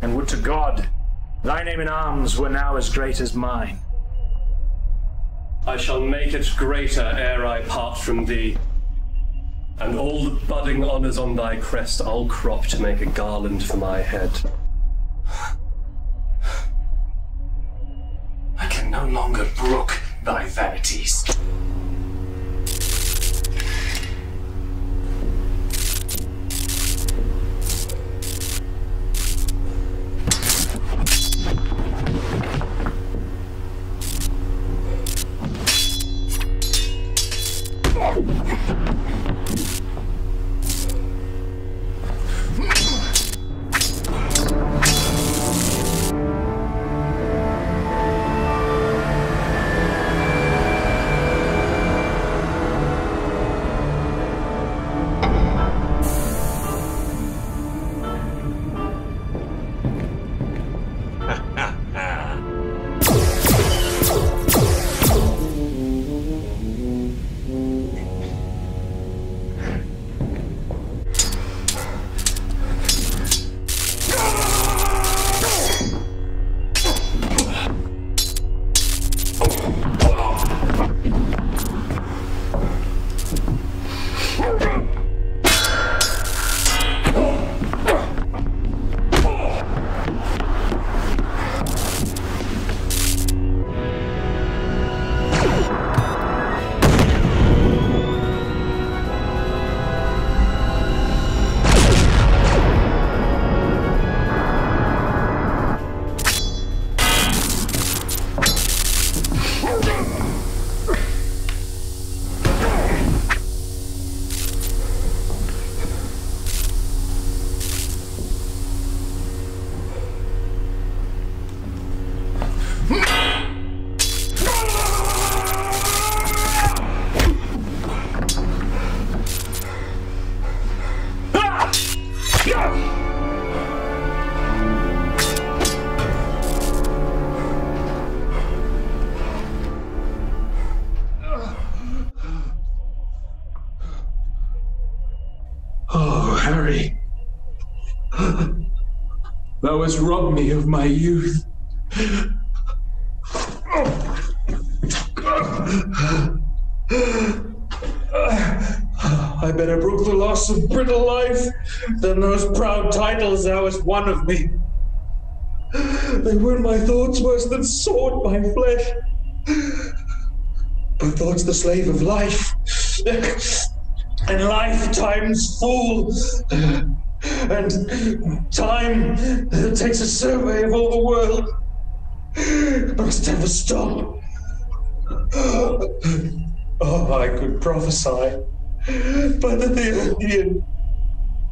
And would to God, thy name in arms were now as great as mine. I shall make it greater ere I part from thee. And all the budding honours on thy crest I'll crop to make a garland for my head. I can no longer brook thy vanities. Thou hast robbed me of my youth. I better brook the loss of brittle life than those proud titles thou hast won of me. They were my thoughts worse than sword my flesh. But thought's the slave of life, and lifetime's fool. And time that takes a survey of all the world must ever stop. Oh, I could prophesy, but that the Indian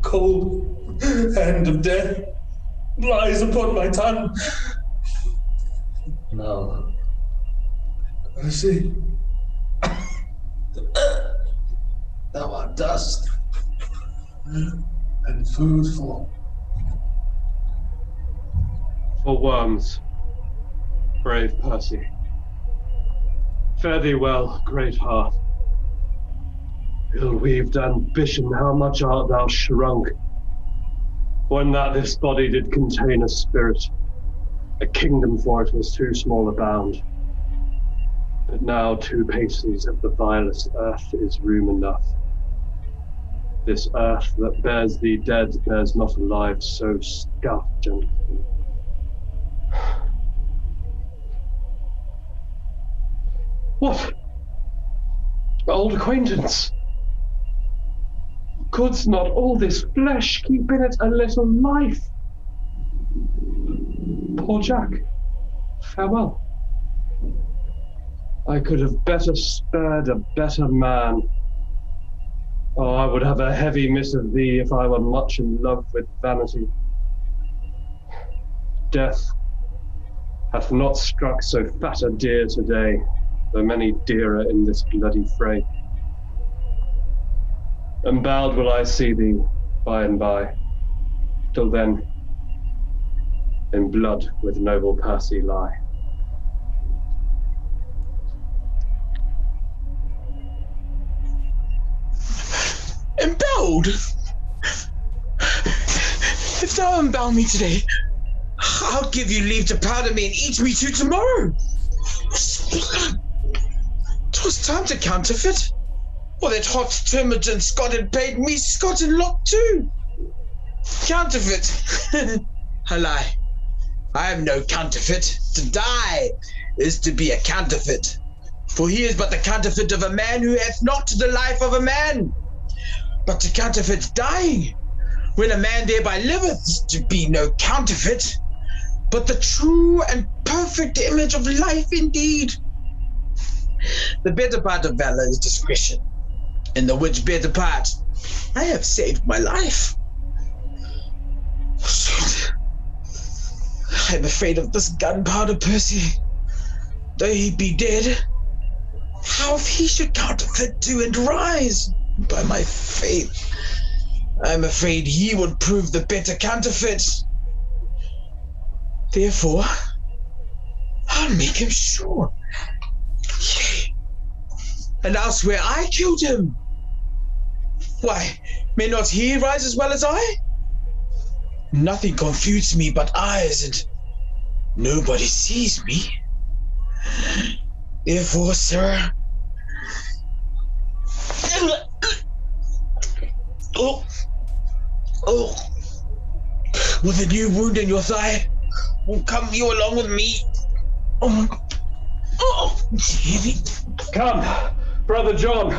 cold hand of death lies upon my tongue. No, Percy, thou art dust and food for worms, brave Percy. Fare thee well, great heart. Ill-weaved ambition, how much art thou shrunk, when that this body did contain a spirit. A kingdom for it was too small a bound. But now 2 paces of the vilest earth is room enough. This earth that bears thee dead bears not alive so scout gently. What? Old acquaintance? Couldst not all this flesh keep in it a little life? Poor Jack, farewell. I could have better spared a better man. Oh, I would have a heavy miss of thee if I were much in love with vanity. Death hath not struck so fat a deer today, though many dearer in this bloody fray. and bowed will I see thee by and by. Till then, in blood with noble Percy lie. Embowed? If thou embow me today, I'll give you leave to powder me and eat me too tomorrow. 'Twas time to counterfeit. Or that hot termagant Scot had paid me Scot and lot too. Counterfeit. I lie. I am no counterfeit. To die is to be a counterfeit. For he is but the counterfeit of a man who hath not the life of a man. But to counterfeit dying, when a man thereby liveth, to be no counterfeit, but the true and perfect image of life indeed. The better part of valor is discretion, in the which better part I have saved my life. I'm afraid of this gunpowder, Percy. Though he be dead, how if he should counterfeit too and rise? By my faith, I'm afraid he would prove the better counterfeit. Therefore, I'll make him sure. Yea, and I'll swear I killed him. Why, may not he rise as well as I? Nothing confutes me but eyes, and nobody sees me. Therefore, sir, with a new wound in your thigh, come you along with me. Come, brother John.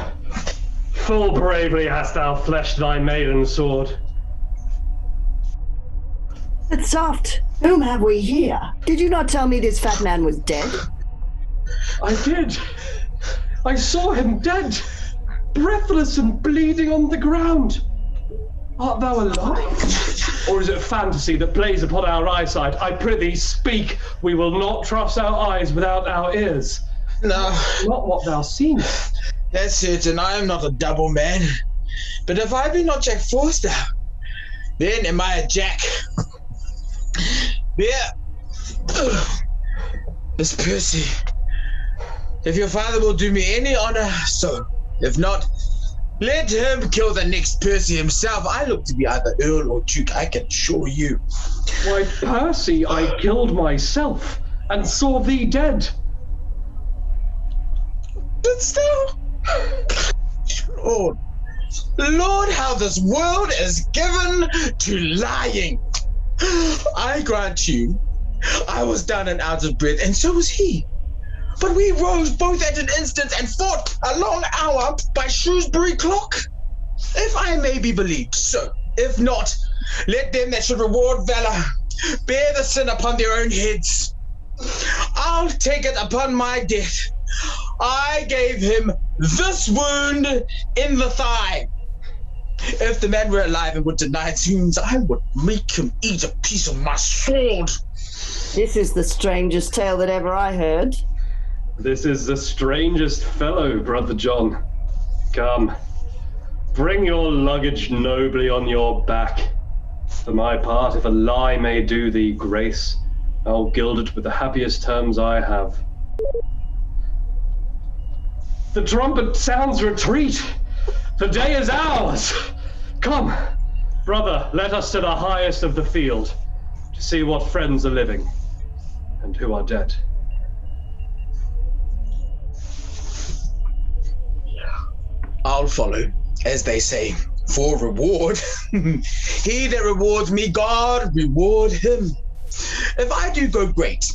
Full bravely hast thou fleshed thy maiden sword. But soft, whom have we here? Did you not tell me this fat man was dead? I did. I saw him dead, breathless and bleeding on the ground. Art thou alive? Or is it fantasy that plays upon our eyesight? I prithee, speak. We will not trust our eyes without our ears. No. Not what thou seemest. That's certain. I am not a double man. But if I be not Jack Falstaff, then am I a Jack. There. Miss Percy. If your father will do me any honor, so. If not, let him kill the next Percy himself. I look to be either Earl or Duke, I can assure you. Why, Percy, I killed myself and saw thee dead. But still, Lord, how this world is given to lying. I grant you, I was down and out of breath, and so was he. But we rose both at an instant and fought a long hour by Shrewsbury clock. If I may be believed, so. If not, let them that should reward valor bear the sin upon their own heads. I'll take it upon my death. I gave him this wound in the thigh. If the man were alive and would deny its wounds, I would make him eat a piece of my sword. This is the strangest tale that ever I heard. This is the strangest fellow, brother John. Come, bring your luggage nobly on your back. For my part, if a lie may do thee grace, I'll gild it with the happiest terms I have. The trumpet sounds retreat. The day is ours. Come, brother, let us to the highest of the field to see what friends are living and who are dead. I'll follow, as they say, for reward. He that rewards me, God reward him. If I do go great,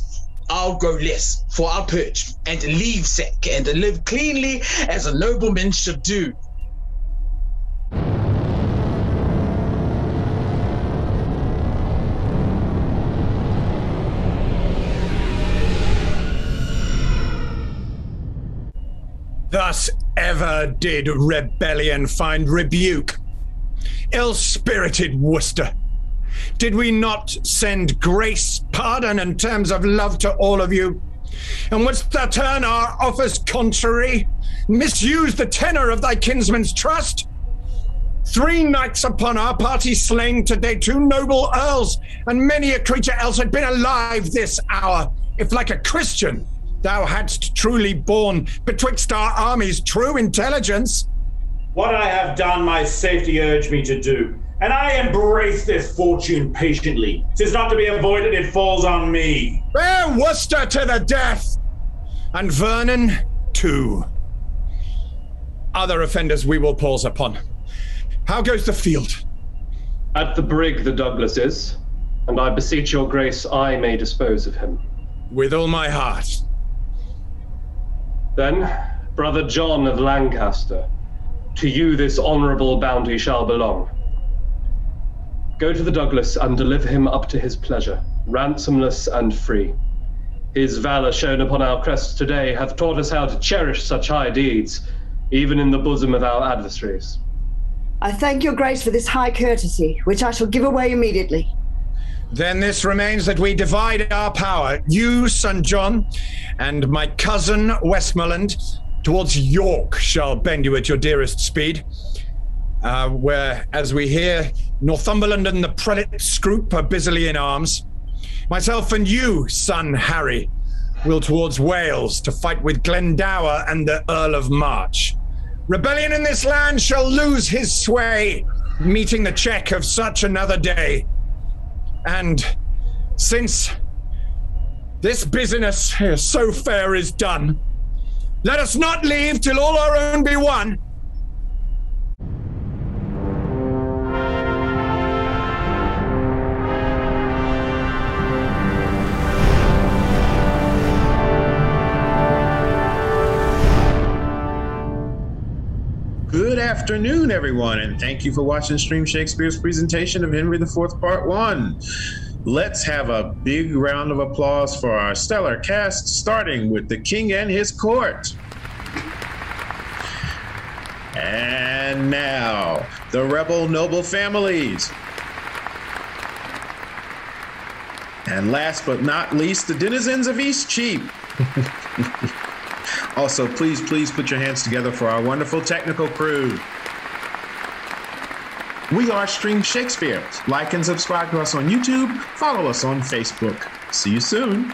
I'll go less, for I'll purge and leave sack and live cleanly as a nobleman should do. Thus ever did rebellion find rebuke. Ill-spirited Worcester, did we not send grace, pardon, and terms of love to all of you? And wouldst thou turn our offers contrary, misuse the tenor of thy kinsman's trust? 3 knights upon our party slain today, 2 noble earls, and many a creature else had been alive this hour, if like a Christian thou hadst truly borne betwixt our armies true intelligence. What I have done my safety urged me to do, and I embrace this fortune patiently. 'Tis not to be avoided, it falls on me. Bear Worcester to the death, and Vernon too. Other offenders we will pause upon. How goes the field? At the brig the Douglas is, and I beseech your grace I may dispose of him. With all my heart. Then, Brother John of Lancaster, to you this honourable bounty shall belong. Go to the Douglas and deliver him up to his pleasure, ransomless and free. His valour shown upon our crests today hath taught us how to cherish such high deeds, even in the bosom of our adversaries. I thank your grace for this high courtesy, which I shall give away immediately. Then this remains that we divide our power. You, son John, and my cousin Westmoreland, towards York shall bend you at your dearest speed. Where, as we hear, Northumberland and the Perritt Scroop are busily in arms. Myself and you, son Harry, will towards Wales to fight with Glendower and the Earl of March. Rebellion in this land shall lose his sway, meeting the check of such another day. And since this business so fair is done, let us not leave till all our own be won. Good afternoon, everyone, and thank you for watching Stream Shakespeare's presentation of Henry IV, Part 1. Let's have a big round of applause for our stellar cast, starting with the king and his court. And now, the rebel noble families. And last but not least, the denizens of East Cheap. Also, please put your hands together for our wonderful technical crew. We are Stream Shakespeare. Like and subscribe to us on YouTube. Follow us on Facebook. See you soon.